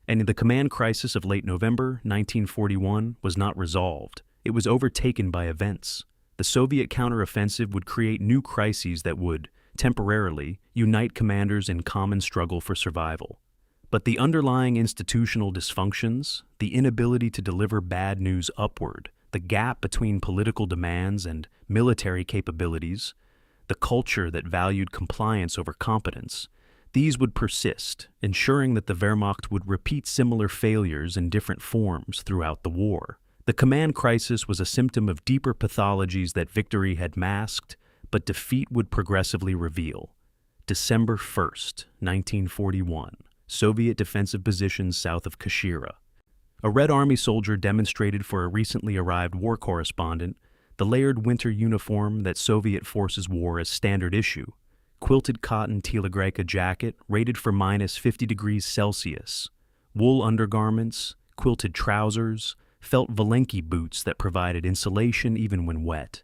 And the command crisis of late November 1941 was not resolved. It was overtaken by events. The Soviet counteroffensive would create new crises that would, temporarily, unite commanders in common struggle for survival. But the underlying institutional dysfunctions, the inability to deliver bad news upward, the gap between political demands and military capabilities, the culture that valued compliance over competence, these would persist, ensuring that the Wehrmacht would repeat similar failures in different forms throughout the war. The command crisis was a symptom of deeper pathologies that victory had masked, but defeat would progressively reveal. December 1st, 1941. Soviet defensive positions south of Kashira. A Red Army soldier demonstrated for a recently arrived war correspondent the layered winter uniform that Soviet forces wore as standard issue: quilted cotton Tula jacket rated for -50 degrees Celsius, wool undergarments, quilted trousers, felt Valenki boots that provided insulation even when wet,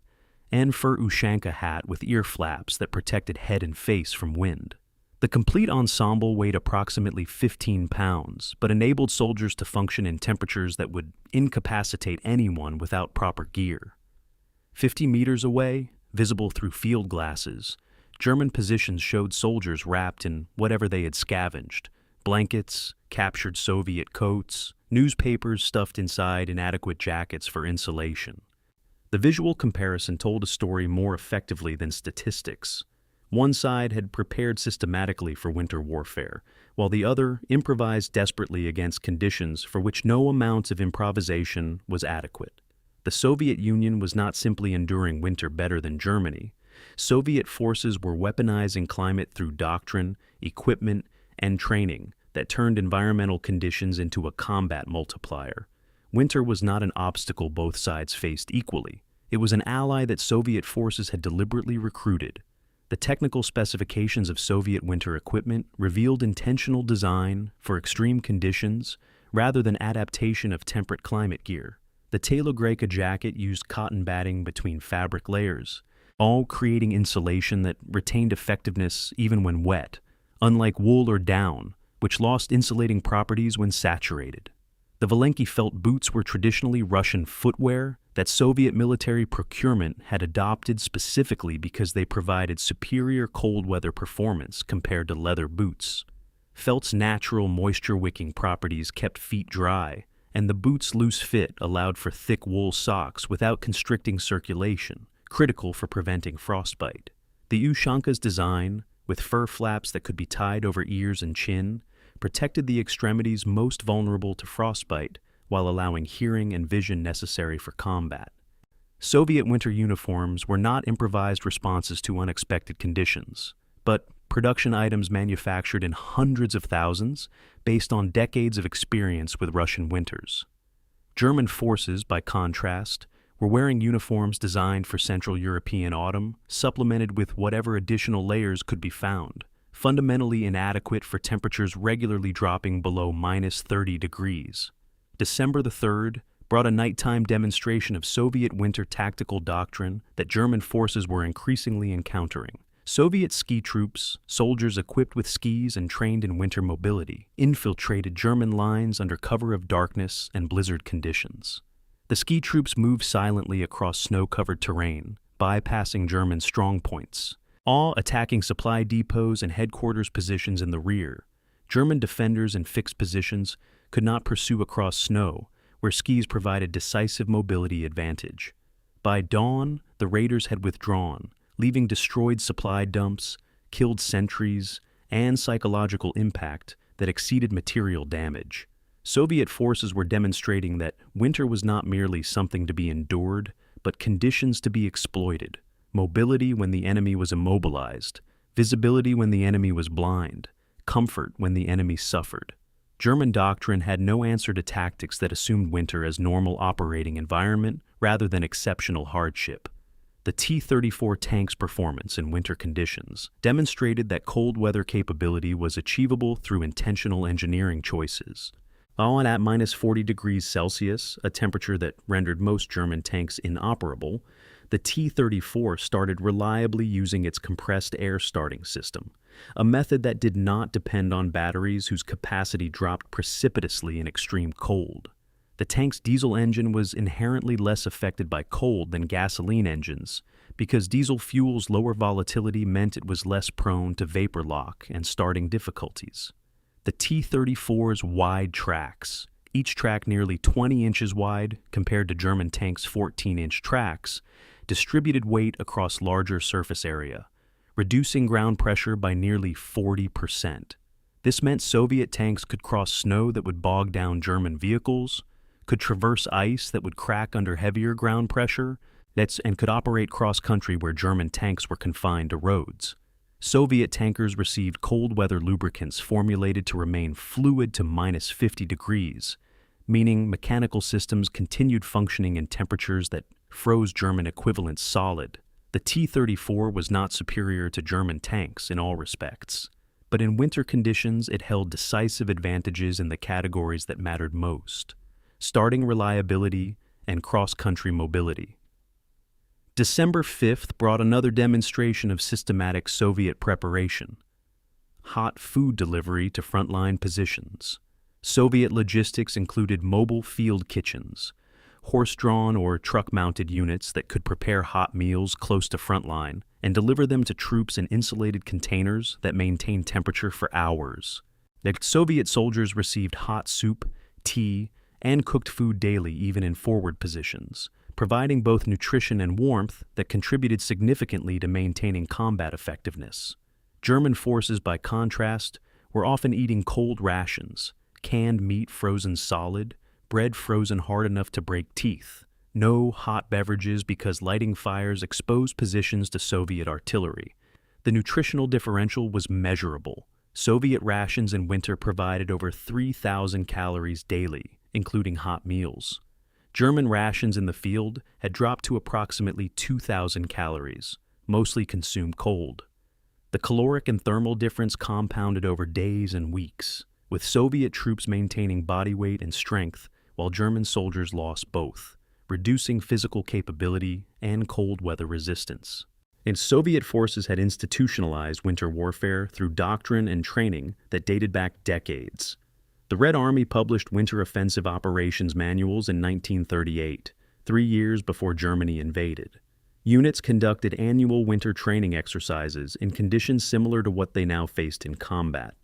and fur Ushanka hat with ear flaps that protected head and face from wind. The complete ensemble weighed approximately 15 pounds, but enabled soldiers to function in temperatures that would incapacitate anyone without proper gear. 50 meters away, visible through field glasses, German positions showed soldiers wrapped in whatever they had scavenged: blankets, captured Soviet coats, newspapers stuffed inside inadequate jackets for insulation. The visual comparison told a story more effectively than statistics. One side had prepared systematically for winter warfare, while the other improvised desperately against conditions for which no amount of improvisation was adequate. The Soviet Union was not simply enduring winter better than Germany. Soviet forces were weaponizing climate through doctrine, equipment, and training that turned environmental conditions into a combat multiplier. Winter was not an obstacle both sides faced equally. It was an ally that Soviet forces had deliberately recruited. The technical specifications of Soviet winter equipment revealed intentional design for extreme conditions rather than adaptation of temperate climate gear. The Tela jacket used cotton batting between fabric layers, all creating insulation that retained effectiveness even when wet, unlike wool or down, which lost insulating properties when saturated. The Valenki felt boots were traditionally Russian footwear that Soviet military procurement had adopted specifically because they provided superior cold weather performance compared to leather boots. Felt's natural moisture-wicking properties kept feet dry, and the boots' loose fit allowed for thick wool socks without constricting circulation, critical for preventing frostbite. The Ushanka's design, with fur flaps that could be tied over ears and chin, protected the extremities most vulnerable to frostbite while allowing hearing and vision necessary for combat. Soviet winter uniforms were not improvised responses to unexpected conditions, but production items manufactured in hundreds of thousands based on decades of experience with Russian winters. German forces, by contrast, were wearing uniforms designed for Central European autumn, supplemented with whatever additional layers could be found, fundamentally inadequate for temperatures regularly dropping below -30 degrees. December the 3rd brought a nighttime demonstration of Soviet winter tactical doctrine that German forces were increasingly encountering. Soviet ski troops, soldiers equipped with skis and trained in winter mobility, infiltrated German lines under cover of darkness and blizzard conditions. The ski troops moved silently across snow-covered terrain, bypassing German strongpoints, all attacking supply depots and headquarters positions in the rear. German defenders in fixed positions could not pursue across snow, where skis provided decisive mobility advantage. By dawn, the raiders had withdrawn, leaving destroyed supply dumps, killed sentries, and psychological impact that exceeded material damage. Soviet forces were demonstrating that winter was not merely something to be endured, but conditions to be exploited. Mobility when the enemy was immobilized, visibility when the enemy was blind, comfort when the enemy suffered. German doctrine had no answer to tactics that assumed winter as normal operating environment rather than exceptional hardship. The T-34 tank's performance in winter conditions demonstrated that cold weather capability was achievable through intentional engineering choices. All at minus 40 degrees Celsius, a temperature that rendered most German tanks inoperable, the T-34 started reliably using its compressed air starting system, a method that did not depend on batteries whose capacity dropped precipitously in extreme cold. The tank's diesel engine was inherently less affected by cold than gasoline engines, because diesel fuel's lower volatility meant it was less prone to vapor lock and starting difficulties. The T-34's wide tracks, each track nearly 20 inches wide compared to German tanks' 14-inch tracks, distributed weight across larger surface area, reducing ground pressure by nearly 40%. This meant Soviet tanks could cross snow that would bog down German vehicles, could traverse ice that would crack under heavier ground pressure, and could operate cross-country where German tanks were confined to roads. Soviet tankers received cold-weather lubricants formulated to remain fluid to minus 50 degrees, meaning mechanical systems continued functioning in temperatures that froze German equivalents solid. The T-34 was not superior to German tanks in all respects, but in winter conditions it held decisive advantages in the categories that mattered most: starting reliability and cross-country mobility. December 5th brought another demonstration of systematic Soviet preparation: hot food delivery to frontline positions. Soviet logistics included mobile field kitchens, horse-drawn or truck-mounted units that could prepare hot meals close to frontline and deliver them to troops in insulated containers that maintained temperature for hours. The Soviet soldiers received hot soup, tea, and cooked food daily even in forward positions, providing both nutrition and warmth that contributed significantly to maintaining combat effectiveness. German forces, by contrast, were often eating cold rations, canned meat frozen solid, bread frozen hard enough to break teeth, no hot beverages because lighting fires exposed positions to Soviet artillery. The nutritional differential was measurable. Soviet rations in winter provided over 3,000 calories daily, including hot meals. German rations in the field had dropped to approximately 2,000 calories, mostly consumed cold. The caloric and thermal difference compounded over days and weeks, with Soviet troops maintaining body weight and strength while German soldiers lost both, reducing physical capability and cold weather resistance. And Soviet forces had institutionalized winter warfare through doctrine and training that dated back decades. The Red Army published winter offensive operations manuals in 1938, 3 years before Germany invaded. Units conducted annual winter training exercises in conditions similar to what they now faced in combat.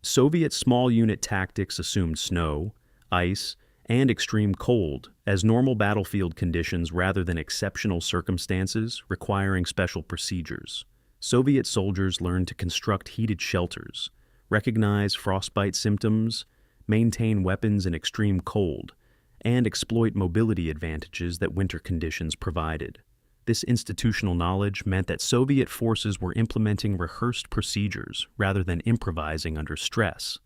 Soviet small unit tactics assumed snow, ice, and extreme cold as normal battlefield conditions rather than exceptional circumstances requiring special procedures. Soviet soldiers learned to construct heated shelters, recognize frostbite symptoms, maintain weapons in extreme cold, and exploit mobility advantages that winter conditions provided. This institutional knowledge meant that Soviet forces were implementing rehearsed procedures rather than improvising under stress.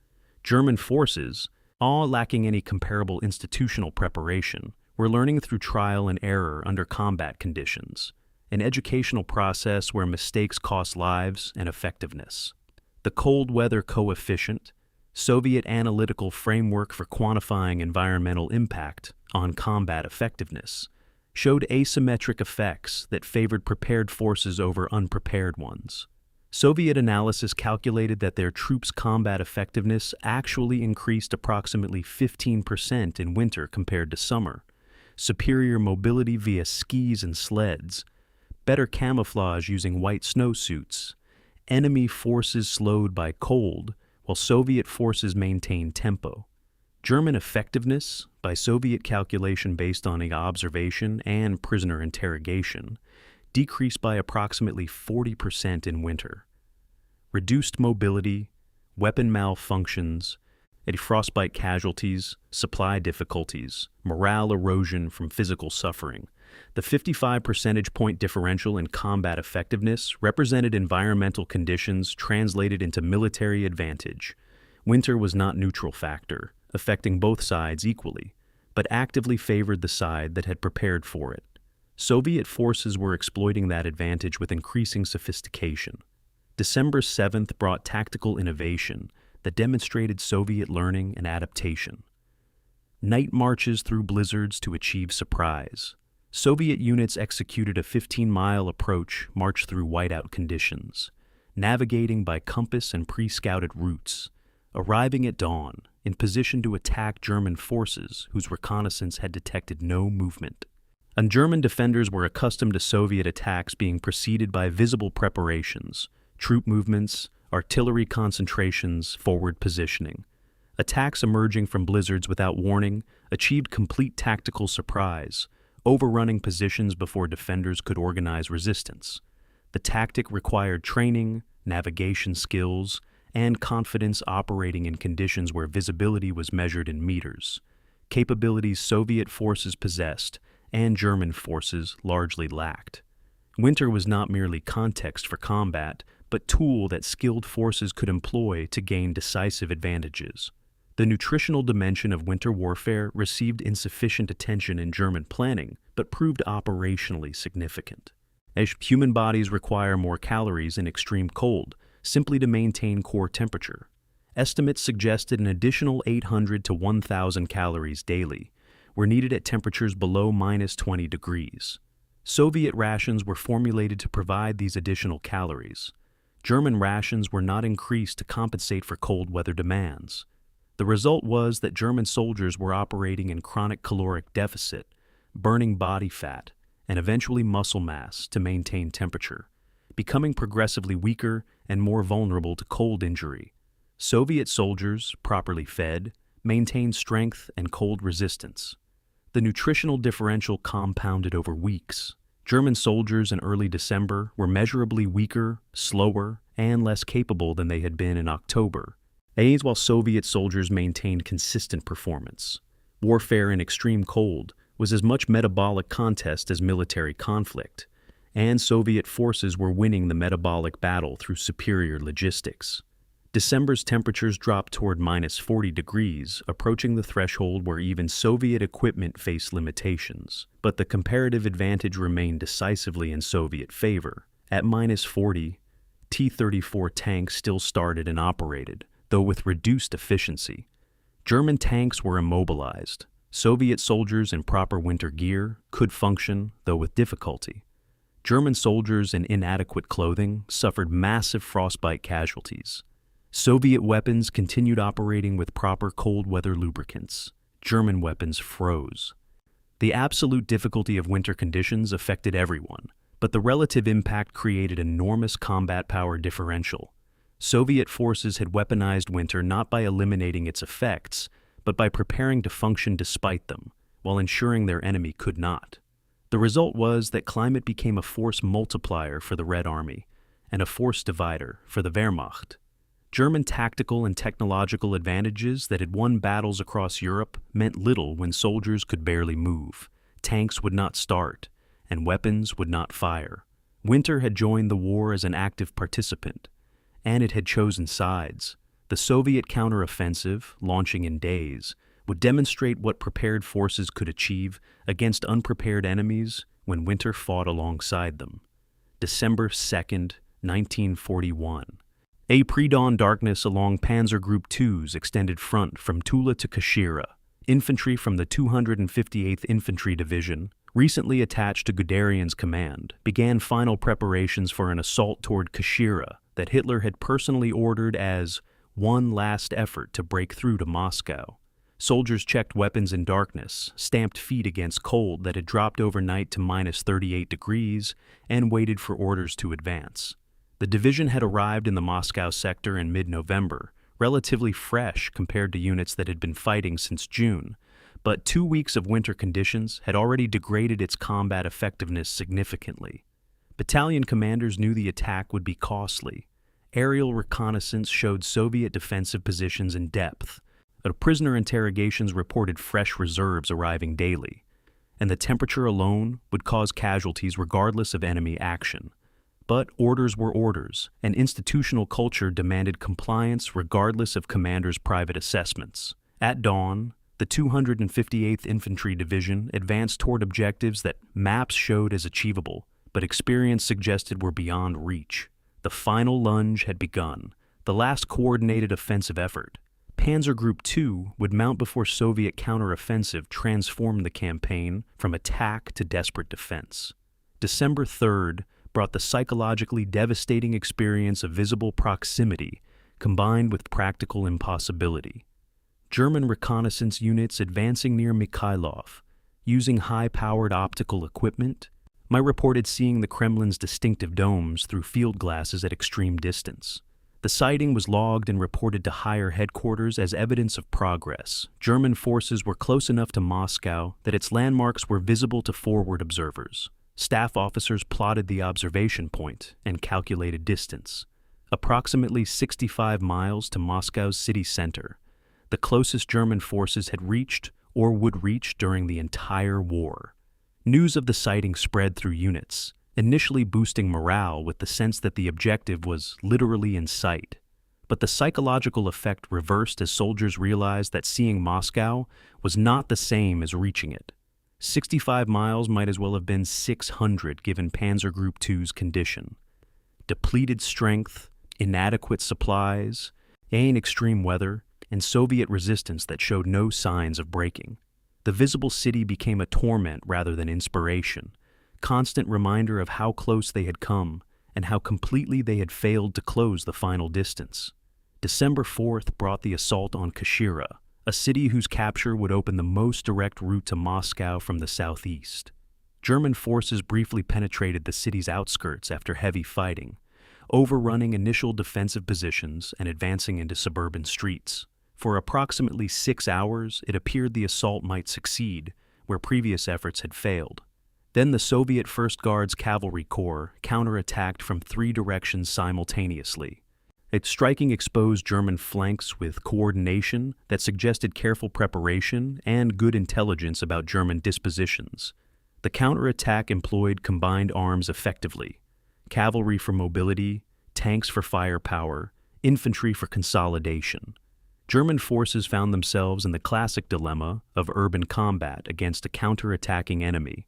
German forces, all lacking any comparable institutional preparation, were learning through trial and error under combat conditions, an educational process where mistakes cost lives and effectiveness. The cold weather coefficient, Soviet analytical framework for quantifying environmental impact on combat effectiveness, showed asymmetric effects that favored prepared forces over unprepared ones. Soviet analysis calculated that their troops' combat effectiveness actually increased approximately 15% in winter compared to summer. Superior mobility via skis and sleds, better camouflage using white snowsuits, enemy forces slowed by cold, while Soviet forces maintained tempo. German effectiveness, by Soviet calculation based on observation and prisoner interrogation, decreased by approximately 40% in winter. Reduced mobility, weapon malfunctions, frostbite casualties, supply difficulties, morale erosion from physical suffering. The 55 percentage point differential in combat effectiveness represented environmental conditions translated into military advantage. Winter was not neutral factor, affecting both sides equally, but actively favored the side that had prepared for it. Soviet forces were exploiting that advantage with increasing sophistication. December 7th brought tactical innovation that demonstrated Soviet learning and adaptation. Night marches through blizzards to achieve surprise. Soviet units executed a 15-mile approach march through whiteout conditions, navigating by compass and pre-scouted routes, arriving at dawn in position to attack German forces whose reconnaissance had detected no movement. And German defenders were accustomed to Soviet attacks being preceded by visible preparations, troop movements, artillery concentrations, forward positioning. Attacks emerging from blizzards without warning achieved complete tactical surprise, overrunning positions before defenders could organize resistance. The tactic required training, navigation skills, and confidence operating in conditions where visibility was measured in meters, capabilities Soviet forces possessed and German forces largely lacked. Winter was not merely context for combat, but tool that skilled forces could employ to gain decisive advantages. The nutritional dimension of winter warfare received insufficient attention in German planning, but proved operationally significant. As human bodies require more calories in extreme cold, simply to maintain core temperature. Estimates suggested an additional 800 to 1,000 calories daily were needed at temperatures below -20 degrees. Soviet rations were formulated to provide these additional calories. German rations were not increased to compensate for cold weather demands. The result was that German soldiers were operating in chronic caloric deficit, burning body fat, and eventually muscle mass to maintain temperature, becoming progressively weaker and more vulnerable to cold injury. Soviet soldiers, properly fed, maintained strength and cold resistance. The nutritional differential compounded over weeks. German soldiers in early December were measurably weaker, slower, and less capable than they had been in October, while Soviet soldiers maintained consistent performance. Warfare in extreme cold was as much metabolic contest as military conflict, and Soviet forces were winning the metabolic battle through superior logistics. December's temperatures dropped toward -40 degrees, approaching the threshold where even Soviet equipment faced limitations. But the comparative advantage remained decisively in Soviet favor. At -40, T-34 tanks still started and operated, though with reduced efficiency. German tanks were immobilized. Soviet soldiers in proper winter gear could function, though with difficulty. German soldiers in inadequate clothing suffered massive frostbite casualties. Soviet weapons continued operating with proper cold weather lubricants. German weapons froze. The absolute difficulty of winter conditions affected everyone, but the relative impact created enormous combat power differential. Soviet forces had weaponized winter not by eliminating its effects, but by preparing to function despite them, while ensuring their enemy could not. The result was that climate became a force multiplier for the Red Army, and a force divider for the Wehrmacht. German tactical and technological advantages that had won battles across Europe meant little when soldiers could barely move, tanks would not start, and weapons would not fire. Winter had joined the war as an active participant, and it had chosen sides. The Soviet counteroffensive, launching in days, would demonstrate what prepared forces could achieve against unprepared enemies when winter fought alongside them. December 2nd, 1941. A pre-dawn darkness along Panzer Group 2's extended front from Tula to Kashira. Infantry from the 258th Infantry Division, recently attached to Guderian's command, began final preparations for an assault toward Kashira that Hitler had personally ordered as one last effort to break through to Moscow. Soldiers checked weapons in darkness, stamped feet against cold that had dropped overnight to -38 degrees, and waited for orders to advance. The division had arrived in the Moscow sector in mid-November, relatively fresh compared to units that had been fighting since June, but 2 weeks of winter conditions had already degraded its combat effectiveness significantly. Battalion commanders knew the attack would be costly. Aerial reconnaissance showed Soviet defensive positions in depth. Prisoner interrogations reported fresh reserves arriving daily, and the temperature alone would cause casualties regardless of enemy action. But orders were orders, and institutional culture demanded compliance regardless of commanders' private assessments. At dawn, the 258th Infantry Division advanced toward objectives that maps showed as achievable, but experience suggested were beyond reach. The final lunge had begun, the last coordinated offensive effort. Panzer Group 2 would mount before Soviet counteroffensive transformed the campaign from attack to desperate defense. December 3rd brought the psychologically devastating experience of visible proximity combined with practical impossibility. German reconnaissance units advancing near Mikhailov, using high-powered optical equipment, might reported seeing the Kremlin's distinctive domes through field glasses at extreme distance. The sighting was logged and reported to higher headquarters as evidence of progress. German forces were close enough to Moscow that its landmarks were visible to forward observers. Staff officers plotted the observation point and calculated distance. Approximately 65 miles to Moscow's city center, the closest German forces had reached or would reach during the entire war. News of the sighting spread through units, initially boosting morale with the sense that the objective was literally in sight. But the psychological effect reversed as soldiers realized that seeing Moscow was not the same as reaching it. 65 miles might as well have been 600 given Panzer Group 2's condition. Depleted strength, inadequate supplies, and extreme weather, and Soviet resistance that showed no signs of breaking. The visible city became a torment rather than inspiration, constant reminder of how close they had come and how completely they had failed to close the final distance. December 4th brought the assault on Kashira, a city whose capture would open the most direct route to Moscow from the southeast. German forces briefly penetrated the city's outskirts after heavy fighting, overrunning initial defensive positions and advancing into suburban streets. For approximately 6 hours, it appeared the assault might succeed, where previous efforts had failed. Then the Soviet First Guards Cavalry Corps counterattacked from 3 directions simultaneously. Its striking exposed German flanks with coordination that suggested careful preparation and good intelligence about German dispositions. The counterattack employed combined arms effectively: cavalry for mobility, tanks for firepower, infantry for consolidation. German forces found themselves in the classic dilemma of urban combat against a counterattacking enemy,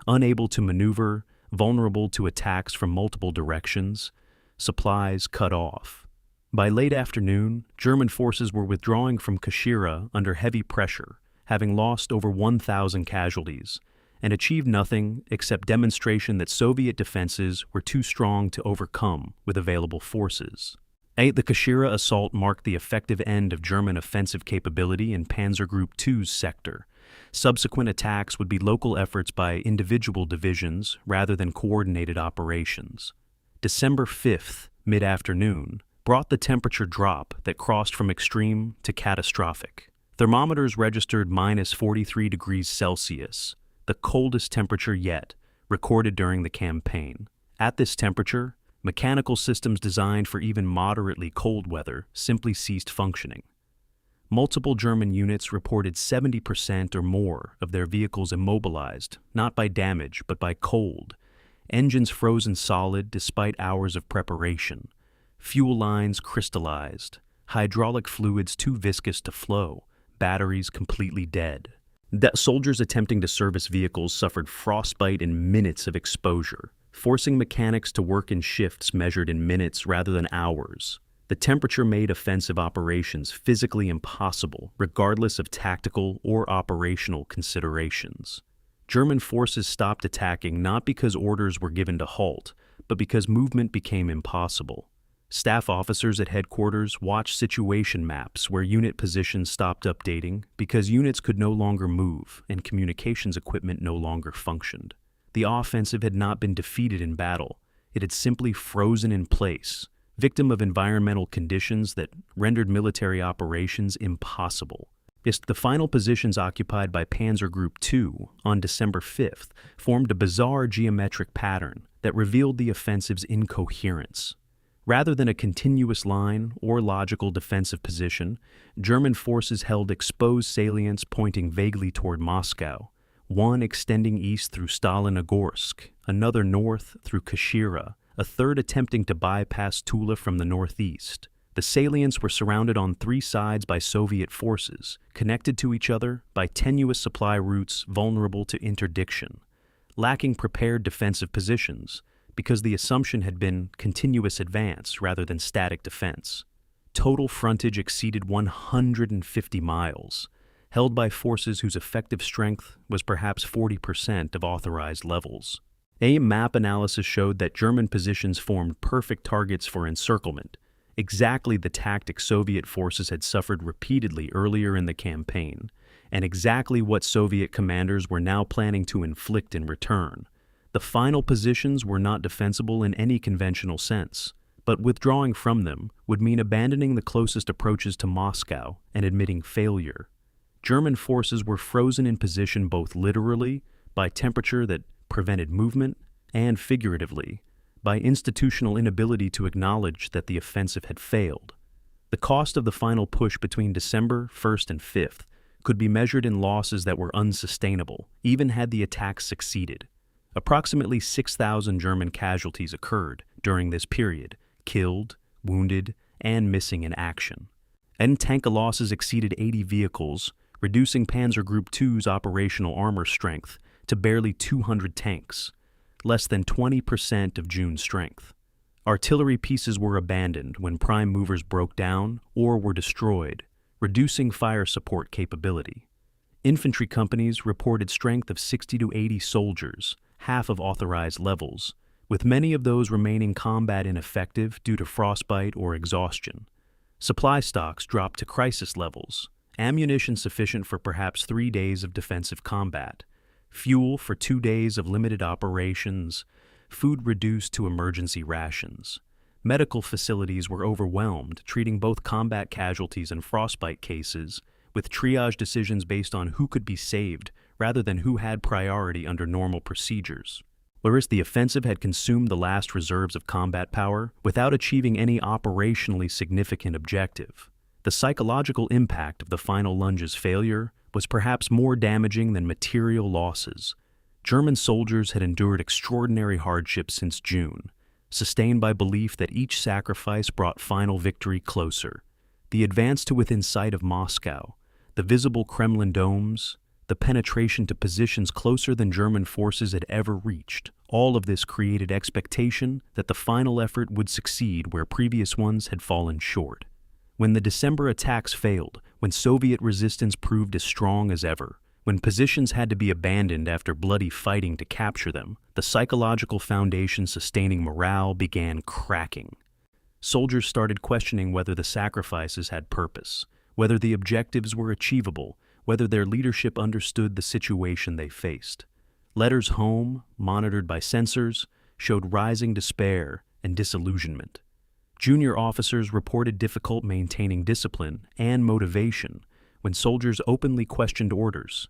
unable to maneuver, vulnerable to attacks from multiple directions, supplies cut off. By late afternoon, German forces were withdrawing from Kashira under heavy pressure, having lost over 1,000 casualties, and achieved nothing except demonstration that Soviet defenses were too strong to overcome with available forces. The Kashira assault marked the effective end of German offensive capability in Panzer Group 2's sector. Subsequent attacks would be local efforts by individual divisions rather than coordinated operations. December 5th, mid-afternoon, brought the temperature drop that crossed from extreme to catastrophic. Thermometers registered -43 degrees Celsius, the coldest temperature yet recorded during the campaign. At this temperature, mechanical systems designed for even moderately cold weather simply ceased functioning. Multiple German units reported 70% or more of their vehicles immobilized, not by damage but by cold, engines frozen solid despite hours of preparation, fuel lines crystallized, hydraulic fluids too viscous to flow, batteries completely dead. Soldiers attempting to service vehicles suffered frostbite in minutes of exposure, forcing mechanics to work in shifts measured in minutes rather than hours. The temperature made offensive operations physically impossible, regardless of tactical or operational considerations. German forces stopped attacking not because orders were given to halt, but because movement became impossible. Staff officers at headquarters watched situation maps where unit positions stopped updating because units could no longer move and communications equipment no longer functioned. The offensive had not been defeated in battle. It had simply frozen in place, victim of environmental conditions that rendered military operations impossible. The final positions occupied by Panzer Group 2 on December 5th formed a bizarre geometric pattern that revealed the offensive's incoherence. Rather than a continuous line or logical defensive position, German forces held exposed salients pointing vaguely toward Moscow, one extending east through Stalinogorsk, another north through Kashira, a third attempting to bypass Tula from the northeast. The salients were surrounded on three sides by Soviet forces, connected to each other by tenuous supply routes vulnerable to interdiction, lacking prepared defensive positions, because the assumption had been continuous advance rather than static defense. Total frontage exceeded 150 miles, held by forces whose effective strength was perhaps 40% of authorized levels. A map analysis showed that German positions formed perfect targets for encirclement, exactly the tactic Soviet forces had suffered repeatedly earlier in the campaign, and exactly what Soviet commanders were now planning to inflict in return. The final positions were not defensible in any conventional sense, but withdrawing from them would mean abandoning the closest approaches to Moscow and admitting failure. German forces were frozen in position both literally, by temperature that prevented movement, and figuratively, by institutional inability to acknowledge that the offensive had failed. The cost of the final push between December 1st and 5th could be measured in losses that were unsustainable, even had the attack succeeded. Approximately 6,000 German casualties occurred during this period, killed, wounded, and missing in action. Tank losses exceeded 80 vehicles, reducing Panzer Group 2's operational armor strength to barely 200 tanks, less than 20% of June's strength. Artillery pieces were abandoned when prime movers broke down or were destroyed, reducing fire support capability. Infantry companies reported strength of 60 to 80 soldiers, half of authorized levels, with many of those remaining combat ineffective due to frostbite or exhaustion. Supply stocks dropped to crisis levels, ammunition sufficient for perhaps 3 days of defensive combat, fuel for 2 days of limited operations, food reduced to emergency rations. Medical facilities were overwhelmed, treating both combat casualties and frostbite cases, with triage decisions based on who could be saved rather than who had priority under normal procedures. Whereas the offensive had consumed the last reserves of combat power without achieving any operationally significant objective. The psychological impact of the final lunge's failure was perhaps more damaging than material losses. German soldiers had endured extraordinary hardships since June, sustained by belief that each sacrifice brought final victory closer. The advance to within sight of Moscow, the visible Kremlin domes, the penetration to positions closer than German forces had ever reached, all of this created expectation that the final effort would succeed where previous ones had fallen short. When the December attacks failed, when Soviet resistance proved as strong as ever, when positions had to be abandoned after bloody fighting to capture them, the psychological foundation sustaining morale began cracking. Soldiers started questioning whether the sacrifices had purpose, whether the objectives were achievable, whether their leadership understood the situation they faced. Letters home, monitored by sensors, showed rising despair and disillusionment. Junior officers reported difficult maintaining discipline and motivation when soldiers openly questioned orders.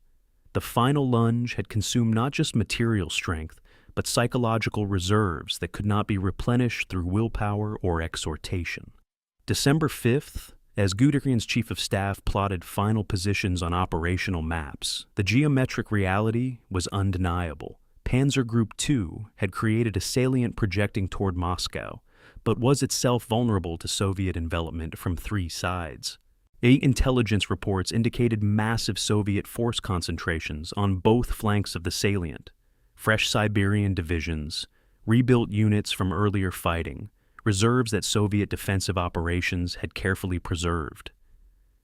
The final lunge had consumed not just material strength, but psychological reserves that could not be replenished through willpower or exhortation. December 5th, as Guderian's chief of staff plotted final positions on operational maps, the geometric reality was undeniable. Panzer Group 2 had created a salient projecting toward Moscow, but was itself vulnerable to Soviet envelopment from 3 sides. 8 intelligence reports indicated massive Soviet force concentrations on both flanks of the salient, fresh Siberian divisions, rebuilt units from earlier fighting, reserves that Soviet defensive operations had carefully preserved.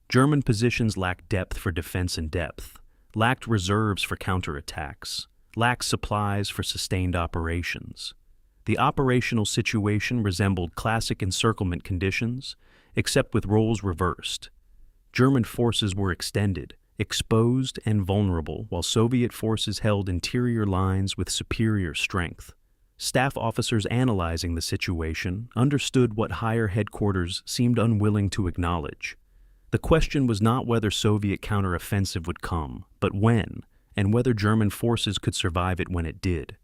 German positions lacked depth for defense in depth, lacked reserves for counterattacks, lacked supplies for sustained operations. The operational situation resembled classic encirclement conditions, except with roles reversed. German forces were extended, exposed, and vulnerable, while Soviet forces held interior lines with superior strength. Staff officers analyzing the situation understood what higher headquarters seemed unwilling to acknowledge. The question was not whether Soviet counteroffensive would come, but when, and whether German forces could survive it when it did.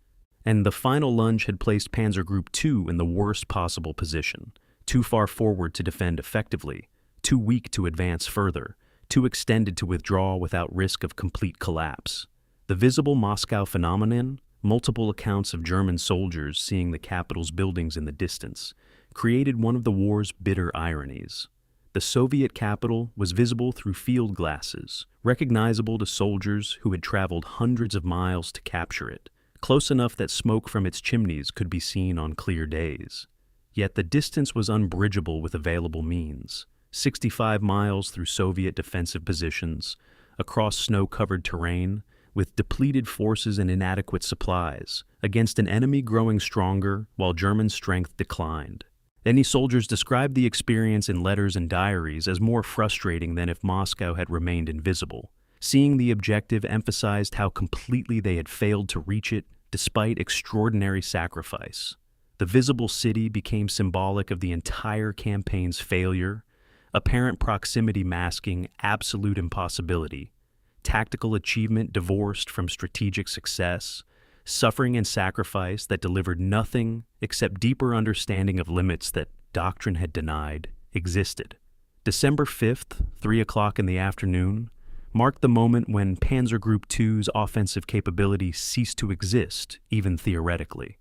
And the final lunge had placed Panzer Group 2 in the worst possible position, too far forward to defend effectively, too weak to advance further, too extended to withdraw without risk of complete collapse. The visible Moscow phenomenon, multiple accounts of German soldiers seeing the capital's buildings in the distance, created one of the war's bitter ironies. The Soviet capital was visible through field glasses, recognizable to soldiers who had traveled hundreds of miles to capture it, close enough that smoke from its chimneys could be seen on clear days. Yet the distance was unbridgeable with available means. 65 miles through Soviet defensive positions, across snow-covered terrain, with depleted forces and inadequate supplies, against an enemy growing stronger while German strength declined. Many soldiers described the experience in letters and diaries as more frustrating than if Moscow had remained invisible. Seeing the objective emphasized how completely they had failed to reach it despite extraordinary sacrifice. The visible city became symbolic of the entire campaign's failure, apparent proximity masking absolute impossibility, tactical achievement divorced from strategic success, suffering and sacrifice that delivered nothing except deeper understanding of limits that Doctrine had denied existed. December 5th, 3 o'clock in the afternoon, marked the moment when Panzer Group 2's offensive capability ceased to exist, even theoretically.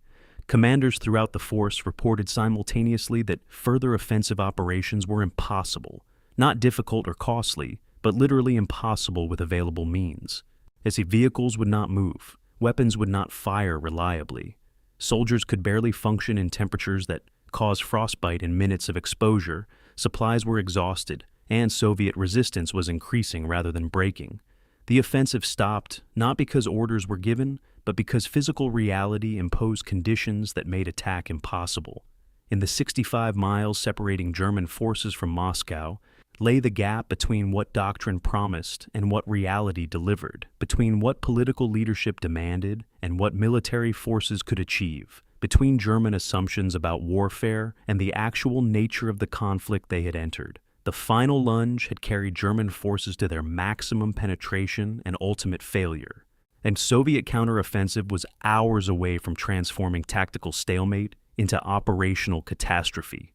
Commanders throughout the force reported simultaneously that further offensive operations were impossible, not difficult or costly, but literally impossible with available means. As if vehicles would not move, weapons would not fire reliably. Soldiers could barely function in temperatures that caused frostbite in minutes of exposure, supplies were exhausted, and Soviet resistance was increasing rather than breaking. The offensive stopped not because orders were given, but because physical reality imposed conditions that made attack impossible. In the 65 miles separating German forces from Moscow lay the gap between what Doctrine promised and what reality delivered, between what political leadership demanded and what military forces could achieve, between German assumptions about warfare and the actual nature of the conflict they had entered. The final lunge had carried German forces to their maximum penetration and ultimate failure, and Soviet counteroffensive was hours away from transforming tactical stalemate into operational catastrophe.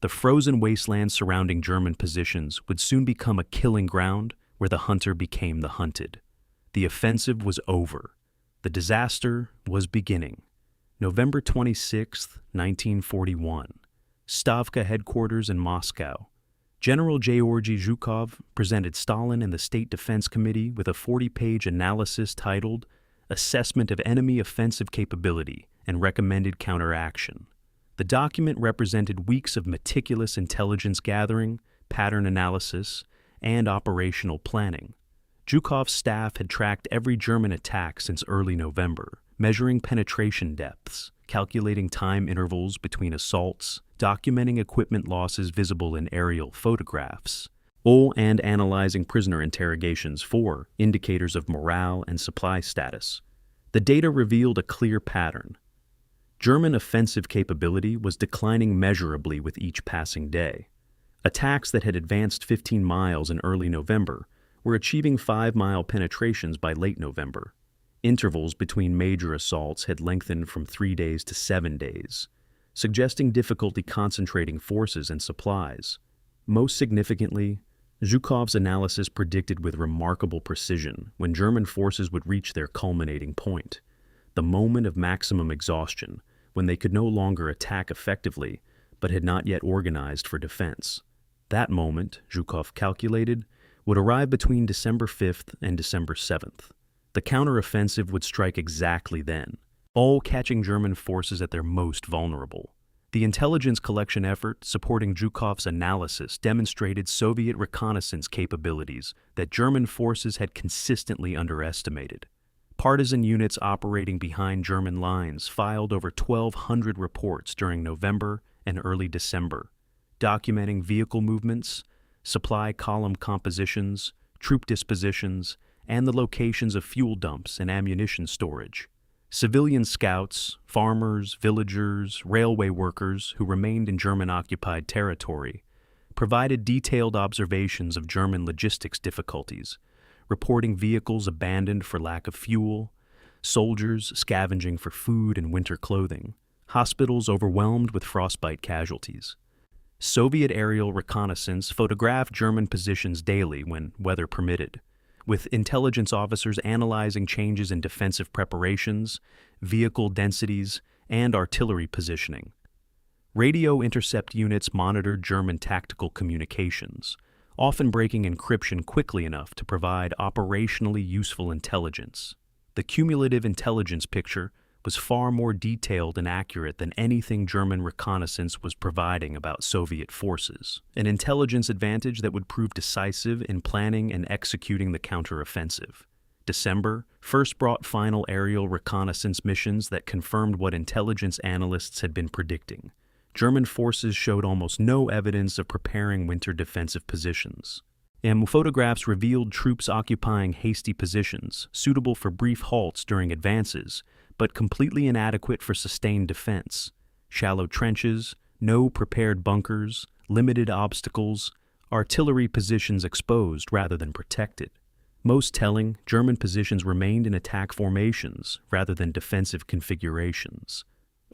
The frozen wasteland surrounding German positions would soon become a killing ground where the hunter became the hunted. The offensive was over. The disaster was beginning. November 26, 1941. Stavka headquarters in Moscow. General Georgy Zhukov presented Stalin and the State Defense Committee with a 40-page analysis titled Assessment of Enemy Offensive Capability and Recommended Counteraction. The document represented weeks of meticulous intelligence gathering, pattern analysis, and operational planning. Zhukov's staff had tracked every German attack since early November, measuring penetration depths, calculating time intervals between assaults, documenting equipment losses visible in aerial photographs, and analyzing prisoner interrogations for indicators of morale and supply status. The data revealed a clear pattern. German offensive capability was declining measurably with each passing day. Attacks that had advanced 15 miles in early November were achieving 5-mile penetrations by late November. Intervals between major assaults had lengthened from 3 days to 7 days, suggesting difficulty concentrating forces and supplies. Most significantly, Zhukov's analysis predicted with remarkable precision when German forces would reach their culminating point, the moment of maximum exhaustion, when they could no longer attack effectively, but had not yet organized for defense. That moment, Zhukov calculated, would arrive between December 5th and December 7th. The counteroffensive would strike exactly then, all catching German forces at their most vulnerable. The intelligence collection effort supporting Zhukov's analysis demonstrated Soviet reconnaissance capabilities that German forces had consistently underestimated. Partisan units operating behind German lines filed over 1,200 reports during November and early December, documenting vehicle movements, supply column compositions, troop dispositions, and the locations of fuel dumps and ammunition storage. Civilian scouts, farmers, villagers, railway workers who remained in German-occupied territory provided detailed observations of German logistics difficulties, reporting vehicles abandoned for lack of fuel, soldiers scavenging for food and winter clothing, hospitals overwhelmed with frostbite casualties. Soviet aerial reconnaissance photographed German positions daily when weather permitted, with intelligence officers analyzing changes in defensive preparations, vehicle densities, and artillery positioning. Radio intercept units monitored German tactical communications, often breaking encryption quickly enough to provide operationally useful intelligence. The cumulative intelligence picture was far more detailed and accurate than anything German reconnaissance was providing about Soviet forces, an intelligence advantage that would prove decisive in planning and executing the counteroffensive. December first brought final aerial reconnaissance missions that confirmed what intelligence analysts had been predicting. German forces showed almost no evidence of preparing winter defensive positions. Photographs revealed troops occupying hasty positions, suitable for brief halts during advances, but completely inadequate for sustained defense. Shallow trenches, no prepared bunkers, limited obstacles, artillery positions exposed rather than protected. Most telling, German positions remained in attack formations rather than defensive configurations.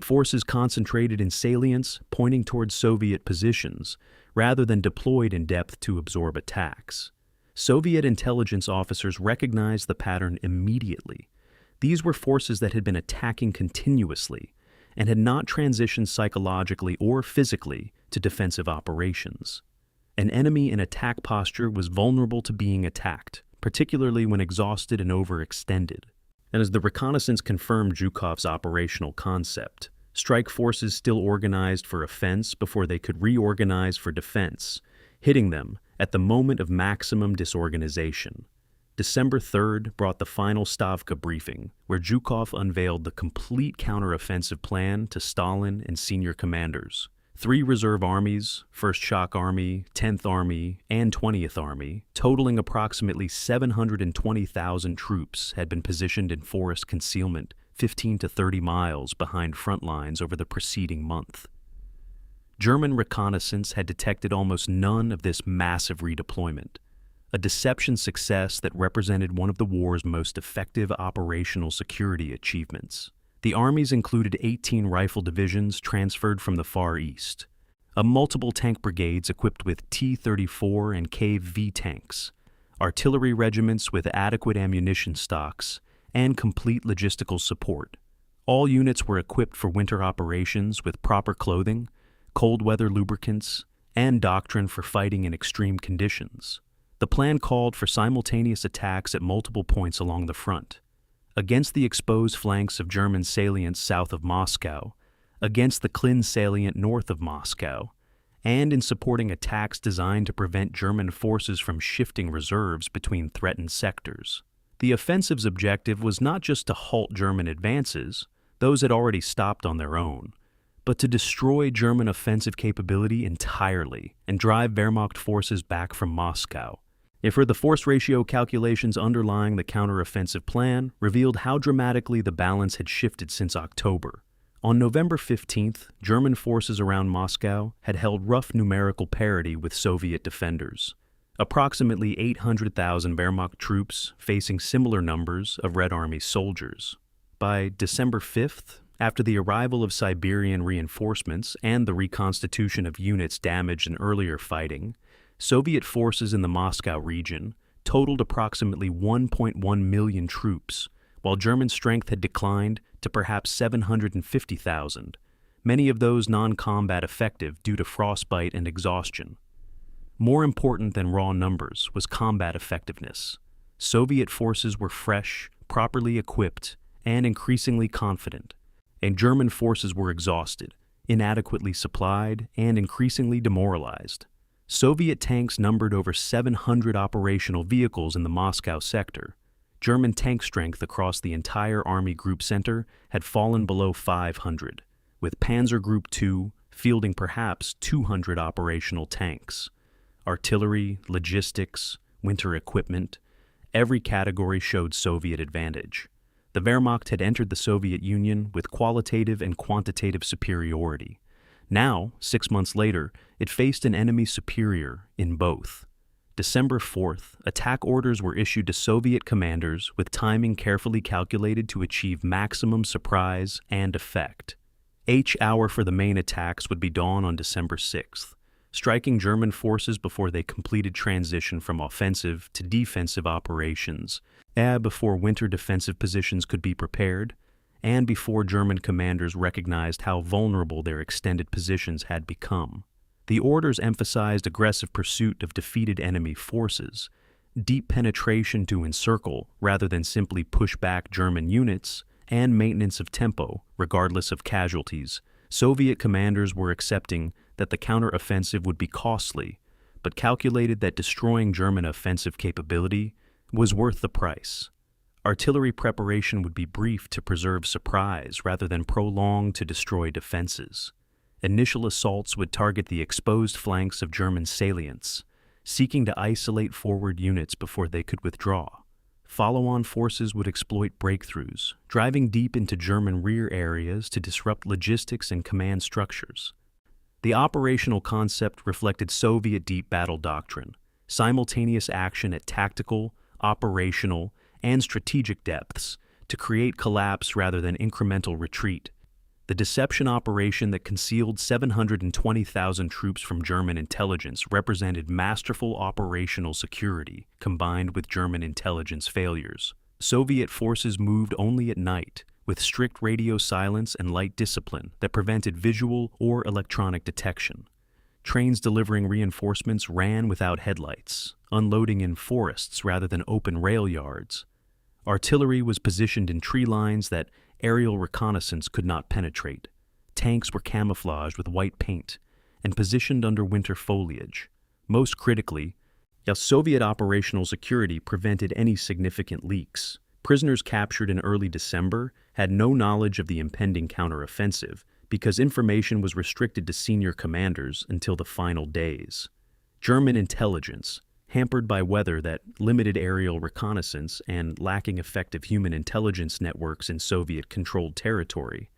Forces concentrated in salients pointing towards Soviet positions rather than deployed in depth to absorb attacks. Soviet intelligence officers recognized the pattern immediately. These were forces that had been attacking continuously and had not transitioned psychologically or physically to defensive operations. An enemy in attack posture was vulnerable to being attacked, particularly when exhausted and overextended. And as the reconnaissance confirmed Zhukov's operational concept, strike forces still organized for offense before they could reorganize for defense, hitting them at the moment of maximum disorganization. December 3rd brought the final Stavka briefing, where Zhukov unveiled the complete counteroffensive plan to Stalin and senior commanders. 3 reserve armies, 1st Shock Army, 10th Army, and 20th Army, totaling approximately 720,000 troops, had been positioned in forest concealment 15 to 30 miles behind front lines over the preceding month. German reconnaissance had detected almost none of this massive redeployment, a deception success that represented one of the war's most effective operational security achievements. The armies included 18 rifle divisions transferred from the Far East, multiple tank brigades equipped with T-34 and KV tanks, artillery regiments with adequate ammunition stocks, and complete logistical support. All units were equipped for winter operations with proper clothing, cold weather lubricants, and doctrine for fighting in extreme conditions. The plan called for simultaneous attacks at multiple points along the front, against the exposed flanks of German salients south of Moscow, against the Klin salient north of Moscow, and in supporting attacks designed to prevent German forces from shifting reserves between threatened sectors. The offensive's objective was not just to halt German advances, those had already stopped on their own, but to destroy German offensive capability entirely and drive Wehrmacht forces back from Moscow. The force ratio calculations underlying the counteroffensive plan revealed how dramatically the balance had shifted since October. On November 15th, German forces around Moscow had held rough numerical parity with Soviet defenders, approximately 800,000 Wehrmacht troops facing similar numbers of Red Army soldiers. By December 5th, after the arrival of Siberian reinforcements and the reconstitution of units damaged in earlier fighting, Soviet forces in the Moscow region totaled approximately 1.1 million troops, while German strength had declined to perhaps 750,000, many of those non-combat effective due to frostbite and exhaustion. More important than raw numbers was combat effectiveness. Soviet forces were fresh, properly equipped, and increasingly confident, and German forces were exhausted, inadequately supplied, and increasingly demoralized. Soviet tanks numbered over 700 operational vehicles in the Moscow sector. German tank strength across the entire Army Group Center had fallen below 500, with Panzer Group 2 fielding perhaps 200 operational tanks. Artillery, logistics, winter equipment, every category showed Soviet advantage. The Wehrmacht had entered the Soviet Union with qualitative and quantitative superiority. Now, 6 months later, it faced an enemy superior in both. December 4th, attack orders were issued to Soviet commanders with timing carefully calculated to achieve maximum surprise and effect. Each hour for the main attacks would be dawn on December 6th, striking German forces before they completed transition from offensive to defensive operations, before winter defensive positions could be prepared, and before German commanders recognized how vulnerable their extended positions had become. The orders emphasized aggressive pursuit of defeated enemy forces, deep penetration to encircle rather than simply push back German units, and maintenance of tempo, regardless of casualties. Soviet commanders were accepting that the counteroffensive would be costly, but calculated that destroying German offensive capability was worth the price. Artillery preparation would be brief to preserve surprise rather than prolonged to destroy defenses. Initial assaults would target the exposed flanks of German salients, seeking to isolate forward units before they could withdraw. Follow-on forces would exploit breakthroughs, driving deep into German rear areas to disrupt logistics and command structures. The operational concept reflected Soviet deep battle doctrine, simultaneous action at tactical, operational, and strategic depths to create collapse rather than incremental retreat. The deception operation that concealed 720,000 troops from German intelligence represented masterful operational security combined with German intelligence failures. Soviet forces moved only at night, with strict radio silence and light discipline that prevented visual or electronic detection. Trains delivering reinforcements ran without headlights, unloading in forests rather than open rail yards. Artillery was positioned in tree lines that aerial reconnaissance could not penetrate. Tanks were camouflaged with white paint and positioned under winter foliage. Most critically, Soviet operational security prevented any significant leaks. Prisoners captured in early December had no knowledge of the impending counteroffensive because information was restricted to senior commanders until the final days. German intelligence, hampered by weather that limited aerial reconnaissance and lacking effective human intelligence networks in Soviet-controlled territory,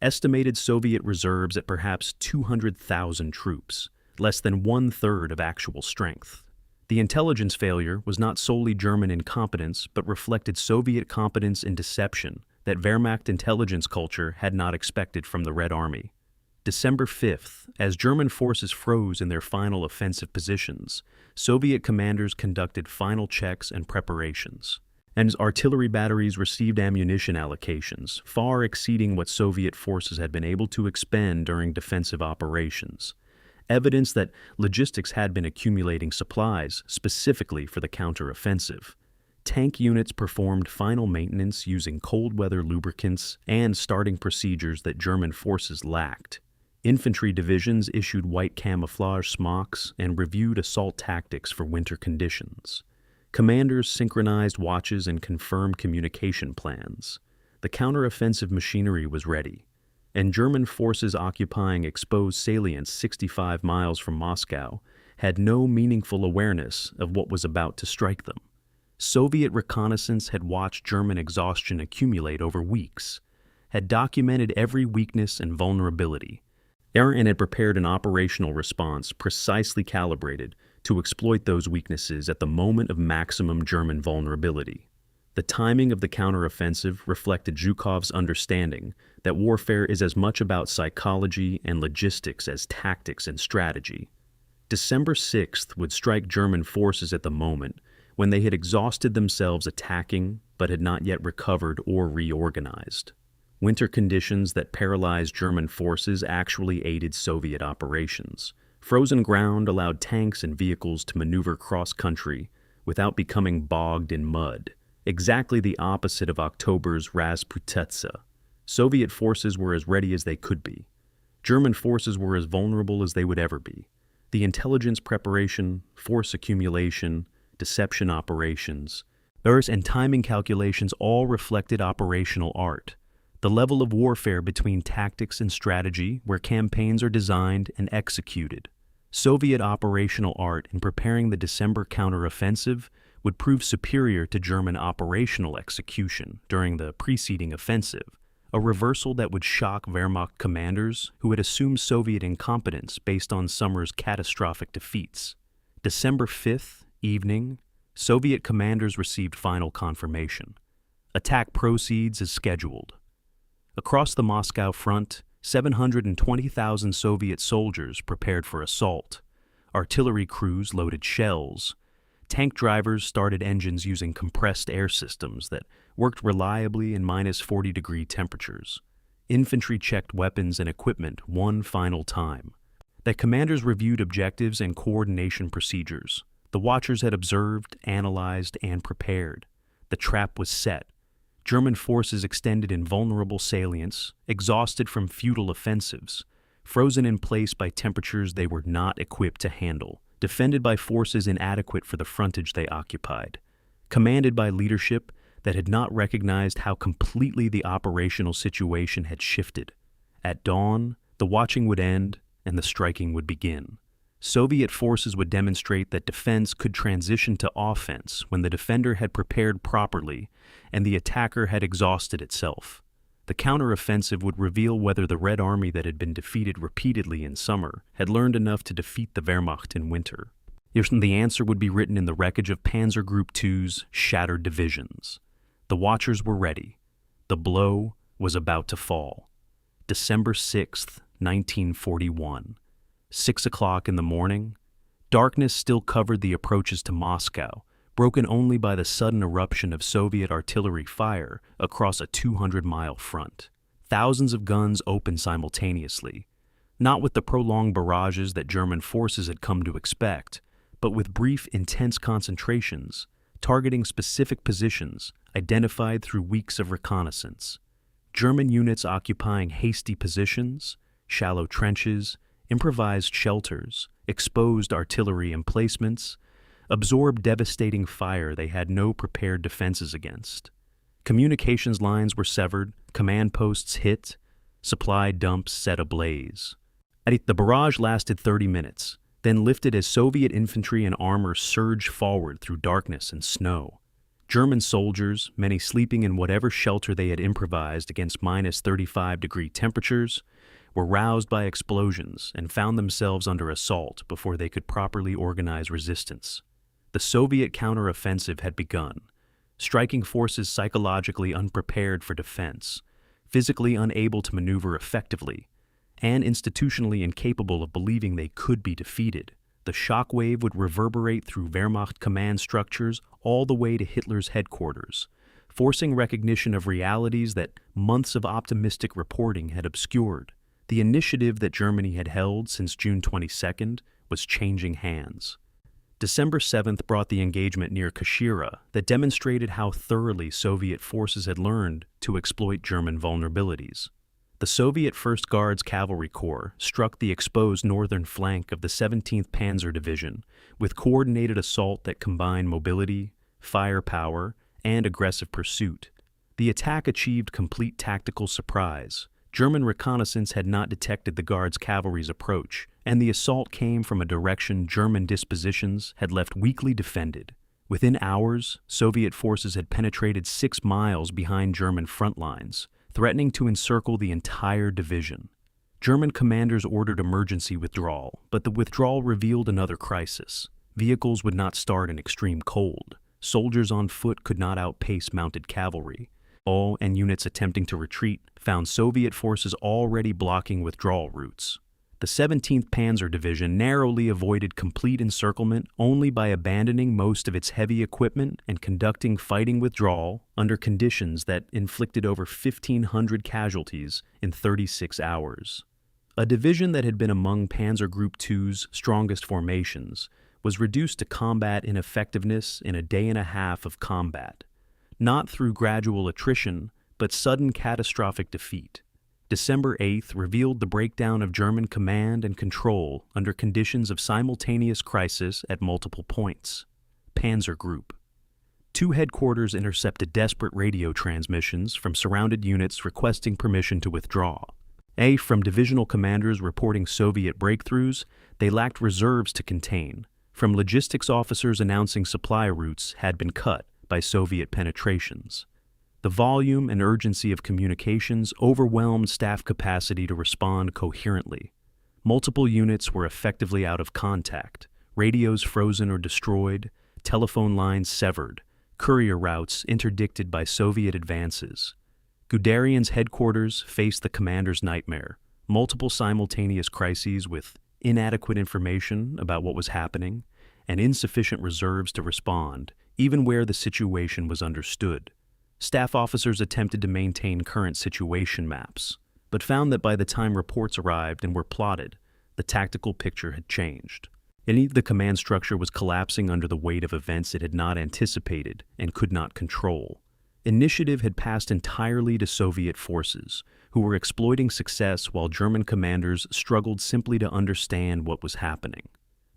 estimated Soviet reserves at perhaps 200,000 troops, less than one-third of actual strength. The intelligence failure was not solely German incompetence but reflected Soviet competence in deception that Wehrmacht intelligence culture had not expected from the Red Army. December 5th, as German forces froze in their final offensive positions, Soviet commanders conducted final checks and preparations, and artillery batteries received ammunition allocations, far exceeding what Soviet forces had been able to expend during defensive operations. Evidence that logistics had been accumulating supplies specifically for the counteroffensive. Tank units performed final maintenance using cold weather lubricants and starting procedures that German forces lacked. Infantry divisions issued white camouflage smocks and reviewed assault tactics for winter conditions. Commanders synchronized watches and confirmed communication plans. The counteroffensive machinery was ready, and German forces occupying exposed salients 65 miles from Moscow had no meaningful awareness of what was about to strike them. Soviet reconnaissance had watched German exhaustion accumulate over weeks, had documented every weakness and vulnerability, and had prepared an operational response precisely calibrated to exploit those weaknesses at the moment of maximum German vulnerability. The timing of the counteroffensive reflected Zhukov's understanding that warfare is as much about psychology and logistics as tactics and strategy. December 6th would strike German forces at the moment when they had exhausted themselves attacking but had not yet recovered or reorganized. Winter conditions that paralyzed German forces actually aided Soviet operations. Frozen ground allowed tanks and vehicles to maneuver cross-country without becoming bogged in mud, exactly the opposite of October's Rasputitsa. Soviet forces were as ready as they could be. German forces were as vulnerable as they would ever be. The intelligence preparation, force accumulation, deception operations, and timing calculations all reflected operational art. The level of warfare between tactics and strategy, where campaigns are designed and executed. Soviet operational art in preparing the December counteroffensive would prove superior to German operational execution during the preceding offensive, a reversal that would shock Wehrmacht commanders who had assumed Soviet incompetence based on summer's catastrophic defeats. December 5th, evening, Soviet commanders received final confirmation. Attack proceeds as scheduled. Across the Moscow front, 720,000 Soviet soldiers prepared for assault. Artillery crews loaded shells. Tank drivers started engines using compressed air systems that worked reliably in -40-degree temperatures. Infantry checked weapons and equipment one final time. The commanders reviewed objectives and coordination procedures. The watchers had observed, analyzed, and prepared. The trap was set. German forces extended in vulnerable salients, exhausted from futile offensives, frozen in place by temperatures they were not equipped to handle, defended by forces inadequate for the frontage they occupied, commanded by leadership that had not recognized how completely the operational situation had shifted. At dawn, the watching would end and the striking would begin. Soviet forces would demonstrate that defense could transition to offense when the defender had prepared properly and the attacker had exhausted itself. The counteroffensive would reveal whether the Red Army that had been defeated repeatedly in summer had learned enough to defeat the Wehrmacht in winter. The answer would be written in the wreckage of Panzer Group II's shattered divisions. The watchers were ready. The blow was about to fall. December 6th, 1941. 6 o'clock in the morning. Darkness still covered the approaches to Moscow, broken only by the sudden eruption of Soviet artillery fire across a 200-mile front. Thousands of guns opened simultaneously, not with the prolonged barrages that German forces had come to expect, but with brief, intense concentrations, targeting specific positions identified through weeks of reconnaissance. German units occupying hasty positions, shallow trenches, improvised shelters, exposed artillery emplacements, absorbed devastating fire they had no prepared defenses against. Communications lines were severed, command posts hit, supply dumps set ablaze. The barrage lasted 30 minutes, then lifted as Soviet infantry and armor surged forward through darkness and snow. German soldiers, many sleeping in whatever shelter they had improvised against -35-degree temperatures, were roused by explosions and found themselves under assault before they could properly organize resistance. The Soviet counteroffensive had begun, striking forces psychologically unprepared for defense, physically unable to maneuver effectively, and institutionally incapable of believing they could be defeated. The shockwave would reverberate through Wehrmacht command structures all the way to Hitler's headquarters, forcing recognition of realities that months of optimistic reporting had obscured. The initiative that Germany had held since June 22nd was changing hands. December 7th brought the engagement near Kashira that demonstrated how thoroughly Soviet forces had learned to exploit German vulnerabilities. The Soviet 1st Guards Cavalry Corps struck the exposed northern flank of the 17th Panzer Division with coordinated assault that combined mobility, firepower, and aggressive pursuit. The attack achieved complete tactical surprise. German reconnaissance had not detected the Guards' cavalry's approach, and the assault came from a direction German dispositions had left weakly defended. Within hours, Soviet forces had penetrated 6 miles behind German front lines, threatening to encircle the entire division. German commanders ordered emergency withdrawal, but the withdrawal revealed another crisis. Vehicles would not start in extreme cold. Soldiers on foot could not outpace mounted cavalry. And units attempting to retreat found Soviet forces already blocking withdrawal routes. The 17th Panzer Division narrowly avoided complete encirclement only by abandoning most of its heavy equipment and conducting fighting withdrawal under conditions that inflicted over 1,500 casualties in 36 hours. A division that had been among Panzer Group II's strongest formations was reduced to combat ineffectiveness in a day and a half of combat, not through gradual attrition, but sudden catastrophic defeat. December 8th revealed the breakdown of German command and control under conditions of simultaneous crisis at multiple points. Panzer Group. 2 headquarters intercepted desperate radio transmissions from surrounded units requesting permission to withdraw. From divisional commanders reporting Soviet breakthroughs they lacked reserves to contain, from logistics officers announcing supply routes had been cut by Soviet penetrations. The volume and urgency of communications overwhelmed staff capacity to respond coherently. Multiple units were effectively out of contact, radios frozen or destroyed, telephone lines severed, courier routes interdicted by Soviet advances. Guderian's headquarters faced the commander's nightmare, multiple simultaneous crises with inadequate information about what was happening, and insufficient reserves to respond, even where the situation was understood. Staff officers attempted to maintain current situation maps, but found that by the time reports arrived and were plotted, the tactical picture had changed. The command structure was collapsing under the weight of events it had not anticipated and could not control. Initiative had passed entirely to Soviet forces, who were exploiting success while German commanders struggled simply to understand what was happening.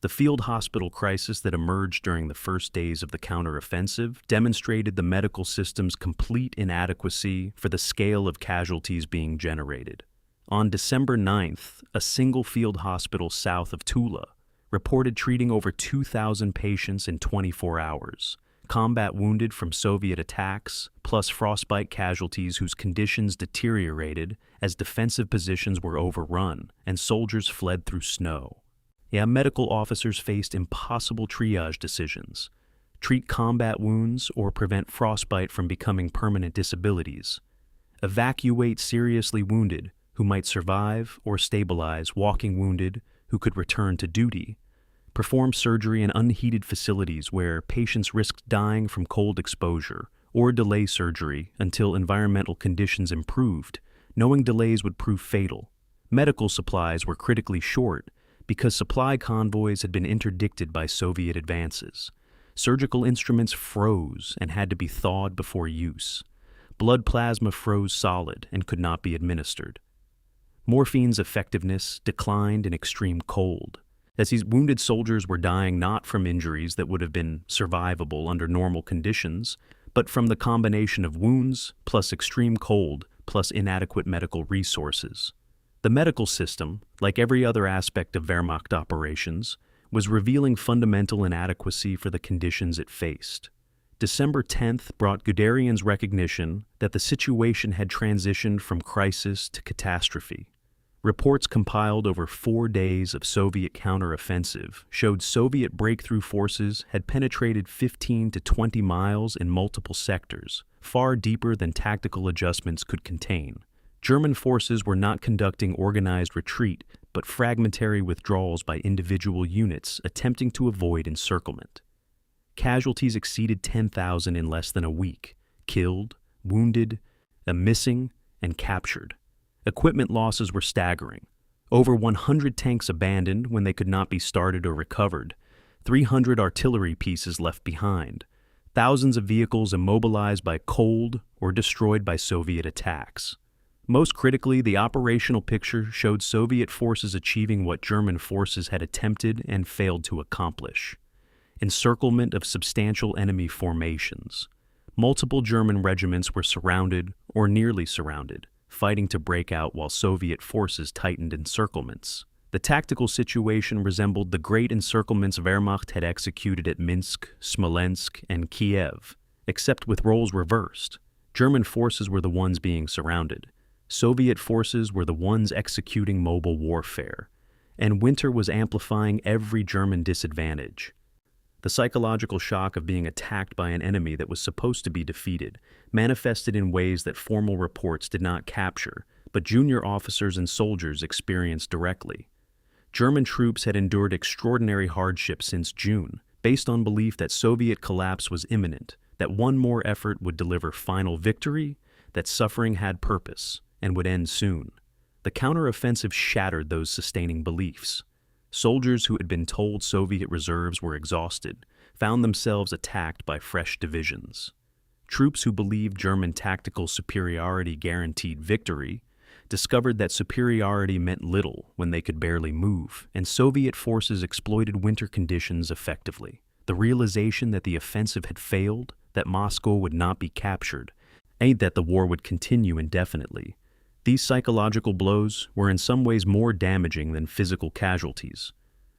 The field hospital crisis that emerged during the first days of the counteroffensive demonstrated the medical system's complete inadequacy for the scale of casualties being generated. On December 9th, a single field hospital south of Tula reported treating over 2,000 patients in 24 hours. Combat wounded from Soviet attacks, plus frostbite casualties whose conditions deteriorated as defensive positions were overrun and soldiers fled through snow. Medical officers faced impossible triage decisions: treat combat wounds or prevent frostbite from becoming permanent disabilities. Evacuate seriously wounded who might survive or stabilize walking wounded who could return to duty. Perform surgery in unheated facilities where patients risked dying from cold exposure, or delay surgery until environmental conditions improved, knowing delays would prove fatal. Medical supplies were critically short because supply convoys had been interdicted by Soviet advances. Surgical instruments froze and had to be thawed before use. Blood plasma froze solid and could not be administered. Morphine's effectiveness declined in extreme cold, as these wounded soldiers were dying not from injuries that would have been survivable under normal conditions, but from the combination of wounds plus extreme cold plus inadequate medical resources. The medical system, like every other aspect of Wehrmacht operations, was revealing fundamental inadequacy for the conditions it faced. December 10th brought Guderian's recognition that the situation had transitioned from crisis to catastrophe. Reports compiled over 4 days of Soviet counteroffensive showed Soviet breakthrough forces had penetrated 15 to 20 miles in multiple sectors, far deeper than tactical adjustments could contain. German forces were not conducting organized retreat, but fragmentary withdrawals by individual units attempting to avoid encirclement. Casualties exceeded 10,000 in less than a week, killed, wounded, missing, and captured. Equipment losses were staggering. Over 100 tanks abandoned when they could not be started or recovered, 300 artillery pieces left behind, thousands of vehicles immobilized by cold or destroyed by Soviet attacks. Most critically, the operational picture showed Soviet forces achieving what German forces had attempted and failed to accomplish: encirclement of substantial enemy formations. Multiple German regiments were surrounded or nearly surrounded, fighting to break out while Soviet forces tightened encirclements. The tactical situation resembled the great encirclements Wehrmacht had executed at Minsk, Smolensk, and Kiev, except with roles reversed. German forces were the ones being surrounded. Soviet forces were the ones executing mobile warfare, and winter was amplifying every German disadvantage. The psychological shock of being attacked by an enemy that was supposed to be defeated manifested in ways that formal reports did not capture, but junior officers and soldiers experienced directly. German troops had endured extraordinary hardship since June, based on belief that Soviet collapse was imminent, that one more effort would deliver final victory, that suffering had purpose and would end soon. The counteroffensive shattered those sustaining beliefs. Soldiers who had been told Soviet reserves were exhausted found themselves attacked by fresh divisions. Troops who believed German tactical superiority guaranteed victory discovered that superiority meant little when they could barely move, and Soviet forces exploited winter conditions effectively. The realization that the offensive had failed, that Moscow would not be captured, and that the war would continue indefinitely. These psychological blows were in some ways more damaging than physical casualties.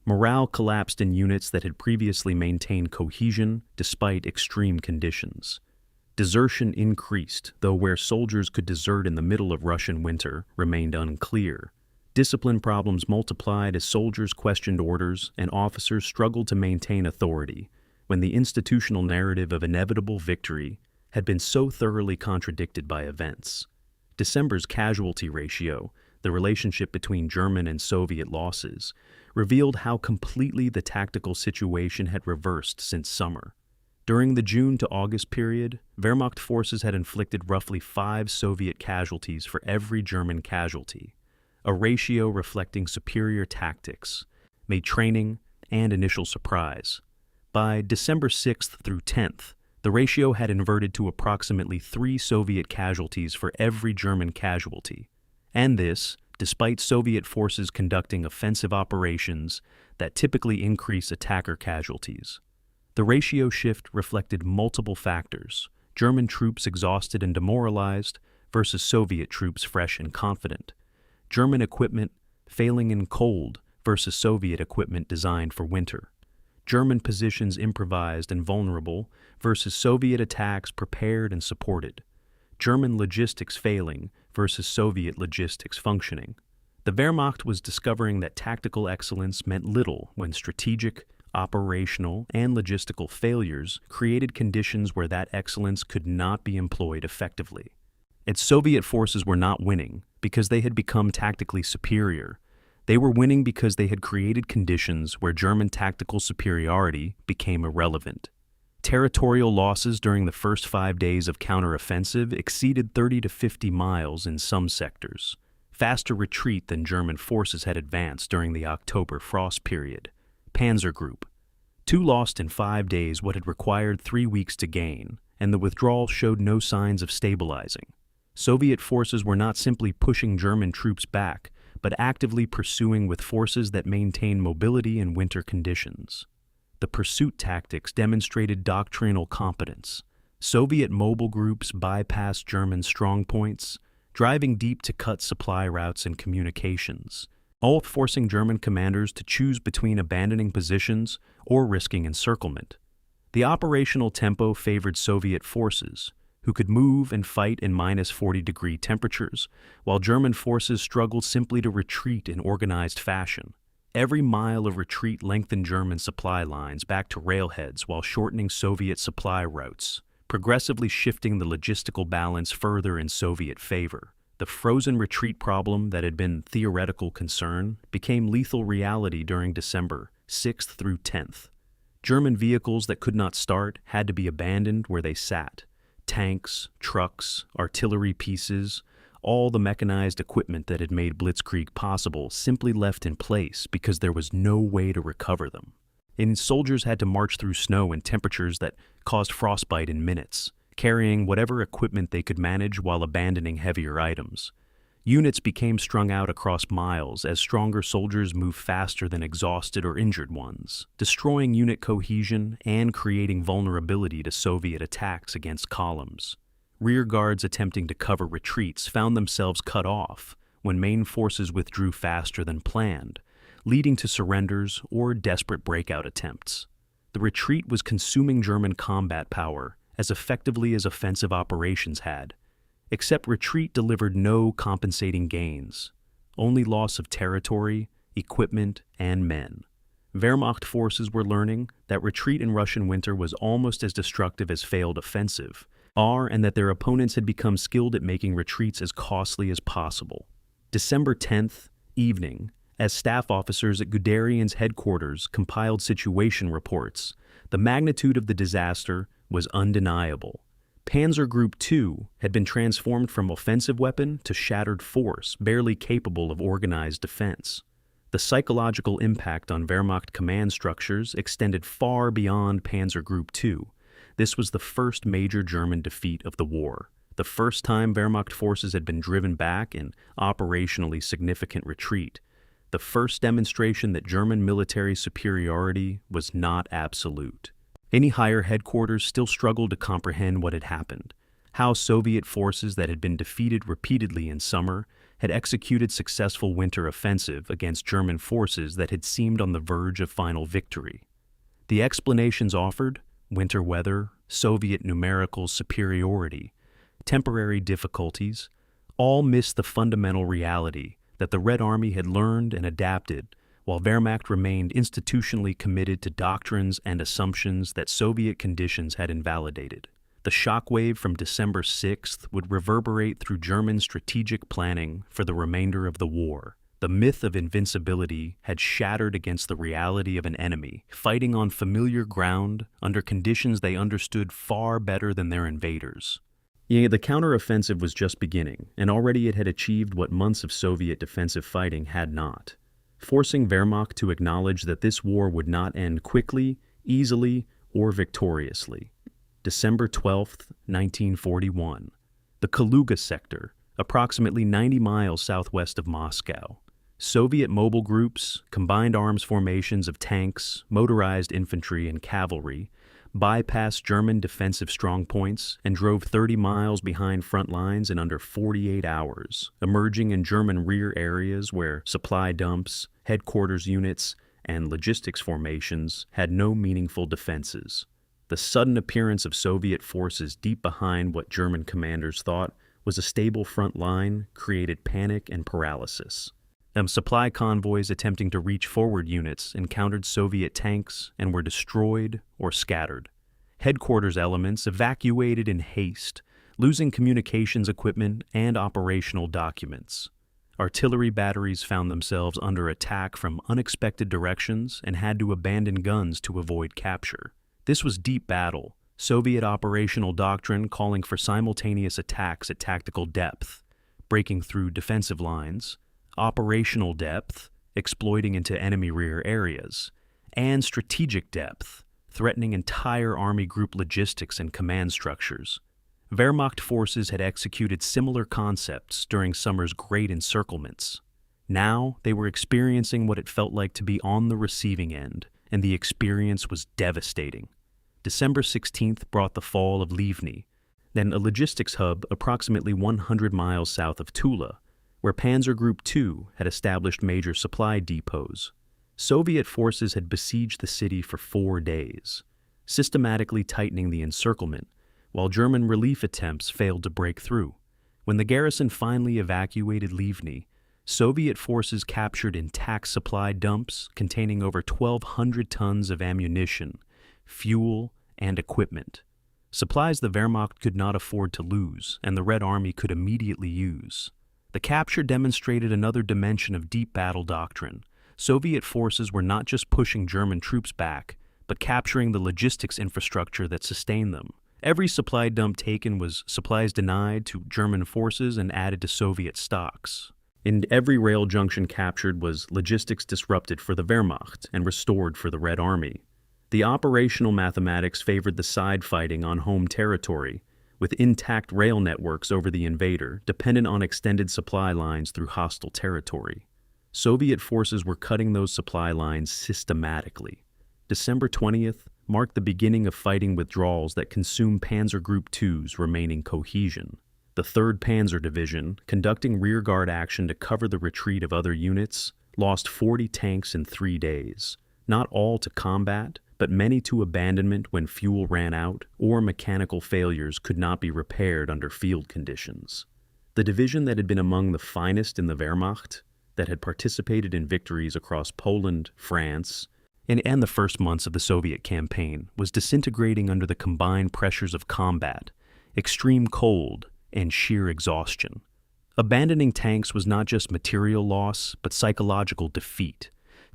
Morale collapsed in units that had previously maintained cohesion despite extreme conditions. Desertion increased, though where soldiers could desert in the middle of Russian winter remained unclear. Discipline problems multiplied as soldiers questioned orders and officers struggled to maintain authority when the institutional narrative of inevitable victory had been so thoroughly contradicted by events. December's casualty ratio, the relationship between German and Soviet losses, revealed how completely the tactical situation had reversed since summer. During the June to August period, Wehrmacht forces had inflicted roughly 5 Soviet casualties for every German casualty, a ratio reflecting superior tactics, made training, and initial surprise. By December 6th through 10th, the ratio had inverted to approximately 3 Soviet casualties for every German casualty, and this, despite Soviet forces conducting offensive operations that typically increase attacker casualties. The ratio shift reflected multiple factors: German troops exhausted and demoralized versus Soviet troops fresh and confident, German equipment failing in cold versus Soviet equipment designed for winter, German positions improvised and vulnerable versus Soviet attacks prepared and supported, German logistics failing versus Soviet logistics functioning. The Wehrmacht was discovering that tactical excellence meant little when strategic, operational, and logistical failures created conditions where that excellence could not be employed effectively. Its Soviet forces were not winning because they had become tactically superior. They were winning because they had created conditions where German tactical superiority became irrelevant. Territorial losses during the first 5 days of counteroffensive exceeded 30 to 50 miles in some sectors, faster retreat than German forces had advanced during the October frost period. Panzer Group 2 lost in 5 days what had required 3 weeks to gain, and the withdrawal showed no signs of stabilizing. Soviet forces were not simply pushing German troops back, but actively pursuing with forces that maintained mobility in winter conditions. The pursuit tactics demonstrated doctrinal competence. Soviet mobile groups bypassed German strongpoints, driving deep to cut supply routes and communications, all forcing German commanders to choose between abandoning positions or risking encirclement. The operational tempo favored Soviet forces, who could move and fight in -40-degree temperatures, while German forces struggled simply to retreat in organized fashion. Every mile of retreat lengthened German supply lines back to railheads while shortening Soviet supply routes, progressively shifting the logistical balance further in Soviet favor. The frozen retreat problem that had been theoretical concern became lethal reality during December 6th through 10th. German vehicles that could not start had to be abandoned where they sat. Tanks, trucks, artillery pieces, all the mechanized equipment that had made Blitzkrieg possible simply left in place because there was no way to recover them. And soldiers had to march through snow and temperatures that caused frostbite in minutes, carrying whatever equipment they could manage while abandoning heavier items. Units became strung out across miles as stronger soldiers moved faster than exhausted or injured ones, destroying unit cohesion and creating vulnerability to Soviet attacks against columns. Rear guards attempting to cover retreats found themselves cut off when main forces withdrew faster than planned, leading to surrenders or desperate breakout attempts. The retreat was consuming German combat power as effectively as offensive operations had, except retreat delivered no compensating gains, only loss of territory, equipment, and men. Wehrmacht forces were learning that retreat in Russian winter was almost as destructive as failed offensive, and that their opponents had become skilled at making retreats as costly as possible. December 10th, evening, as staff officers at Guderian's headquarters compiled situation reports, the magnitude of the disaster was undeniable. Panzer Group 2 had been transformed from offensive weapon to shattered force, barely capable of organized defense. The psychological impact on Wehrmacht command structures extended far beyond Panzer Group 2. This was the first major German defeat of the war. the first time Wehrmacht forces had been driven back in operationally significant retreat, the first demonstration that German military superiority was not absolute. Any higher headquarters still struggled to comprehend what had happened, how Soviet forces that had been defeated repeatedly in summer had executed successful winter offensive against German forces that had seemed on the verge of final victory. The explanations offered, winter weather, Soviet numerical superiority, temporary difficulties, all missed the fundamental reality that the Red Army had learned and adapted, while Wehrmacht remained institutionally committed to doctrines and assumptions that Soviet conditions had invalidated. The shockwave from December 6th would reverberate through German strategic planning for the remainder of the war. The myth of invincibility had shattered against the reality of an enemy, fighting on familiar ground under conditions they understood far better than their invaders. Yet the counteroffensive was just beginning, and already it had achieved what months of Soviet defensive fighting had not, forcing Wehrmacht to acknowledge that this war would not end quickly, easily, or victoriously. December 12, 1941. The Kaluga sector, approximately 90 miles southwest of Moscow. Soviet mobile groups, combined arms formations of tanks, motorized infantry, and cavalry, bypassed German defensive strongpoints and drove 30 miles behind front lines in under 48 hours, emerging in German rear areas where supply dumps, headquarters units, and logistics formations had no meaningful defenses. The sudden appearance of Soviet forces deep behind what German commanders thought was a stable front line created panic and paralysis. Supply convoys attempting to reach forward units encountered Soviet tanks and were destroyed or scattered. Headquarters elements evacuated in haste, losing communications equipment and operational documents. Artillery batteries found themselves under attack from unexpected directions and had to abandon guns to avoid capture. This was deep battle, Soviet operational doctrine calling for simultaneous attacks at tactical depth, breaking through defensive lines, operational depth, exploiting into enemy rear areas, and strategic depth, threatening entire army group logistics and command structures. Wehrmacht forces had executed similar concepts during summer's great encirclements. Now they were experiencing what it felt like to be on the receiving end, and the experience was devastating. December 16th brought the fall of Livni, then a logistics hub approximately 100 miles south of Tula, where Panzer Group 2 had established major supply depots. Soviet forces had besieged the city for 4 days, systematically tightening the encirclement, while German relief attempts failed to break through. When the garrison finally evacuated Livni, Soviet forces captured intact supply dumps containing over 1,200 tons of ammunition, fuel, and equipment. Supplies the Wehrmacht could not afford to lose, and the Red Army could immediately use. The capture demonstrated another dimension of deep battle doctrine. Soviet forces were not just pushing German troops back, but capturing the logistics infrastructure that sustained them. Every supply dump taken was supplies denied to German forces and added to Soviet stocks. And every rail junction captured was logistics disrupted for the Wehrmacht and restored for the Red Army. The operational mathematics favored the side fighting on home territory, with intact rail networks over the invader, dependent on extended supply lines through hostile territory. Soviet forces were cutting those supply lines systematically. December 20th marked the beginning of fighting withdrawals that consumed Panzer Group 2's remaining cohesion. The 3rd Panzer Division, conducting rearguard action to cover the retreat of other units, lost 40 tanks in 3 days, not all to combat, but many to abandonment when fuel ran out or mechanical failures could not be repaired under field conditions. The division that had been among the finest in the Wehrmacht, that had participated in victories across Poland, France, and the first months of the Soviet campaign, was disintegrating under the combined pressures of combat, extreme cold, and sheer exhaustion. Abandoning tanks was not just material loss, but psychological defeat.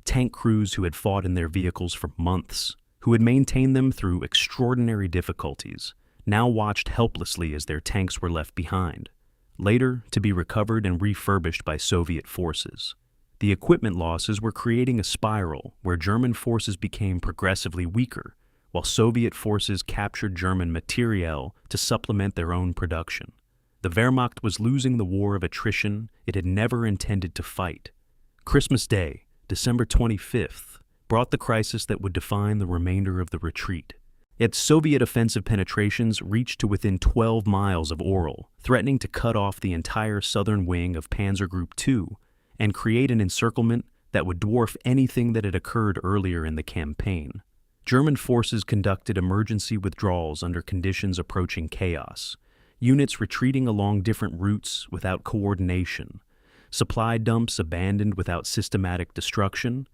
Tank crews who had fought in their vehicles for months, who had maintained them through extraordinary difficulties, now watched helplessly as their tanks were left behind, later to be recovered and refurbished by Soviet forces. The equipment losses were creating a spiral where German forces became progressively weaker, while Soviet forces captured German materiel to supplement their own production. The Wehrmacht was losing the war of attrition it had never intended to fight. Christmas Day, December 25th, brought the crisis that would define the remainder of the retreat. Yet Soviet offensive penetrations reached to within 12 miles of Orel, threatening to cut off the entire southern wing of Panzer Group 2 and create an encirclement that would dwarf anything that had occurred earlier in the campaign. German forces conducted emergency withdrawals under conditions approaching chaos, units retreating along different routes without coordination, supply dumps abandoned without systematic destruction,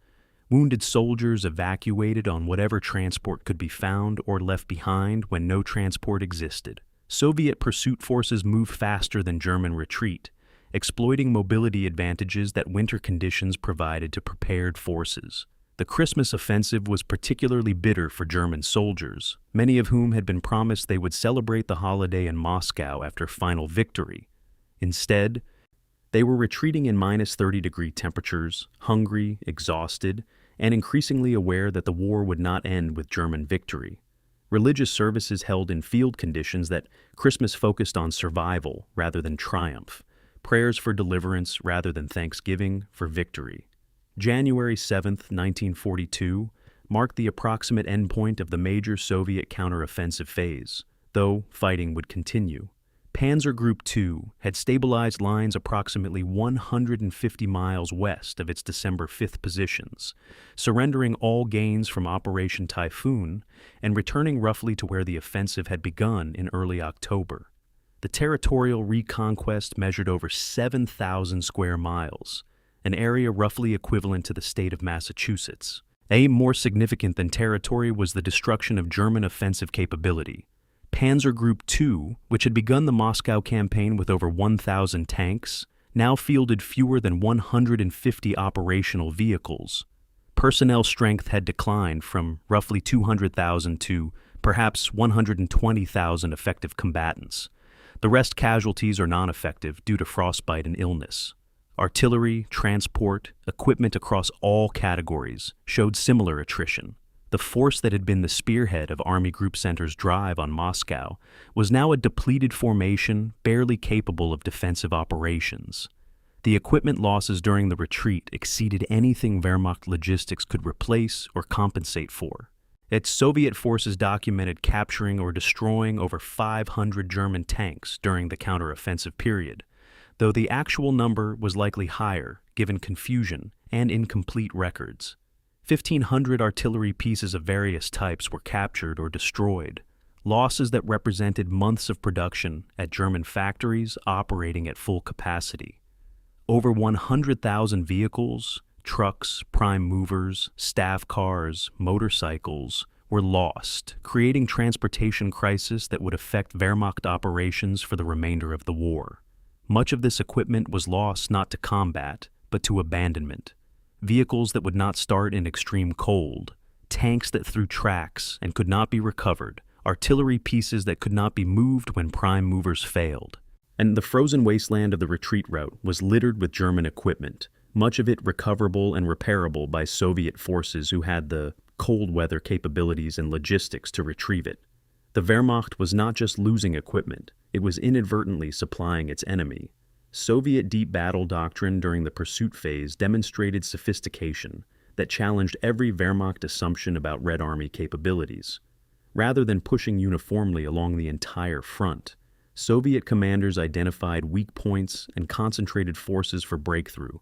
wounded soldiers evacuated on whatever transport could be found or left behind when no transport existed. Soviet pursuit forces moved faster than German retreat, exploiting mobility advantages that winter conditions provided to prepared forces. The Christmas offensive was particularly bitter for German soldiers, many of whom had been promised they would celebrate the holiday in Moscow after final victory. Instead, they were retreating in -30-degree temperatures, hungry, exhausted, and increasingly aware that the war would not end with German victory. Religious services held in field conditions that Christmas focused on survival rather than triumph, prayers for deliverance rather than thanksgiving for victory. January 7, 1942, marked the approximate endpoint of the major Soviet counteroffensive phase, though fighting would continue. Panzer Group 2 had stabilized lines approximately 150 miles west of its December 5th positions, surrendering all gains from Operation Typhoon and returning roughly to where the offensive had begun in early October. The territorial reconquest measured over 7,000 square miles, an area roughly equivalent to the state of Massachusetts. More significant than territory was the destruction of German offensive capability. Panzer Group 2, which had begun the Moscow campaign with over 1,000 tanks, now fielded fewer than 150 operational vehicles. Personnel strength had declined from roughly 200,000 to perhaps 120,000 effective combatants. The rest casualties or non-effective due to frostbite and illness. Artillery, transport, equipment across all categories showed similar attrition. The force that had been the spearhead of Army Group Center's drive on Moscow was now a depleted formation barely capable of defensive operations. The equipment losses during the retreat exceeded anything Wehrmacht logistics could replace or compensate for. Its Soviet forces documented capturing or destroying over 500 German tanks during the counteroffensive period, though the actual number was likely higher given confusion and incomplete records. 1,500 artillery pieces of various types were captured or destroyed, losses that represented months of production at German factories operating at full capacity. Over 100,000 vehicles, trucks, prime movers, staff cars, motorcycles were lost, creating transportation crisis that would affect Wehrmacht operations for the remainder of the war. Much of this equipment was lost not to combat, but to abandonment. Vehicles that would not start in extreme cold, tanks that threw tracks and could not be recovered, artillery pieces that could not be moved when prime movers failed. And the frozen wasteland of the retreat route was littered with German equipment, much of it recoverable and repairable by Soviet forces who had the cold weather capabilities and logistics to retrieve it. The Wehrmacht was not just losing equipment, it was inadvertently supplying its enemy. Soviet deep battle doctrine during the pursuit phase demonstrated sophistication that challenged every Wehrmacht assumption about Red Army capabilities. Rather than pushing uniformly along the entire front, Soviet commanders identified weak points and concentrated forces for breakthrough,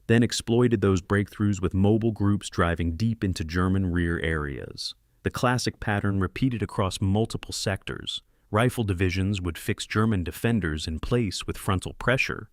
then exploited those breakthroughs with mobile groups driving deep into German rear areas. The classic pattern repeated across multiple sectors. Rifle divisions would fix German defenders in place with frontal pressure,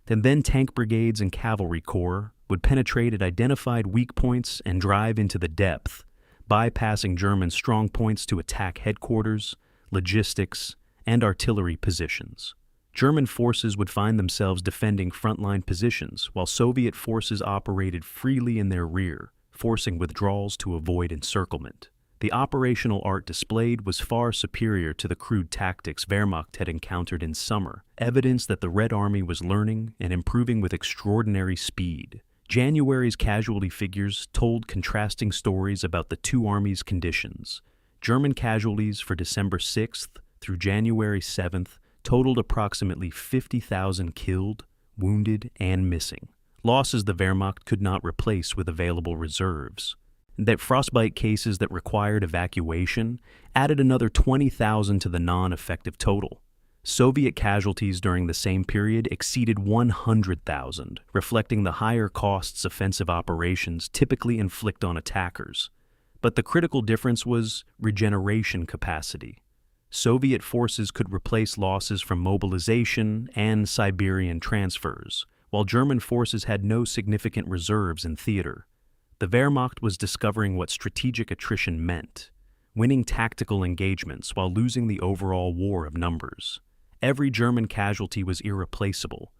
and then tank brigades and cavalry corps would penetrate at identified weak points and drive into the depth, bypassing German strong points to attack headquarters, logistics, and artillery positions. German forces would find themselves defending frontline positions while Soviet forces operated freely in their rear, forcing withdrawals to avoid encirclement. The operational art displayed was far superior to the crude tactics Wehrmacht had encountered in summer, evidence that the Red Army was learning and improving with extraordinary speed. January's casualty figures told contrasting stories about the two armies' conditions. German casualties for December 6th through January 7th totaled approximately 50,000 killed, wounded, and missing, losses the Wehrmacht could not replace with available reserves. That frostbite cases that required evacuation added another 20,000 to the non-effective total. Soviet casualties during the same period exceeded 100,000, reflecting the higher costs offensive operations typically inflict on attackers. But the critical difference was regeneration capacity. Soviet forces could replace losses from mobilization and Siberian transfers, while German forces had no significant reserves in theater. The Wehrmacht was discovering what strategic attrition meant, winning tactical engagements while losing the overall war of numbers. Every German casualty was irreplaceable.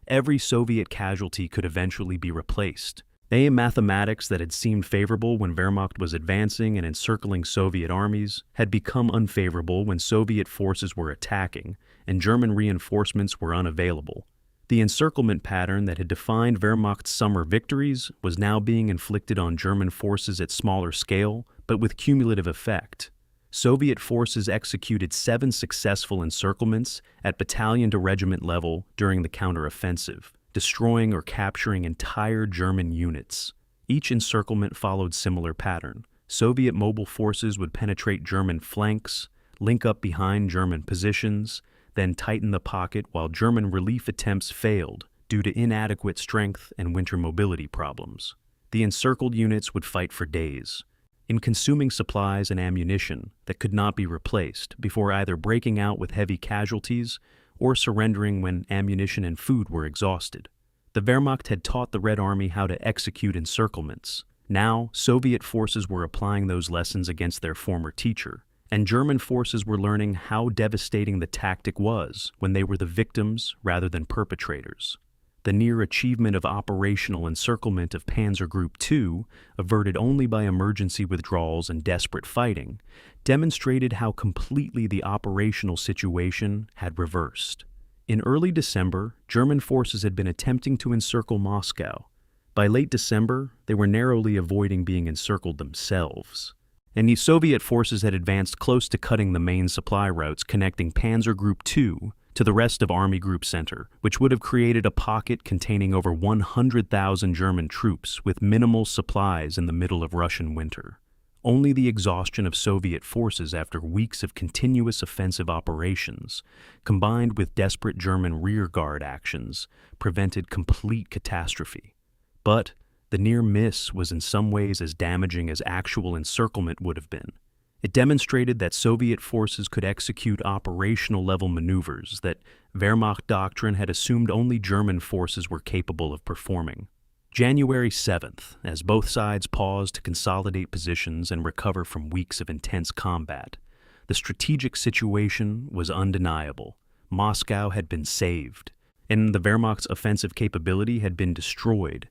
Every Soviet casualty could eventually be replaced. A mathematics that had seemed favorable when Wehrmacht was advancing and encircling Soviet armies had become unfavorable when Soviet forces were attacking and German reinforcements were unavailable. The encirclement pattern that had defined Wehrmacht's summer victories was now being inflicted on German forces at smaller scale, but with cumulative effect. Soviet forces executed 7 successful encirclements at battalion-to-regiment level during the counteroffensive, destroying or capturing entire German units. Each encirclement followed similar pattern. Soviet mobile forces would penetrate German flanks, link up behind German positions, then tighten the pocket while German relief attempts failed due to inadequate strength and winter mobility problems. The encircled units would fight for days, in consuming supplies and ammunition that could not be replaced before either breaking out with heavy casualties or surrendering when ammunition and food were exhausted. The Wehrmacht had taught the Red Army how to execute encirclements. Now, Soviet forces were applying those lessons against their former teacher, and German forces were learning how devastating the tactic was when they were the victims rather than perpetrators. The near achievement of operational encirclement of Panzer Group 2, averted only by emergency withdrawals and desperate fighting, demonstrated how completely the operational situation had reversed. In early December, German forces had been attempting to encircle Moscow. By late December, they were narrowly avoiding being encircled themselves. And the Soviet forces had advanced close to cutting the main supply routes connecting Panzer Group 2 to the rest of Army Group Center, which would have created a pocket containing over 100,000 German troops with minimal supplies in the middle of Russian winter. Only the exhaustion of Soviet forces after weeks of continuous offensive operations, combined with desperate German rearguard actions, prevented complete catastrophe. But the near miss was in some ways as damaging as actual encirclement would have been. It demonstrated that Soviet forces could execute operational-level maneuvers that Wehrmacht doctrine had assumed only German forces were capable of performing. January 7th, as both sides paused to consolidate positions and recover from weeks of intense combat, the strategic situation was undeniable. Moscow had been saved, and the Wehrmacht's offensive capability had been destroyed,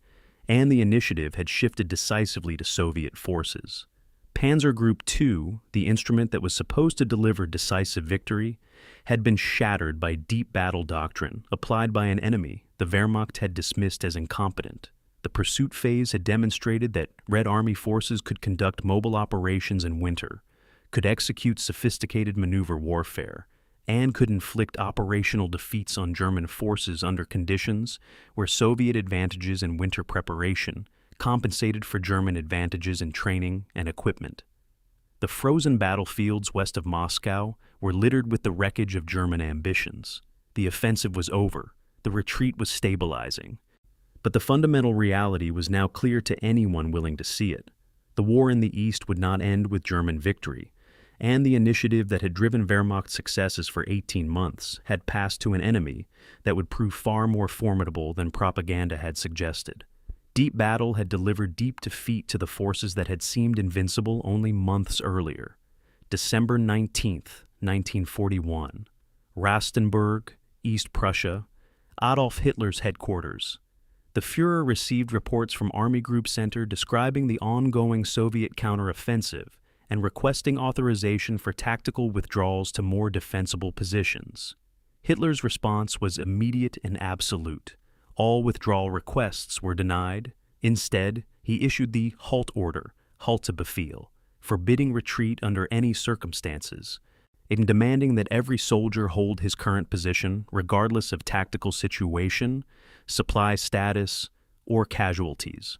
and the initiative had shifted decisively to Soviet forces. Panzer Group 2, the instrument that was supposed to deliver decisive victory, had been shattered by deep battle doctrine applied by an enemy the Wehrmacht had dismissed as incompetent. The pursuit phase had demonstrated that Red Army forces could conduct mobile operations in winter, could execute sophisticated maneuver warfare, and could inflict operational defeats on German forces under conditions where Soviet advantages in winter preparation compensated for German advantages in training and equipment. The frozen battlefields west of Moscow were littered with the wreckage of German ambitions. The offensive was over. The retreat was stabilizing. But the fundamental reality was now clear to anyone willing to see it. The war in the East would not end with German victory, and the initiative that had driven Wehrmacht's successes for 18 months had passed to an enemy that would prove far more formidable than propaganda had suggested. Deep battle had delivered deep defeat to the forces that had seemed invincible only months earlier. December 19th, 1941. Rastenburg, East Prussia, Adolf Hitler's headquarters. The Führer received reports from Army Group Center describing the ongoing Soviet counteroffensive and requesting authorization for tactical withdrawals to more defensible positions. Hitler's response was immediate and absolute. All withdrawal requests were denied. Instead, he issued the halt order, Haltebefehl, forbidding retreat under any circumstances, in demanding that every soldier hold his current position regardless of tactical situation, supply status, or casualties.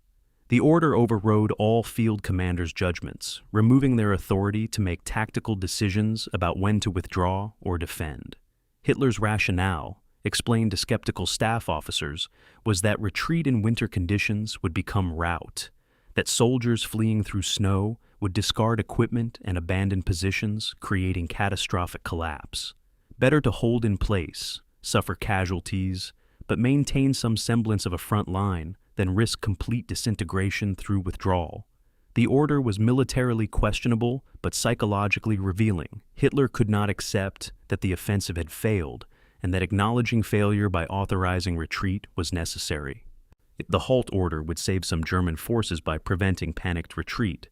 The order overrode all field commanders' judgments, removing their authority to make tactical decisions about when to withdraw or defend. Hitler's rationale, explained to skeptical staff officers, was that retreat in winter conditions would become rout, that soldiers fleeing through snow would discard equipment and abandon positions, creating catastrophic collapse. Better to hold in place, suffer casualties, but maintain some semblance of a front line than risk complete disintegration through withdrawal. The order was militarily questionable but psychologically revealing. Hitler could not accept that the offensive had failed and that acknowledging failure by authorizing retreat was necessary. The halt order would save some German forces by preventing panicked retreat,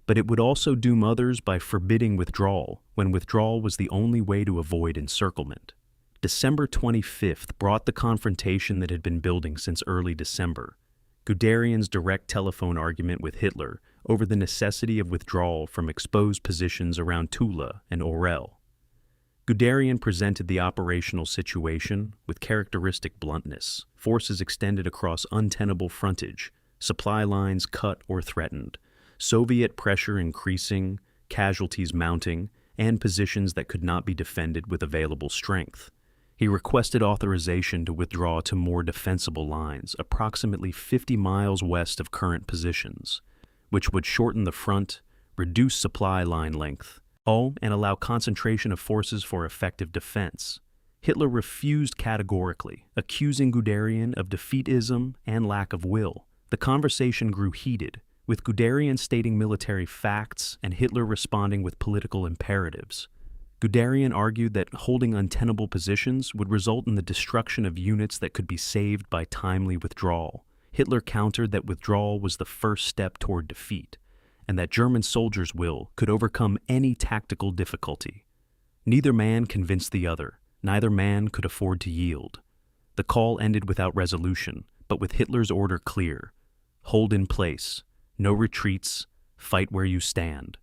but it would also doom others by forbidding withdrawal when withdrawal was the only way to avoid encirclement. December 25th brought the confrontation that had been building since early December. Guderian's direct telephone argument with Hitler over the necessity of withdrawal from exposed positions around Tula and Orel. Guderian presented the operational situation with characteristic bluntness. Forces extended across untenable frontage, supply lines cut or threatened, Soviet pressure increasing, casualties mounting, and positions that could not be defended with available strength. He requested authorization to withdraw to more defensible lines, approximately 50 miles west of current positions, which would shorten the front, reduce supply line length, and allow concentration of forces for effective defense. Hitler refused categorically, accusing Guderian of defeatism and lack of will. The conversation grew heated, with Guderian stating military facts and Hitler responding with political imperatives. Guderian argued that holding untenable positions would result in the destruction of units that could be saved by timely withdrawal. Hitler countered that withdrawal was the first step toward defeat, and that German soldiers' will could overcome any tactical difficulty. Neither man convinced the other. Neither man could afford to yield. The call ended without resolution, but with Hitler's order clear: hold in place, no retreats, fight where you stand.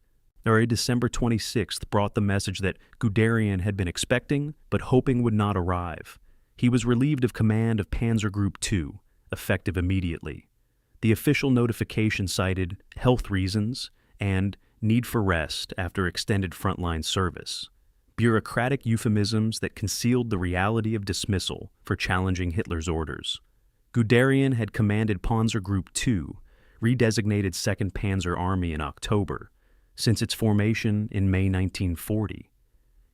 December 26th brought the message that Guderian had been expecting but hoping would not arrive. He was relieved of command of Panzer Group 2, effective immediately. The official notification cited health reasons and need for rest after extended frontline service, bureaucratic euphemisms that concealed the reality of dismissal for challenging Hitler's orders. Guderian had commanded Panzer Group 2, redesignated 2nd Panzer Army in October, since its formation in May 1940.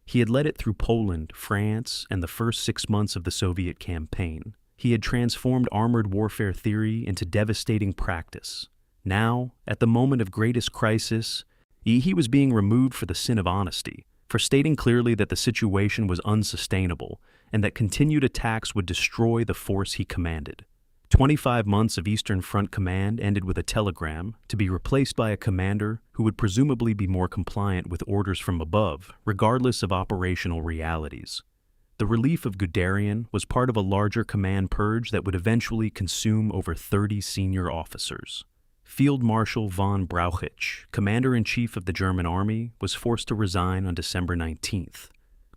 He had led it through Poland, France, and the first 6 months of the Soviet campaign. He had transformed armored warfare theory into devastating practice. Now, at the moment of greatest crisis, he was being removed for the sin of honesty, for stating clearly that the situation was unsustainable and that continued attacks would destroy the force he commanded. 25 months of Eastern Front command ended with a telegram to be replaced by a commander who would presumably be more compliant with orders from above, regardless of operational realities. The relief of Guderian was part of a larger command purge that would eventually consume over 30 senior officers. Field Marshal von Brauchitsch, commander-in-chief of the German army, was forced to resign on December 19th,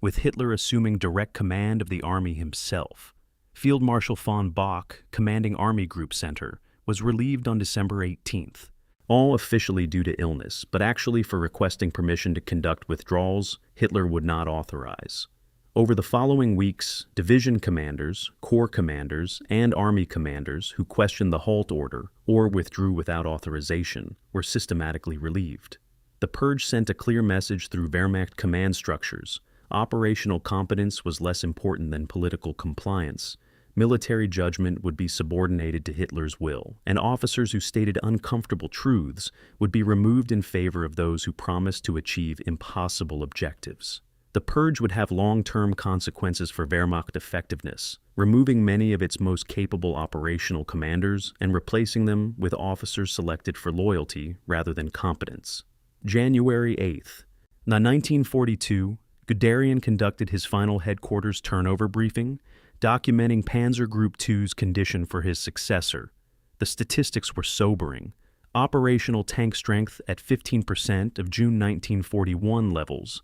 with Hitler assuming direct command of the army himself. Field Marshal von Bock, commanding Army Group Center, was relieved on December 18th, all officially due to illness, but actually for requesting permission to conduct withdrawals Hitler would not authorize. Over the following weeks, division commanders, corps commanders, and army commanders who questioned the halt order or withdrew without authorization were systematically relieved. The purge sent a clear message through Wehrmacht command structures. Operational competence was less important than political compliance. Military judgment would be subordinated to Hitler's will, and officers who stated uncomfortable truths would be removed in favor of those who promised to achieve impossible objectives. The purge would have long-term consequences for Wehrmacht effectiveness, removing many of its most capable operational commanders and replacing them with officers selected for loyalty rather than competence. January 8th. In 1942, Guderian conducted his final headquarters turnover briefing, documenting Panzer Group 2's condition for his successor. The statistics were sobering. Operational tank strength at 15% of June 1941 levels,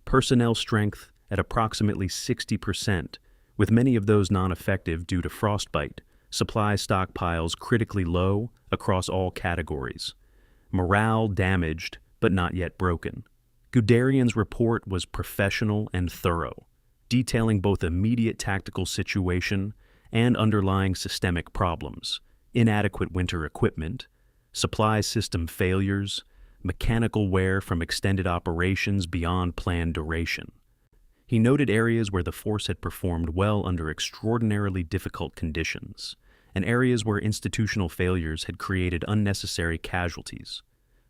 personnel strength at approximately 60%, with many of those non-effective due to frostbite, supply stockpiles critically low across all categories. Morale damaged, but not yet broken. Guderian's report was professional and thorough, detailing both immediate tactical situation and underlying systemic problems, inadequate winter equipment, supply system failures, mechanical wear from extended operations beyond planned duration. He noted areas where the force had performed well under extraordinarily difficult conditions, and areas where institutional failures had created unnecessary casualties.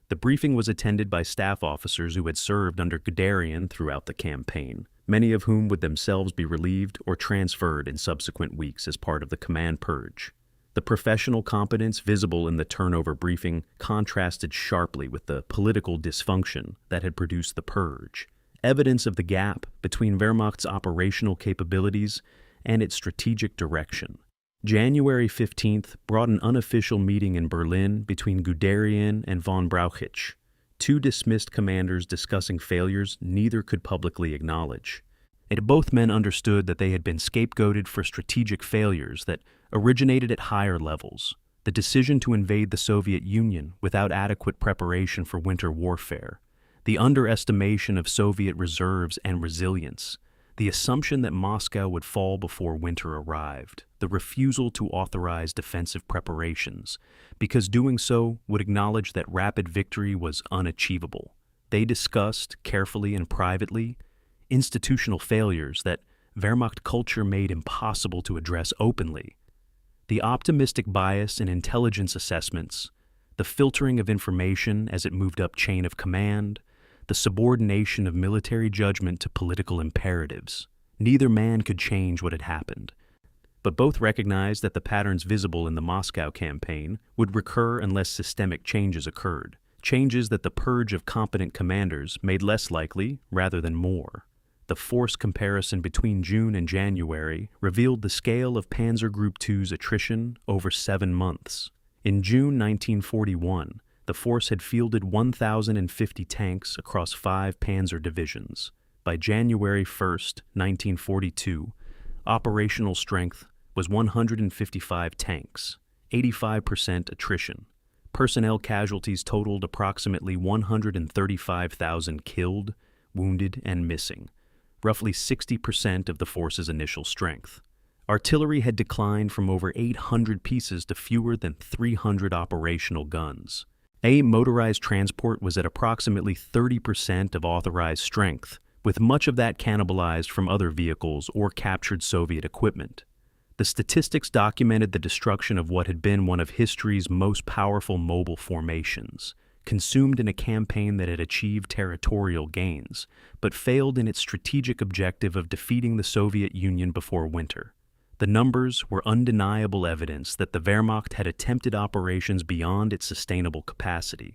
The briefing was attended by staff officers who had served under Guderian throughout the campaign, many of whom would themselves be relieved or transferred in subsequent weeks as part of the command purge. The professional competence visible in the turnover briefing contrasted sharply with the political dysfunction that had produced the purge, evidence of the gap between Wehrmacht's operational capabilities and its strategic direction. January 15th brought an unofficial meeting in Berlin between Guderian and von Brauchitsch, two dismissed commanders discussing failures neither could publicly acknowledge. Both men understood that they had been scapegoated for strategic failures that originated at higher levels: the decision to invade the Soviet Union without adequate preparation for winter warfare, the underestimation of Soviet reserves and resilience, the assumption that Moscow would fall before winter arrived, the refusal to authorize defensive preparations, because doing so would acknowledge that rapid victory was unachievable. They discussed, carefully and privately, institutional failures that Wehrmacht culture made impossible to address openly, the optimistic bias in intelligence assessments, the filtering of information as it moved up chain of command, the subordination of military judgment to political imperatives. Neither man could change what had happened, but both recognized that the patterns visible in the Moscow campaign would recur unless systemic changes occurred, changes that the purge of competent commanders made less likely rather than more. The force comparison between June and January revealed the scale of Panzer Group II's attrition over 7 months. In June 1941, the force had fielded 1,050 tanks across 5 Panzer divisions. By January 1, 1942, operational strength was 155 tanks, 85% attrition. Personnel casualties totaled approximately 135,000 killed, wounded, and missing, roughly 60% of the force's initial strength. Artillery had declined from over 800 pieces to fewer than 300 operational guns. Motorized transport was at approximately 30% of authorized strength, with much of that cannibalized from other vehicles or captured Soviet equipment. The statistics documented the destruction of what had been one of history's most powerful mobile formations, consumed in a campaign that had achieved territorial gains, but failed in its strategic objective of defeating the Soviet Union before winter. The numbers were undeniable evidence that the Wehrmacht had attempted operations beyond its sustainable capacity.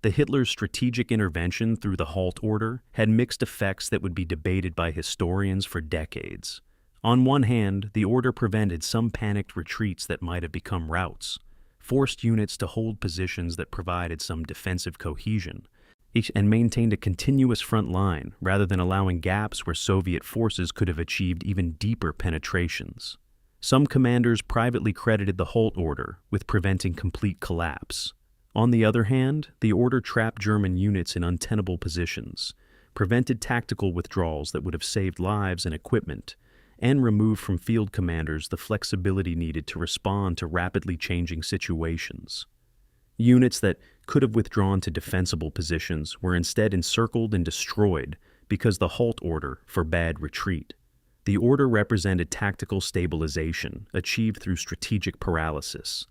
The Hitler's strategic intervention through the halt order had mixed effects that would be debated by historians for decades. On one hand, the order prevented some panicked retreats that might have become routes, forced units to hold positions that provided some defensive cohesion, and maintained a continuous front line rather than allowing gaps where Soviet forces could have achieved even deeper penetrations. Some commanders privately credited the halt order with preventing complete collapse. On the other hand, the order trapped German units in untenable positions, prevented tactical withdrawals that would have saved lives and equipment, and removed from field commanders the flexibility needed to respond to rapidly changing situations. Units that could have withdrawn to defensible positions were instead encircled and destroyed because the halt order forbade retreat. The order represented tactical stabilization achieved through strategic paralysis.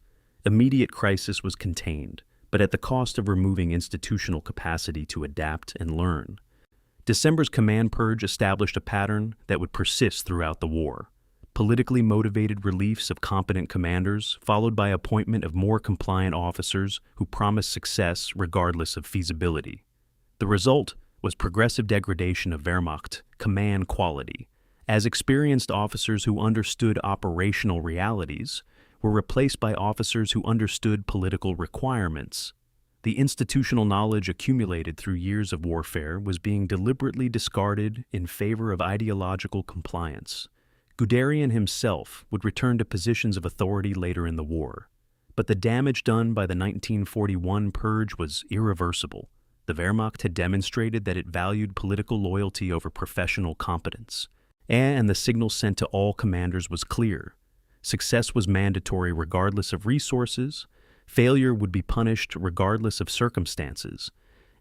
Immediate crisis was contained, but at the cost of removing institutional capacity to adapt and learn. December's command purge established a pattern that would persist throughout the war. Politically motivated reliefs of competent commanders, followed by appointment of more compliant officers who promised success regardless of feasibility. The result was progressive degradation of Wehrmacht command quality, as experienced officers who understood operational realities were replaced by officers who understood political requirements. The institutional knowledge accumulated through years of warfare was being deliberately discarded in favor of ideological compliance. Guderian himself would return to positions of authority later in the war. But the damage done by the 1941 purge was irreversible. The Wehrmacht had demonstrated that it valued political loyalty over professional competence. And the signal sent to all commanders was clear. Success was mandatory regardless of resources. Failure would be punished regardless of circumstances.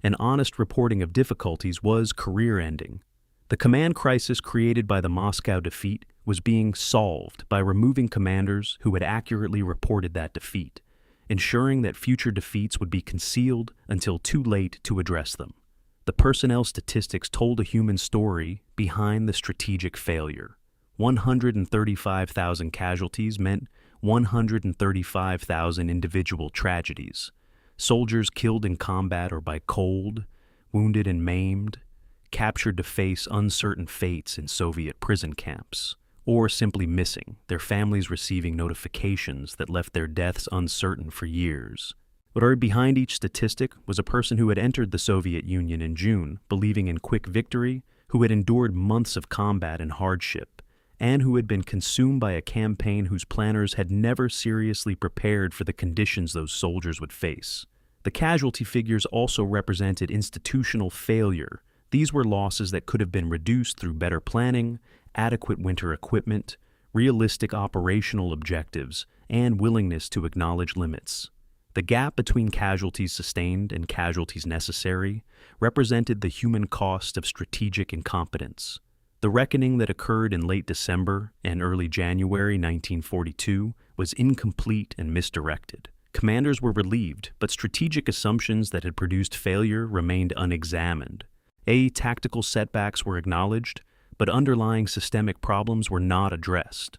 An honest reporting of difficulties was career-ending. The command crisis created by the Moscow defeat was being solved by removing commanders who had accurately reported that defeat, ensuring that future defeats would be concealed until too late to address them. The personnel statistics told a human story behind the strategic failure. 135,000 casualties meant 135,000 individual tragedies. Soldiers killed in combat or by cold, wounded and maimed, captured to face uncertain fates in Soviet prison camps, or simply missing, their families receiving notifications that left their deaths uncertain for years. But behind each statistic was a person who had entered the Soviet Union in June, believing in quick victory, who had endured months of combat and hardship, and who had been consumed by a campaign whose planners had never seriously prepared for the conditions those soldiers would face. The casualty figures also represented institutional failure. These were losses that could have been reduced through better planning, adequate winter equipment, realistic operational objectives, and willingness to acknowledge limits. The gap between casualties sustained and casualties necessary represented the human cost of strategic incompetence. The reckoning that occurred in late December and early January 1942 was incomplete and misdirected. Commanders were relieved, but strategic assumptions that had produced failure remained unexamined. Tactical setbacks were acknowledged, but underlying systemic problems were not addressed.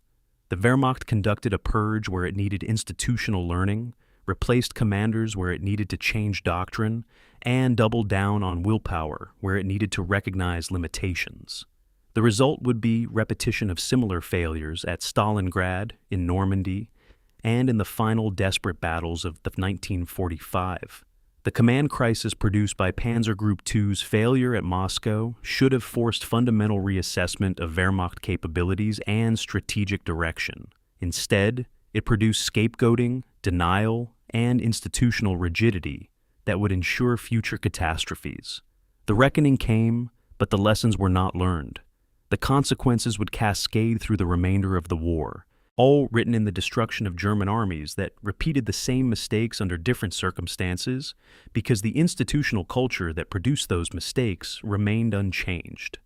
The Wehrmacht conducted a purge where it needed institutional learning, replaced commanders where it needed to change doctrine, and doubled down on willpower where it needed to recognize limitations. The result would be repetition of similar failures at Stalingrad, in Normandy, and in the final desperate battles of 1945. The command crisis produced by Panzer Group II's failure at Moscow should have forced fundamental reassessment of Wehrmacht capabilities and strategic direction. Instead, it produced scapegoating, denial, and institutional rigidity that would ensure future catastrophes. The reckoning came, but the lessons were not learned. The consequences would cascade through the remainder of the war, all written in the destruction of German armies that repeated the same mistakes under different circumstances because the institutional culture that produced those mistakes remained unchanged.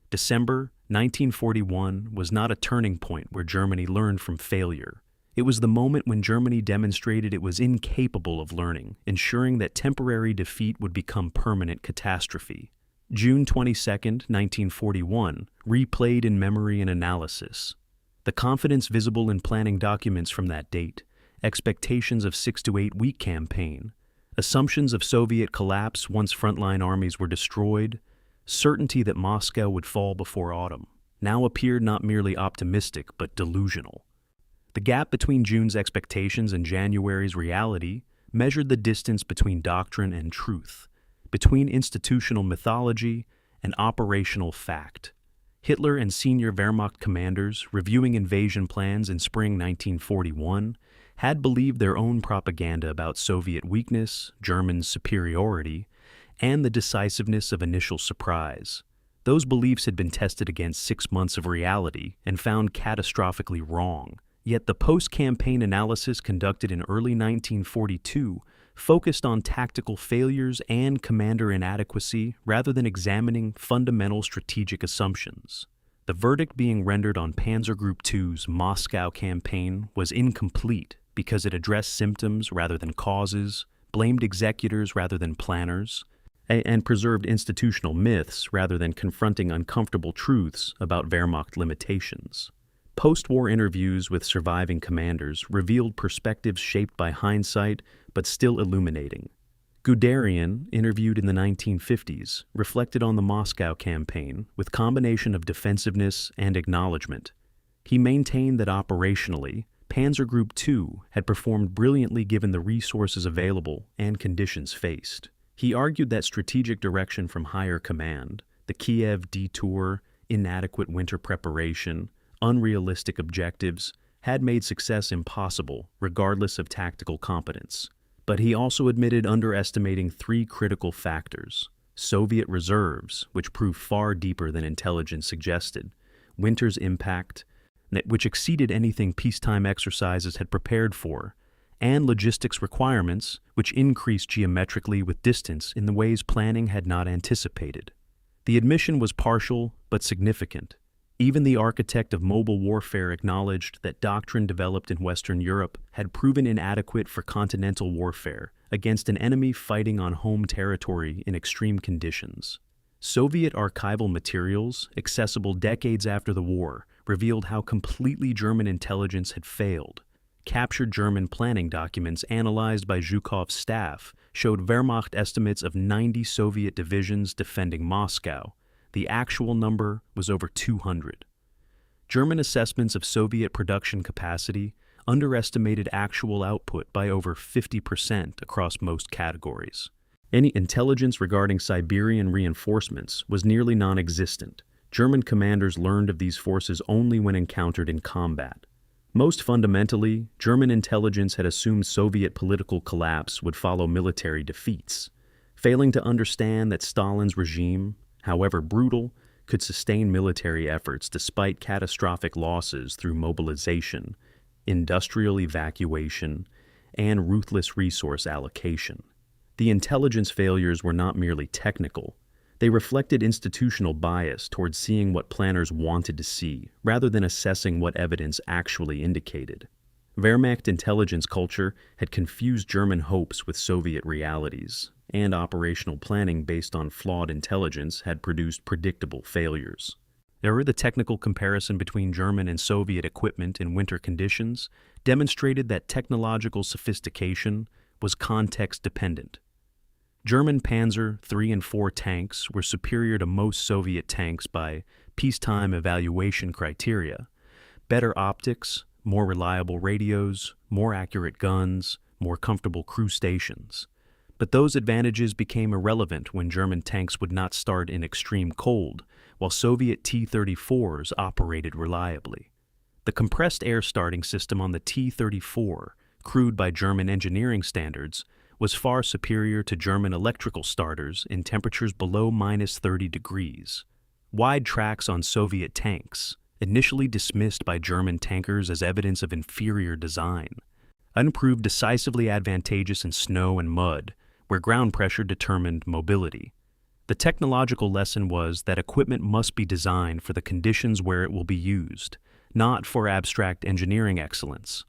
December 1941 was not a turning point where Germany learned from failure. It was the moment when Germany demonstrated it was incapable of learning, ensuring that temporary defeat would become permanent catastrophe. June 22, 1941, replayed in memory and analysis. The confidence visible in planning documents from that date, expectations of 6 to 8 week campaign, assumptions of Soviet collapse once frontline armies were destroyed, certainty that Moscow would fall before autumn, now appeared not merely optimistic but delusional. The gap between June's expectations and January's reality measured the distance between doctrine and truth, between institutional mythology and operational fact. Hitler and senior Wehrmacht commanders, reviewing invasion plans in spring 1941, had believed their own propaganda about Soviet weakness, German superiority, and the decisiveness of initial surprise. Those beliefs had been tested against 6 months of reality and found catastrophically wrong. Yet the post-campaign analysis conducted in early 1942 focused on tactical failures and commander inadequacy rather than examining fundamental strategic assumptions. The verdict being rendered on Panzer Group II's Moscow campaign was incomplete because it addressed symptoms rather than causes, blamed executors rather than planners, and preserved institutional myths rather than confronting uncomfortable truths about Wehrmacht limitations. Post-war interviews with surviving commanders revealed perspectives shaped by hindsight but still illuminating. Guderian, interviewed in the 1950s, reflected on the Moscow campaign with combination of defensiveness and acknowledgement. He maintained that operationally, Panzer Group 2 had performed brilliantly given the resources available and conditions faced. He argued that strategic direction from higher command, the Kiev detour, inadequate winter preparation, unrealistic objectives, had made success impossible regardless of tactical competence. But he also admitted underestimating three critical factors: Soviet reserves, which proved far deeper than intelligence suggested, winter's impact, which exceeded anything peacetime exercises had prepared for, and logistics requirements, which increased geometrically with distance in the ways planning had not anticipated. The admission was partial but significant. Even the architect of mobile warfare acknowledged that doctrine developed in Western Europe had proven inadequate for continental warfare against an enemy fighting on home territory in extreme conditions. Soviet archival materials, accessible decades after the war, revealed how completely German intelligence had failed. Captured German planning documents analyzed by Zhukov's staff showed Wehrmacht estimates of 90 Soviet divisions defending Moscow. The actual number was over 200. German assessments of Soviet production capacity underestimated actual output by over 50% across most categories. Any intelligence regarding Siberian reinforcements was nearly non-existent. German commanders learned of these forces only when encountered in combat. Most fundamentally, German intelligence had assumed Soviet political collapse would follow military defeats, failing to understand that Stalin's regime, however brutal, could sustain military efforts despite catastrophic losses through mobilization, industrial evacuation, and ruthless resource allocation. The intelligence failures were not merely technical. They reflected institutional bias towards seeing what planners wanted to see, rather than assessing what evidence actually indicated. Wehrmacht intelligence culture had confused German hopes with Soviet realities, and operational planning based on flawed intelligence had produced predictable failures. The technical comparison between German and Soviet equipment in winter conditions demonstrated that technological sophistication was context-dependent. German Panzer III and IV tanks were superior to most Soviet tanks by peacetime evaluation criteria: better optics, more reliable radios, more accurate guns, more comfortable crew stations. But those advantages became irrelevant when German tanks would not start in extreme cold, while Soviet T-34s operated reliably. The compressed air starting system on the T-34, crewed by German engineering standards, was far superior to German electrical starters in temperatures below -30 degrees. Wide tracks on Soviet tanks, initially dismissed by German tankers as evidence of inferior design, proved decisively advantageous in snow and mud, where ground pressure determined mobility. The technological lesson was that equipment must be designed for the conditions where it will be used, not for abstract engineering excellence.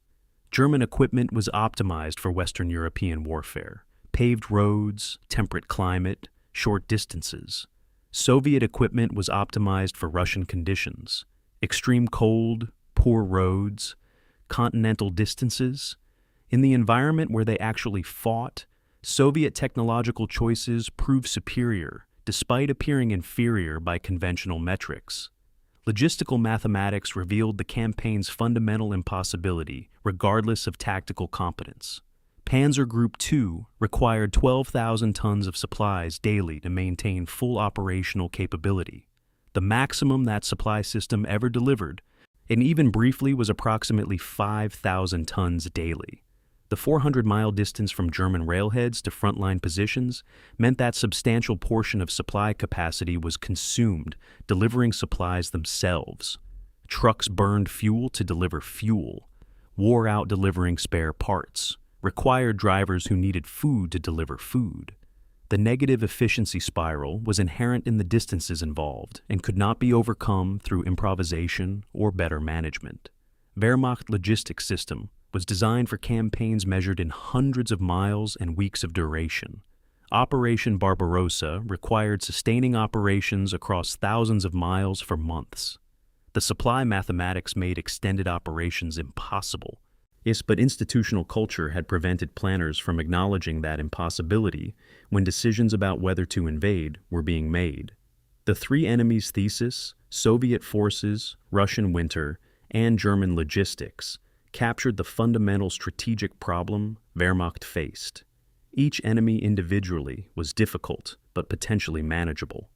German equipment was optimized for Western European warfare: paved roads, temperate climate, short distances. Soviet equipment was optimized for Russian conditions: extreme cold, poor roads, continental distances. In the environment where they actually fought, Soviet technological choices proved superior, despite appearing inferior by conventional metrics. Logistical mathematics revealed the campaign's fundamental impossibility, regardless of tactical competence. Panzer Group 2 required 12,000 tons of supplies daily to maintain full operational capability. The maximum that supply system ever delivered, and even briefly, was approximately 5,000 tons daily. The 400-mile distance from German railheads to frontline positions meant that substantial portion of supply capacity was consumed, delivering supplies themselves. Trucks burned fuel to deliver fuel, wore out delivering spare parts, required drivers who needed food to deliver food. The negative efficiency spiral was inherent in the distances involved and could not be overcome through improvisation or better management. Wehrmacht logistics system was designed for campaigns measured in hundreds of miles and weeks of duration. Operation Barbarossa required sustaining operations across thousands of miles for months. The supply mathematics made extended operations impossible. But institutional culture had prevented planners from acknowledging that impossibility when decisions about whether to invade were being made. The three enemies thesis, Soviet forces, Russian winter, and German logistics, captured the fundamental strategic problem Wehrmacht faced. Each enemy individually was difficult but potentially manageable.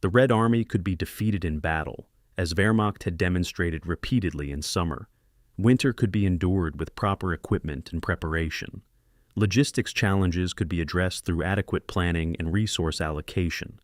The Red Army could be defeated in battle, as Wehrmacht had demonstrated repeatedly in summer. Winter could be endured with proper equipment and preparation. Logistics challenges could be addressed through adequate planning and resource allocation.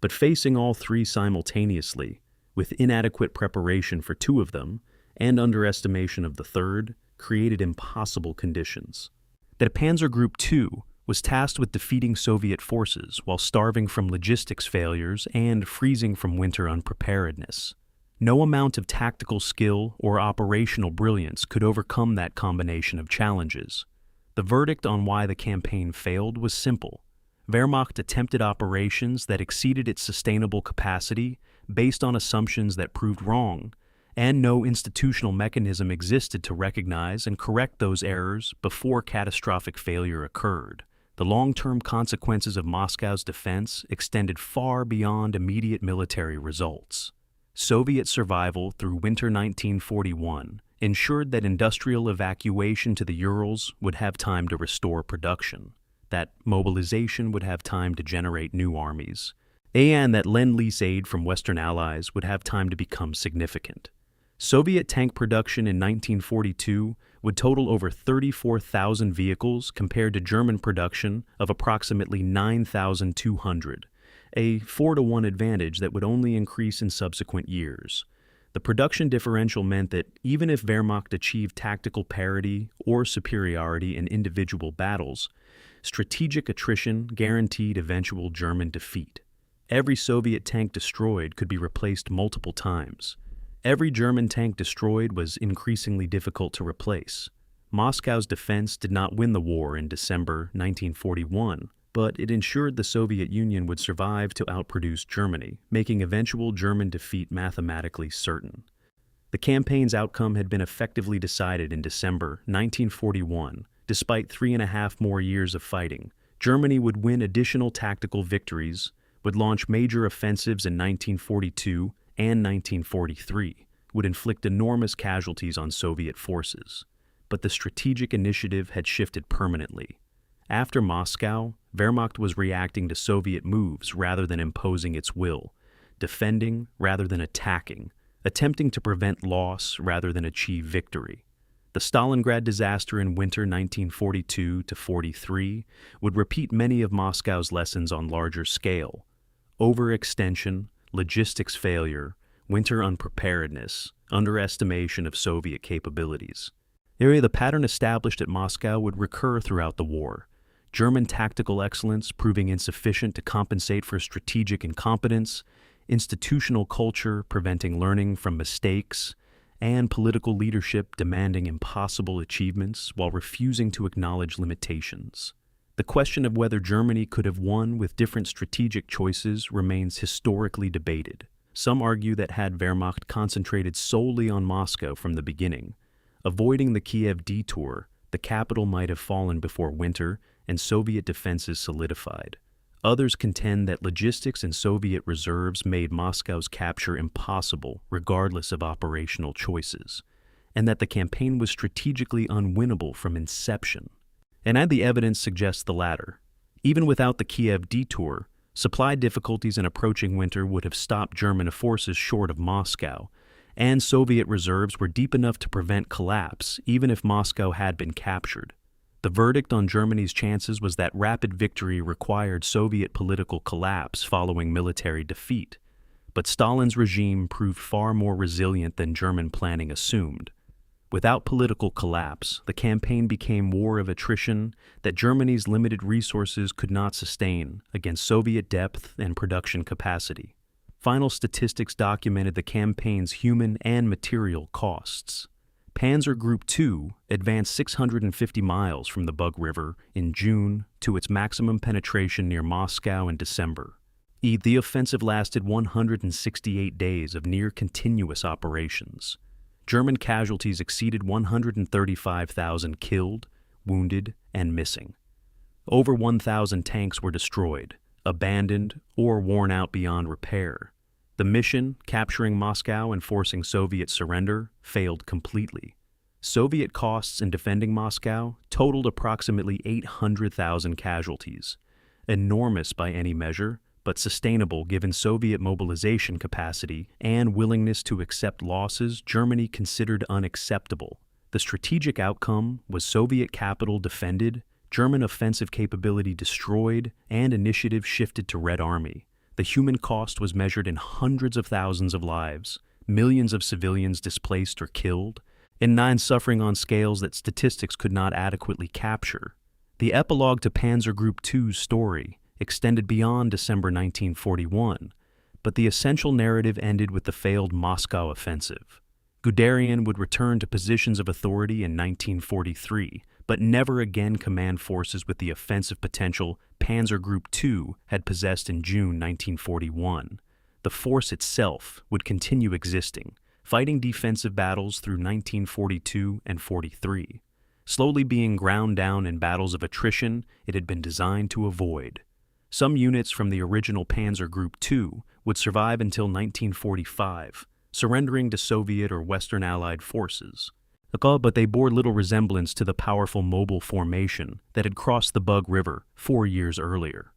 But facing all three simultaneously, with inadequate preparation for two of them and underestimation of the third, created impossible conditions. That Panzer Group 2 was tasked with defeating Soviet forces while starving from logistics failures and freezing from winter unpreparedness. No amount of tactical skill or operational brilliance could overcome that combination of challenges. The verdict on why the campaign failed was simple. Wehrmacht attempted operations that exceeded its sustainable capacity based on assumptions that proved wrong, and no institutional mechanism existed to recognize and correct those errors before catastrophic failure occurred. The long-term consequences of Moscow's defense extended far beyond immediate military results. Soviet survival through winter 1941 ensured that industrial evacuation to the Urals would have time to restore production, that mobilization would have time to generate new armies, and that Lend-Lease aid from Western allies would have time to become significant. Soviet tank production in 1942 would total over 34,000 vehicles compared to German production of approximately 9,200, a 4-to-1 advantage that would only increase in subsequent years. The production differential meant that even if Wehrmacht achieved tactical parity or superiority in individual battles, strategic attrition guaranteed eventual German defeat. Every Soviet tank destroyed could be replaced multiple times. Every German tank destroyed was increasingly difficult to replace. Moscow's defense did not win the war in December 1941, but it ensured the Soviet Union would survive to outproduce Germany, making eventual German defeat mathematically certain. The campaign's outcome had been effectively decided in December 1941. Despite 3.5 more years of fighting, Germany would win additional tactical victories, would launch major offensives in 1942 and 1943, would inflict enormous casualties on Soviet forces. But the strategic initiative had shifted permanently. After Moscow, Wehrmacht was reacting to Soviet moves rather than imposing its will, defending rather than attacking, attempting to prevent loss rather than achieve victory. The Stalingrad disaster in winter 1942-43 would repeat many of Moscow's lessons on larger scale. Overextension, logistics failure, winter unpreparedness, underestimation of Soviet capabilities. The pattern established at Moscow would recur throughout the war. German tactical excellence proving insufficient to compensate for strategic incompetence, institutional culture preventing learning from mistakes, and political leadership demanding impossible achievements while refusing to acknowledge limitations. The question of whether Germany could have won with different strategic choices remains historically debated. Some argue that had Wehrmacht concentrated solely on Moscow from the beginning, avoiding the Kiev detour, the capital might have fallen before winter and Soviet defenses solidified. Others contend that logistics and Soviet reserves made Moscow's capture impossible regardless of operational choices, and that the campaign was strategically unwinnable from inception. And the evidence suggests the latter. Even without the Kiev detour, supply difficulties in approaching winter would have stopped German forces short of Moscow, and Soviet reserves were deep enough to prevent collapse even if Moscow had been captured. The verdict on Germany's chances was that rapid victory required Soviet political collapse following military defeat, but Stalin's regime proved far more resilient than German planning assumed. Without political collapse, the campaign became war of attrition that Germany's limited resources could not sustain against Soviet depth and production capacity. Final statistics documented the campaign's human and material costs. Panzer Group 2 advanced 650 miles from the Bug River in June to its maximum penetration near Moscow in December. The offensive lasted 168 days of near-continuous operations. German casualties exceeded 135,000 killed, wounded, and missing. Over 1,000 tanks were destroyed, abandoned, or worn out beyond repair. The mission, capturing Moscow and forcing Soviet surrender, failed completely. Soviet costs in defending Moscow totaled approximately 800,000 casualties, enormous by any measure, but sustainable given Soviet mobilization capacity and willingness to accept losses Germany considered unacceptable. The strategic outcome was Soviet capital defended, German offensive capability destroyed, and initiative shifted to Red Army. The human cost was measured in hundreds of thousands of lives, millions of civilians displaced or killed, and suffering on scales that statistics could not adequately capture. The epilogue to Panzer Group 2's story extended beyond December 1941, but the essential narrative ended with the failed Moscow offensive. Guderian would return to positions of authority in 1943, but never again command forces with the offensive potential Panzer Group 2 had possessed in June 1941. The force itself would continue existing, fighting defensive battles through 1942 and 43, slowly being ground down in battles of attrition it had been designed to avoid. Some units from the original Panzer Group 2 would survive until 1945, surrendering to Soviet or Western Allied forces. But they bore little resemblance to the powerful mobile formation that had crossed the Bug River 4 years earlier.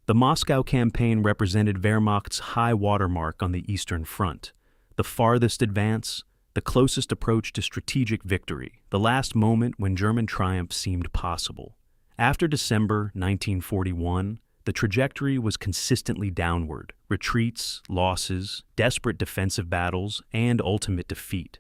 The Moscow campaign represented Wehrmacht's high watermark on the Eastern Front, the farthest advance, the closest approach to strategic victory, the last moment when German triumph seemed possible. After December 1941, the trajectory was consistently downward: retreats, losses, desperate defensive battles, and ultimate defeat.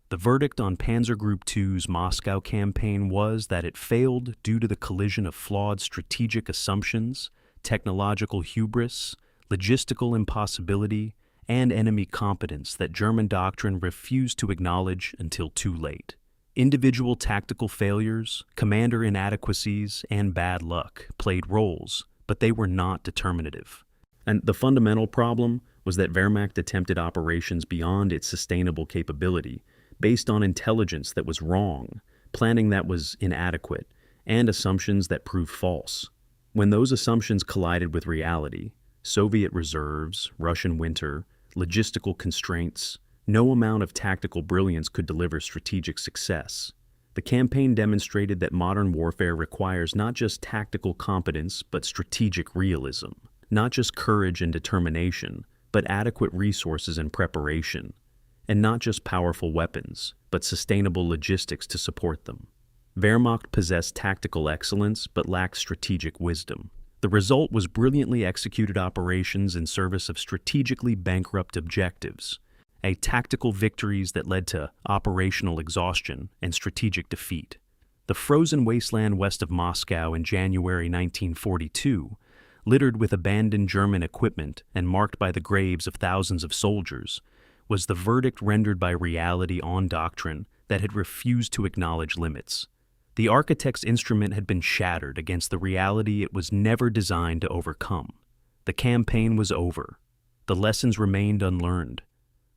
The verdict on Panzer Group 2's Moscow campaign was that it failed due to the collision of flawed strategic assumptions, technological hubris, logistical impossibility, and enemy competence that German doctrine refused to acknowledge until too late. Individual tactical failures, commander inadequacies, and bad luck played roles, but they were not determinative. And the fundamental problem was that Wehrmacht attempted operations beyond its sustainable capability, based on intelligence that was wrong, planning that was inadequate, and assumptions that proved false. When those assumptions collided with reality, Soviet reserves, Russian winter, logistical constraints, no amount of tactical brilliance could deliver strategic success. The campaign demonstrated that modern warfare requires not just tactical competence, but strategic realism. Not just courage and determination, but adequate resources and preparation. And not just powerful weapons, but sustainable logistics to support them. Wehrmacht possessed tactical excellence, but lacked strategic wisdom. The result was brilliantly executed operations in service of strategically bankrupt objectives, tactical victories that led to operational exhaustion and strategic defeat. The frozen wasteland west of Moscow in January 1942, littered with abandoned German equipment and marked by the graves of thousands of soldiers, was the verdict rendered by reality on doctrine that had refused to acknowledge limits. The architect's instrument had been shattered against the reality it was never designed to overcome. The campaign was over. The lessons remained unlearned.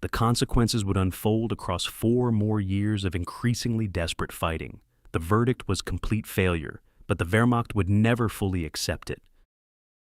The consequences would unfold across 4 more years of increasingly desperate fighting. The verdict was complete failure, but the Wehrmacht would never fully accept it.